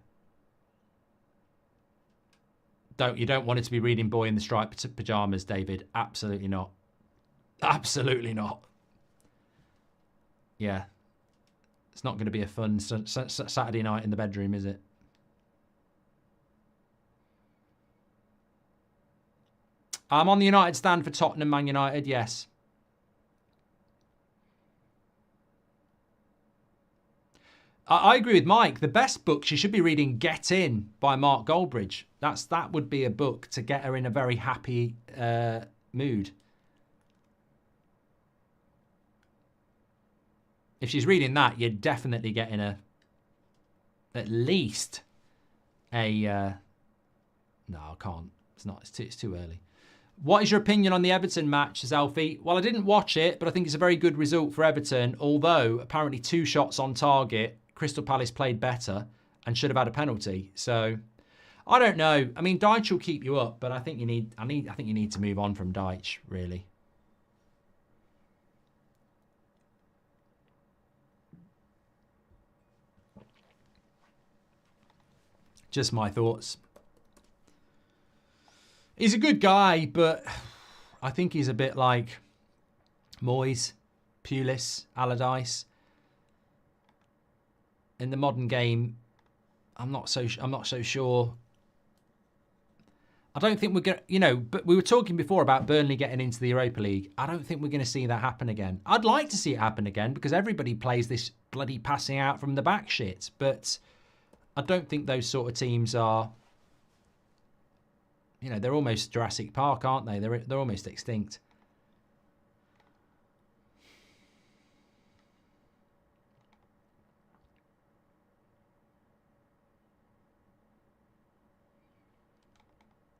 A: You don't want it to be reading Boy in the Striped Pyjamas, David. Absolutely not. Absolutely not. Yeah. It's not going to be a fun Saturday night in the bedroom, is it? I'm on the United stand for Tottenham, Man United, yes. I agree with Mike. The best book, she should be reading Get In by Mark Goldbridge. That would be a book to get her in a very happy mood. If she's reading that, you're definitely getting at least a... no, I can't. It's not. It's too early. What is your opinion on the Everton match, says Alfie? Well, I didn't watch it, but I think it's a very good result for Everton, although apparently 2 shots on target. Crystal Palace played better and should have had a penalty. So, I don't know. I mean, Deitch will keep you up, but I think you need to move on from Deitch, really. Just my thoughts. He's a good guy, but I think he's a bit like Moyes, Pulis, Allardyce. in the modern game, I'm not so sure. I don't think we're going to, but we were talking before about Burnley getting into the Europa League. I don't think we're going to see that happen again. I'd like to see it happen again because everybody plays this bloody passing out from the back shit. But I don't think those sort of teams are, they're almost Jurassic Park, aren't they? They're almost extinct.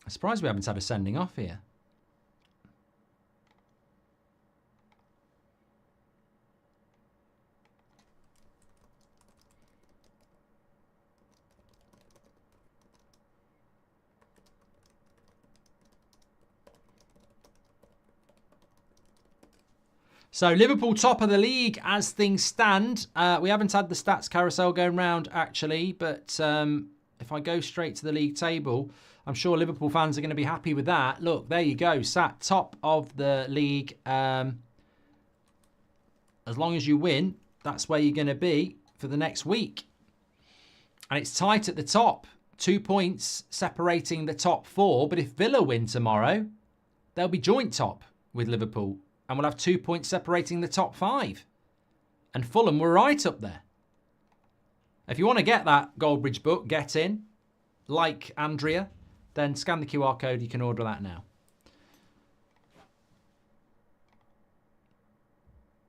A: I'm surprised we haven't had a sending off here. So Liverpool top of the league as things stand. We haven't had the stats carousel going round actually, but if I go straight to the league table, I'm sure Liverpool fans are going to be happy with that. Look, there you go. Sat top of the league. As long as you win, that's where you're going to be for the next week. And it's tight at the top. 2 points separating the top 4. But if Villa win tomorrow, they'll be joint top with Liverpool. And we'll have 2 points separating the top 5. And Fulham were right up there. If you want to get that Goldbridge book, get in. Like Andrea. Then scan the QR code. You can order that now.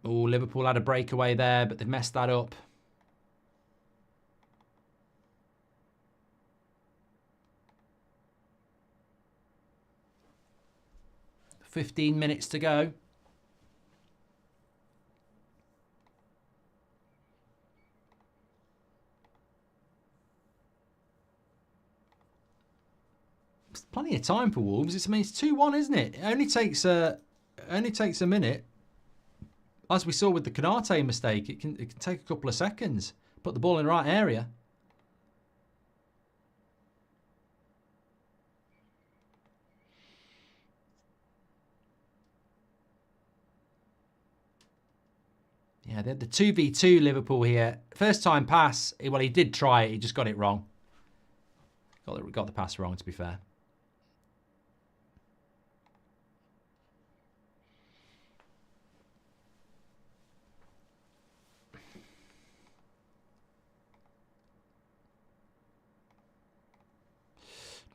A: Oh, Liverpool had a breakaway there, but they've messed that up. $15 minutes to go. Plenty of time for Wolves. It's 2-1, isn't it? It only takes a minute. As we saw with the Konate mistake, it can take a couple of seconds. Put the ball in the right area. Yeah, they had the 2v2 Liverpool here. First time pass. Well, he did try it. He just got it wrong. Got the pass wrong, to be fair.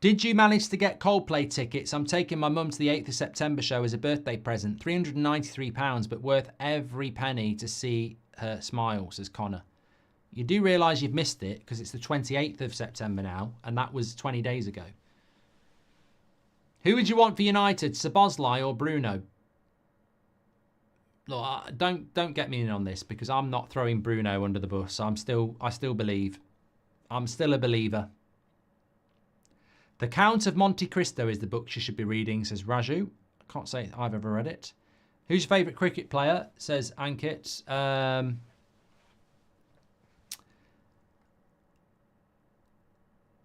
A: Did you manage to get Coldplay tickets? I'm taking my mum to the 8th of September show as a birthday present. £393, but worth every penny to see her smile, says Connor. You do realise you've missed it because it's the 28th of September now, and that was 20 days ago. Who would you want for United, Szoboszlai or Bruno? Look, don't get me in on this because I'm not throwing Bruno under the bus. I still believe. I'm still a believer. The Count of Monte Cristo is the book you should be reading, says Raju. I can't say I've ever read it. Who's your favourite cricket player, says Ankit. I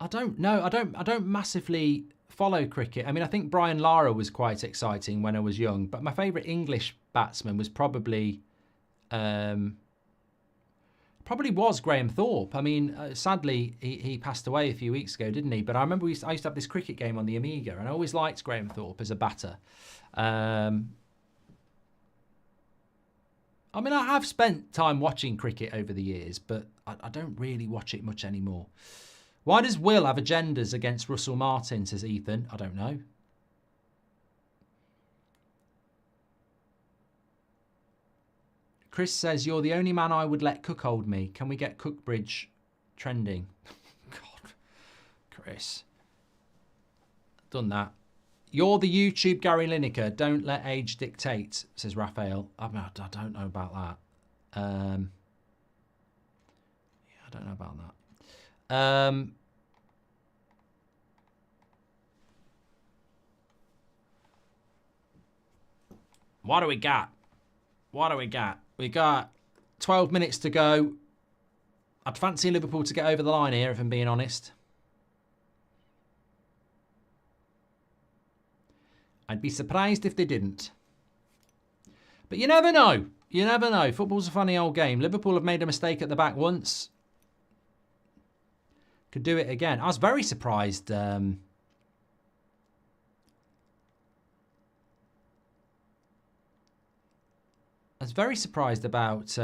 A: don't know. I don't massively follow cricket. I mean, I think Brian Lara was quite exciting when I was young, but my favourite English batsman was probably was Graham Thorpe. I mean, sadly, he passed away a few weeks ago, didn't he? But I remember I used to have this cricket game on the Amiga, and I always liked Graham Thorpe as a batter. I mean, I have spent time watching cricket over the years, but I don't really watch it much anymore. Why does Will have agendas against Russell Martin, says Ethan? I don't know. Chris says, you're the only man I would let cuckold me. Can we get Cookbridge trending? God, Chris. Done that. You're the YouTube Gary Lineker. Don't let age dictate, says Raphael. I don't know about that. Yeah, I don't know about that. What do we got? What do we got? We got 12 minutes to go. I'd fancy Liverpool to get over the line here, if I'm being honest. I'd be surprised if they didn't. But you never know. You never know. Football's a funny old game. Liverpool have made a mistake at the back once. Could do it again. I was very surprised. I was very surprised about...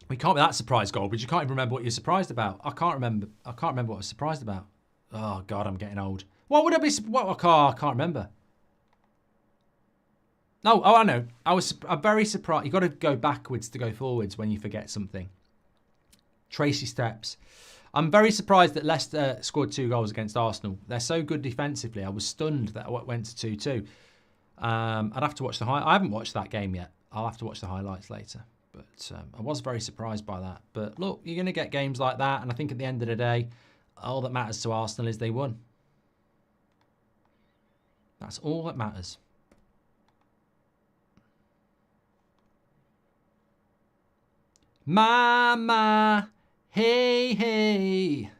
A: We can't be that surprised, Goldbridge. You can't even remember what you're surprised about. I can't remember what I was surprised about. Oh, God, I'm getting old. What would I be... What? I can't remember. No, oh, I know. I'm very surprised. You've got to go backwards to go forwards when you forget something. Tracy steps. I'm very surprised that Leicester scored 2 goals against Arsenal. They're so good defensively. I was stunned that it went to 2-2. I'd have to watch the I haven't watched that game yet. I'll have to watch the highlights later. But I was very surprised by that. But look, you're going to get games like that. And I think at the end of the day, all that matters to Arsenal is they won. That's all that matters. Mama, hey, hey.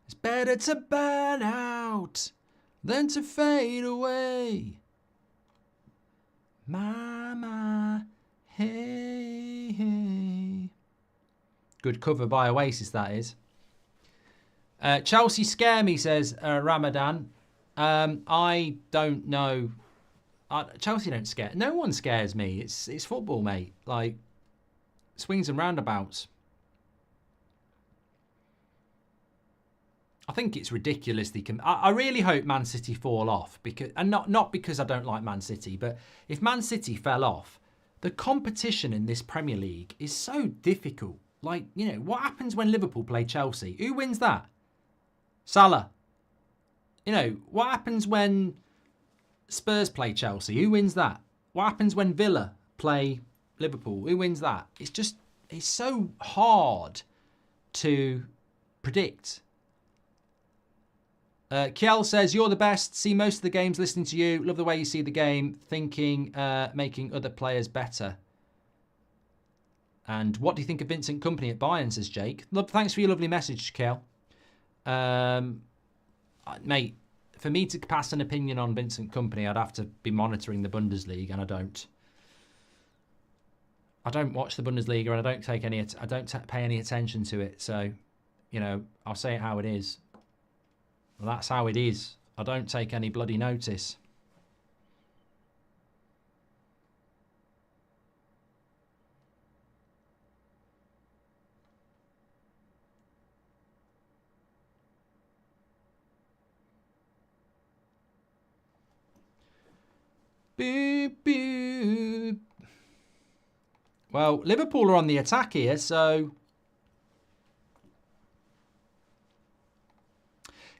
A: It's better to burn out than to fade away. Mama, hey, hey. Good cover by Oasis, that is. Chelsea scare me, says Ramadan. I don't know. Chelsea don't scare. No one scares me. It's football, mate. Like, swings and roundabouts. I think it's ridiculously... I really hope Man City fall off. And not because I don't like Man City, but if Man City fell off, the competition in this Premier League is so difficult. Like, you know, what happens when Liverpool play Chelsea? Who wins that? Salah. You know, what happens when Spurs play Chelsea? Who wins that? What happens when Villa play Liverpool? Who wins that? It's so hard to predict. Kiel says, you're the best. See most of the games listening to you. Love the way you see the game. Thinking, making other players better. And what do you think of Vincent Kompany at Bayern, says Jake. Thanks for your lovely message, Kiel. Mate, for me to pass an opinion on Vincent Kompany, I'd have to be monitoring the Bundesliga, and I don't. I don't watch the Bundesliga, and I don't pay any attention to it. So, you know, I'll say it how it is. Well, that's how it is. I don't take any bloody notice. Boop, boop. Well, Liverpool are on the attack here, so...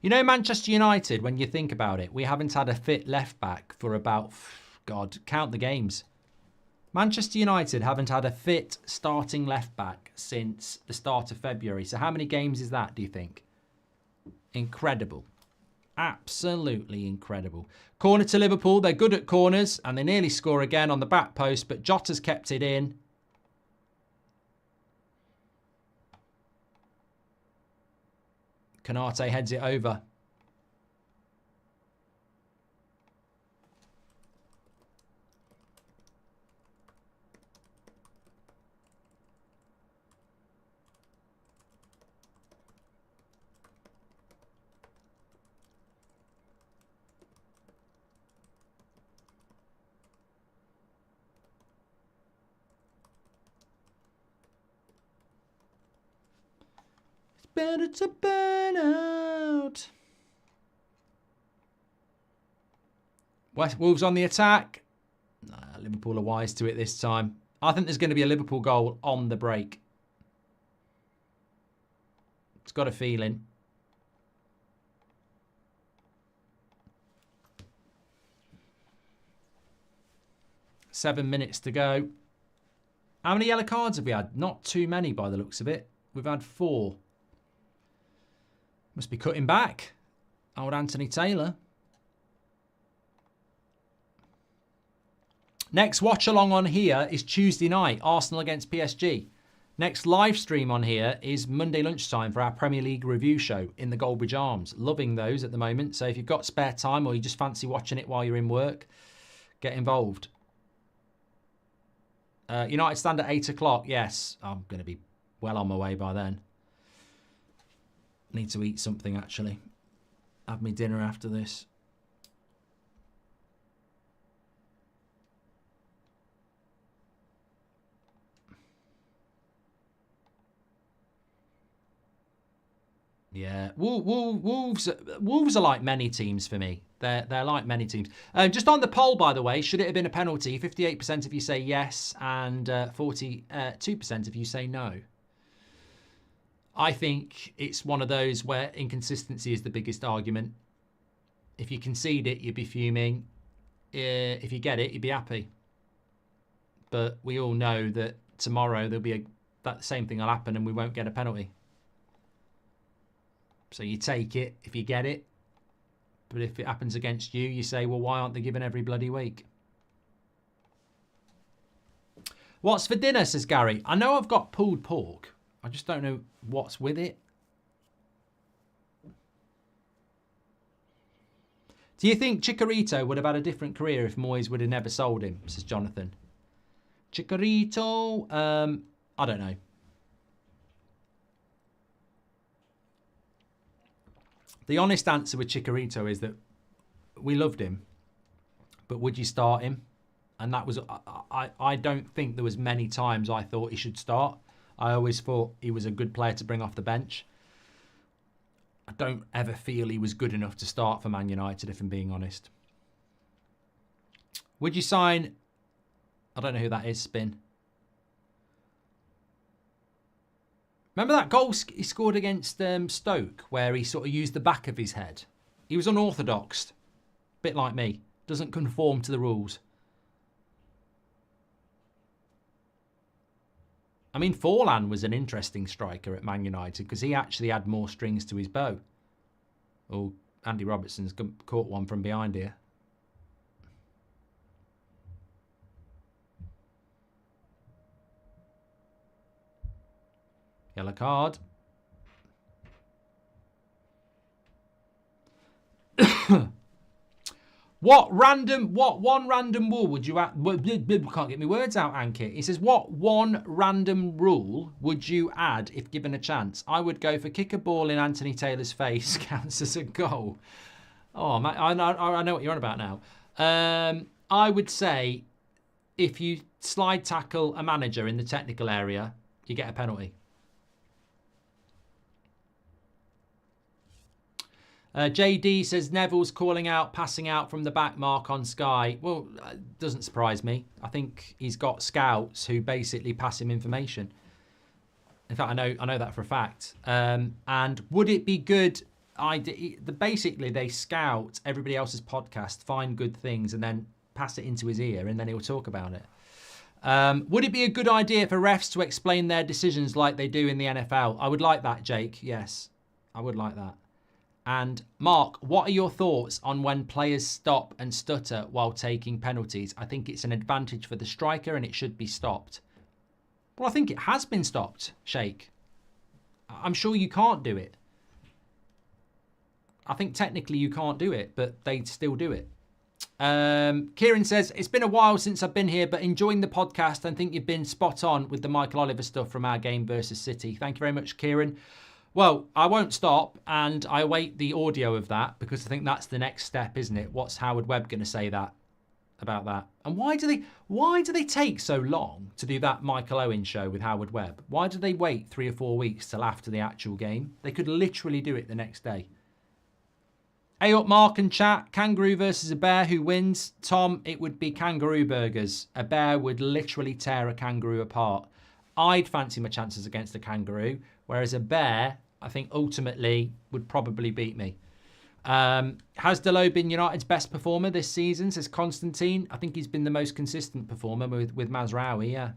A: You know, Manchester United, when you think about it, we haven't had a fit left-back for about... God, count the games. Manchester United haven't had a fit starting left-back since the start of February. So how many games is that, do you think? Incredible. Absolutely incredible. Corner to Liverpool. They're good at corners, and they nearly score again on the back post, but Jota's kept it in. Konate heads it over. Better to burn out. Wolves on the attack. Liverpool are wise to it this time. I think there's going to be a Liverpool goal on the break. It's got a feeling. Seven minutes to go. How many yellow cards have we had? Not too many by the looks of it. We've had 4. Must be cutting back. Old Anthony Taylor. Next watch-along on here is Tuesday night, Arsenal against PSG. Next live stream on here is Monday lunchtime for our Premier League review show in the Goldbridge Arms. Loving those at the moment. So if you've got spare time or you just fancy watching it while you're in work, get involved. United stand at 8 o'clock. Yes, I'm going to be well on my way by then. Need to eat something, actually. Have me dinner after this. Yeah, Wolves are like many teams for me. They're like many teams. Just on the poll, by the way, should it have been a penalty? 58% of you say yes, and 42% of you say no. I think it's one of those where inconsistency is the biggest argument. If you concede it, you'd be fuming. If you get it, you'd be happy. But we all know that tomorrow there'll be that same thing will happen and we won't get a penalty. So you take it if you get it. But if it happens against you, you say, well, why aren't they given every bloody week? What's for dinner, says Gary. I know I've got pulled pork. I just don't know what's with it. Do you think Chicharito would have had a different career if Moyes would have never sold him, says Jonathan. Chicharito, I don't know. The honest answer with Chicharito is that we loved him, but would you start him? And that was, I don't think there was many times I thought he should start. I always thought he was a good player to bring off the bench. I don't ever feel he was good enough to start for Man United, if I'm being honest. Would you sign, I don't know who that is, Spin. Remember that goal he scored against Stoke, where he sort of used the back of his head? He was unorthodox. Bit like me. Doesn't conform to the rules. I mean, Forlan was an interesting striker at Man United because he actually had more strings to his bow. Oh, Andy Robertson's caught one from behind here. Yellow card. What one random rule would you add? Can't get my words out, Ankit. He says, what one random rule would you add if given a chance? I would go for kick a ball in Anthony Taylor's face counts as a goal. Oh, man, I know what you're on about now. I would say if you slide tackle a manager in the technical area, you get a penalty. JD says Neville's calling out, passing out from the back mark on Sky. Well, doesn't surprise me. I think he's got scouts who basically pass him information. In fact, I know that for a fact. And would it be good? Basically, they scout everybody else's podcast, find good things, and then pass it into his ear, and then he'll talk about it. Would it be a good idea for refs to explain their decisions like they do in the NFL? I would like that, Jake. Yes, I would like that. And Mark, what are your thoughts on when players stop and stutter while taking penalties? I think it's an advantage for the striker and it should be stopped. Well, I think it has been stopped, Sheikh. I'm sure you can't do it. I think technically you can't do it, but they still do it. Kieran says, it's been a while since I've been here, but enjoying the podcast and think you've been spot on with the Michael Oliver stuff from our game versus City. Thank you very much, Kieran. Well, I won't stop, and I await the audio of that because I think that's the next step, isn't it? What's Howard Webb going to say about that? And why do they take so long to do that Michael Owen show with Howard Webb? Why do they wait 3 or 4 weeks till after the actual game? They could literally do it the next day. Hey up, Mark and chat. Kangaroo versus a bear, who wins? Tom, it would be kangaroo burgers. A bear would literally tear a kangaroo apart. I'd fancy my chances against a kangaroo, whereas a bear, I think ultimately would probably beat me. Has Dalot been United's best performer this season, says Constantine? I think he's been the most consistent performer with Mazraoui, yeah.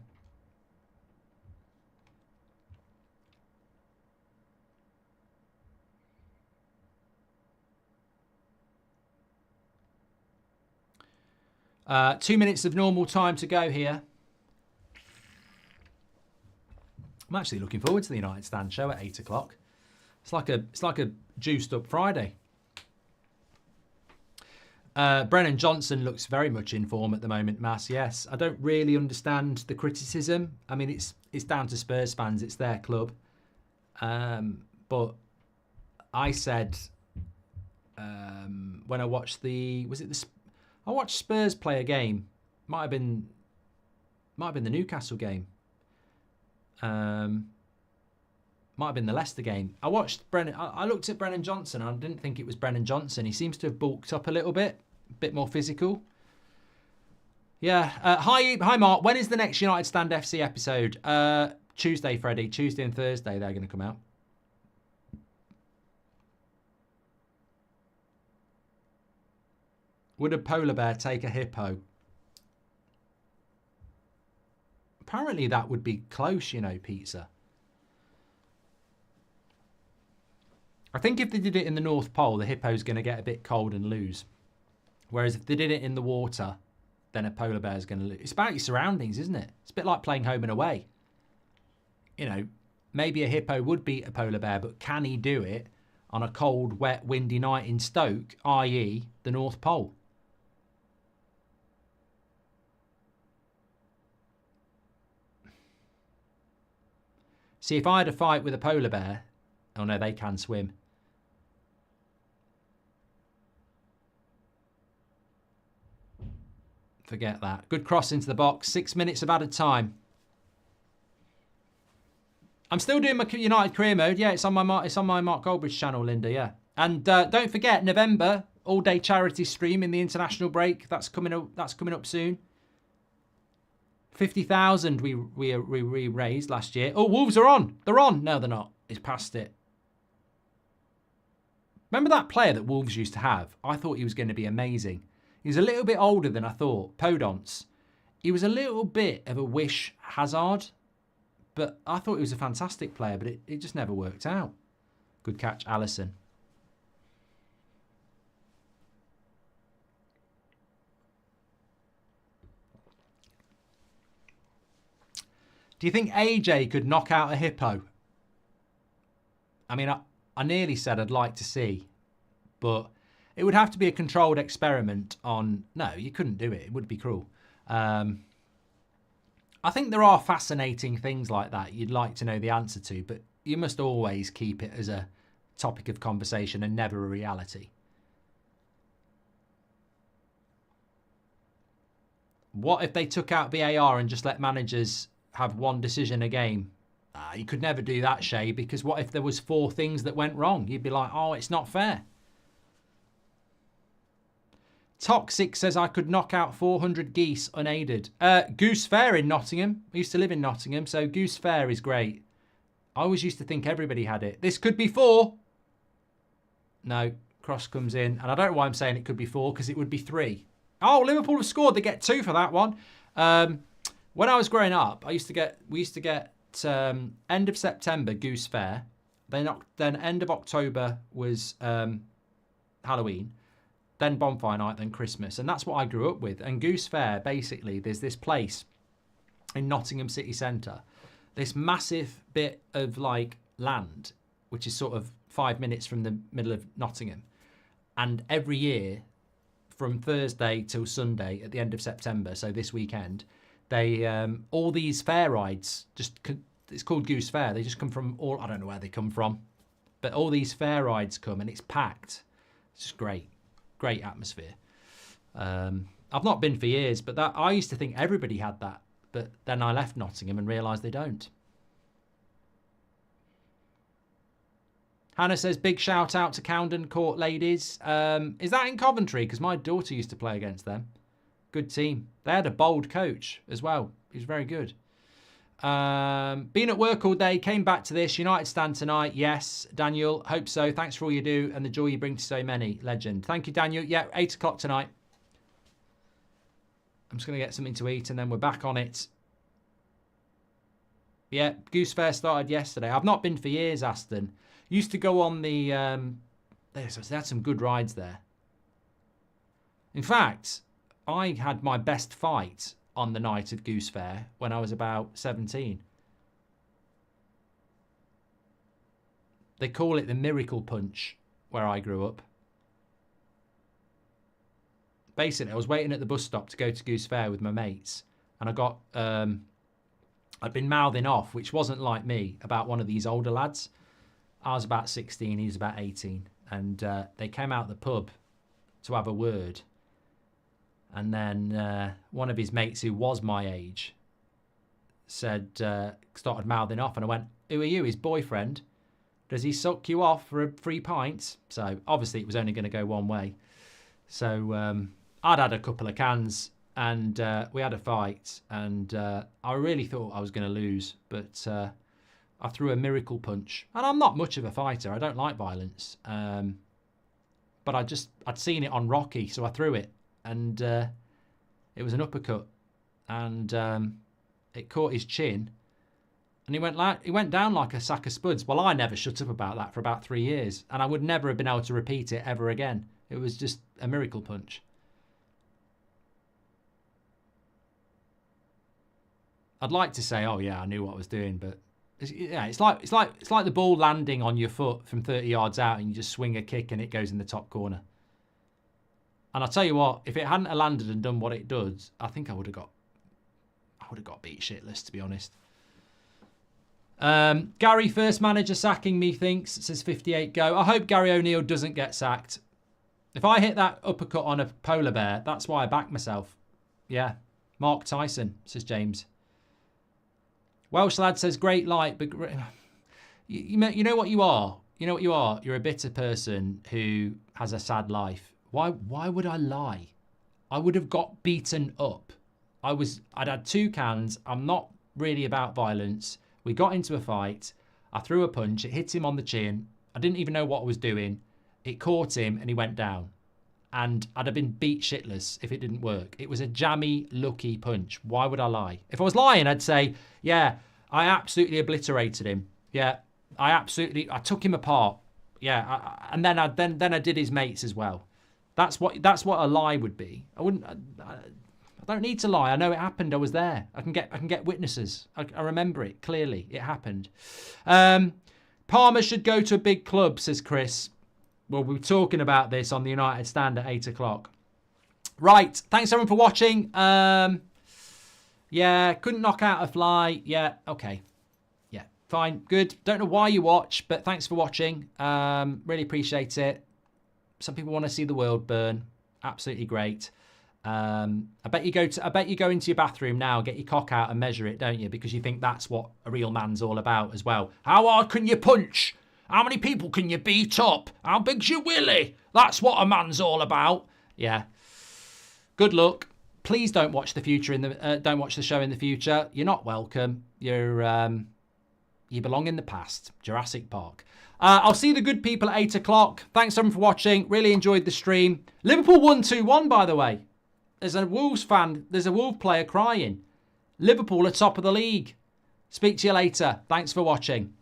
A: Uh, 2 minutes of normal time to go here. I'm actually looking forward to the United Stand show at 8 o'clock. It's like a juiced up Friday. Brennan Johnson looks very much in form at the moment, Mass. Yes, I don't really understand the criticism. I mean, it's down to Spurs fans. It's their club. But I said when I watched I watched Spurs play a game. Might have been the Newcastle game. Might have been the Leicester game. I watched Brennan. I looked at Brennan Johnson and I didn't think it was Brennan Johnson. He seems to have bulked up a little bit. A bit more physical. Yeah. Hi, Mark. When is the next United Stand FC episode? Tuesday, Freddie. Tuesday and Thursday they're going to come out. Would a polar bear take a hippo? Apparently that would be close, you know, pizza. I think if they did it in the North Pole, the hippo's going to get a bit cold and lose. Whereas if they did it in the water, then a polar bear's going to lose. It's about your surroundings, isn't it? It's a bit like playing home and away. You know, maybe a hippo would beat a polar bear, but can he do it on a cold, wet, windy night in Stoke, i.e. the North Pole? See, if I had a fight with a polar bear... Oh no, they can swim. Forget that. Good cross into the box. 6 minutes of added time. I'm still doing my United career mode. Yeah, it's on my Mark Goldbridge channel, Linda. Yeah, and don't forget November all-day charity stream in the international break. That's coming up soon. 50,000 we raised last year. Oh, Wolves are on. They're on. No, they're not. It's past it. Remember that player that Wolves used to have? I thought he was going to be amazing. He was a little bit older than I thought. Podence. He was a little bit of a wish Hazard. But I thought he was a fantastic player, but it just never worked out. Good catch, Alisson. Do you think AJ could knock out a hippo? I mean, I nearly said I'd like to see, but it would have to be a controlled experiment on... No, you couldn't do it. It would be cruel. I think there are fascinating things like that you'd like to know the answer to, but you must always keep it as a topic of conversation and never a reality. What if they took out VAR and just let managers have one decision a game? You could never do that, Shay, because what if there was 4 things that went wrong? You'd be like, oh, it's not fair. Toxic says I could knock out 400 geese unaided. Goose Fair in Nottingham. I used to live in Nottingham, so Goose Fair is great. I always used to think everybody had it. This could be 4. No, cross comes in. And I don't know why I'm saying it could be 4, because it would be 3. Oh, Liverpool have scored. They get 2 for that one. When I was growing up, we used to get end of September Goose Fair. Then end of October was Halloween. Then Bonfire Night, then Christmas. And that's what I grew up with. And Goose Fair, basically, there's this place in Nottingham city centre. This massive bit of, like, land, which is sort of 5 minutes from the middle of Nottingham. And every year, from Thursday till Sunday at the end of September, so this weekend, they all these fair rides, it's called Goose Fair. They just come from I don't know where they come from. But all these fair rides come and it's packed. It's just great. Great atmosphere. I've not been for years, but I used to think everybody had that. But then I left Nottingham and realised they don't. Hannah says, big shout out to Cowden Court ladies. Is that in Coventry? Because my daughter used to play against them. Good team. They had a bold coach as well. He was very good. Been at work all day, came back to this. United stand tonight. Yes, Daniel. Hope so. Thanks for all you do and the joy you bring to so many. Legend. Thank you, Daniel. Yeah, 8 o'clock tonight. I'm just going to get something to eat and then we're back on it. Yeah, Goose Fair started yesterday. I've not been for years, Aston. Used to go on the... they had some good rides there. In fact, I had my best fight on the night of Goose Fair when I was about 17. They call it the Miracle Punch where I grew up. basically, I was waiting at the bus stop to go to Goose Fair with my mates, and I got, I'd been mouthing off, which wasn't like me, about one of these older lads. I was about 16, he was about 18, and they came out the pub to have a word, and then one of his mates who was my age said, started mouthing off, and I went, "Who are you, his boyfriend? Does he suck you off for a free pint?" So obviously it was only going to go one way. So I'd had a couple of cans, and we had a fight, and I really thought I was going to lose, but I threw a miracle punch. And I'm not much of a fighter. I don't like violence. But I'd seen it on Rocky, so I threw it, and it was an uppercut, and it caught his chin, and he went down like a sack of spuds. Well, I never shut up about that for about 3 years, and I would never have been able to repeat it ever again. It was just a miracle punch. I'd like to say, oh yeah, I knew what I was doing, but it's like the ball landing on your foot from 30 yards out, and you just swing a kick and it goes in the top corner. And I'll tell you what, if it hadn't have landed and done what it does, I think I would have got beat shitless, to be honest. Gary, first manager sacking, methinks, says 58 go. I hope Gary O'Neill doesn't get sacked. If I hit that uppercut on a polar bear, that's why I back myself. Yeah. Mark Tyson, says James. Welsh lad says, great light, but you know what you are? You know what you are? You're a bitter person who has a sad life. Why would I lie? I would have got beaten up. I'd had 2 cans. I'm not really about violence. We got into a fight. I threw a punch. It hit him on the chin. I didn't even know what I was doing. It caught him and he went down. And I'd have been beat shitless if it didn't work. It was a jammy, lucky punch. Why would I lie? If I was lying, I'd say, yeah, I absolutely obliterated him. Yeah, I took him apart. Yeah, and then I did his mates as well. That's what a lie would be. I don't need to lie. I know it happened. I was there. I can get witnesses. I remember it clearly. It happened. Palmer should go to a big club, says Chris. Well, we were talking about this on the United Stand at 8 o'clock. Right. Thanks, everyone, for watching. Yeah, couldn't knock out a fly. Yeah, okay. Yeah, fine. Good. Don't know why you watch, but thanks for watching. Really appreciate it. Some people want to see the world burn. Absolutely great. I bet you go into your bathroom now, get your cock out and measure it, don't you? Because you think that's what a real man's all about as well. How hard can you punch? How many people can you beat up? How big's your willy? That's what a man's all about. Yeah. Good luck. Please don't watch the show in the future. You're not welcome. You belong in the past. Jurassic Park. I'll see the good people at 8 o'clock. Thanks everyone for watching. Really enjoyed the stream. Liverpool won 2-1, by the way. There's a Wolves player crying. Liverpool are top of the league. Speak to you later. Thanks for watching.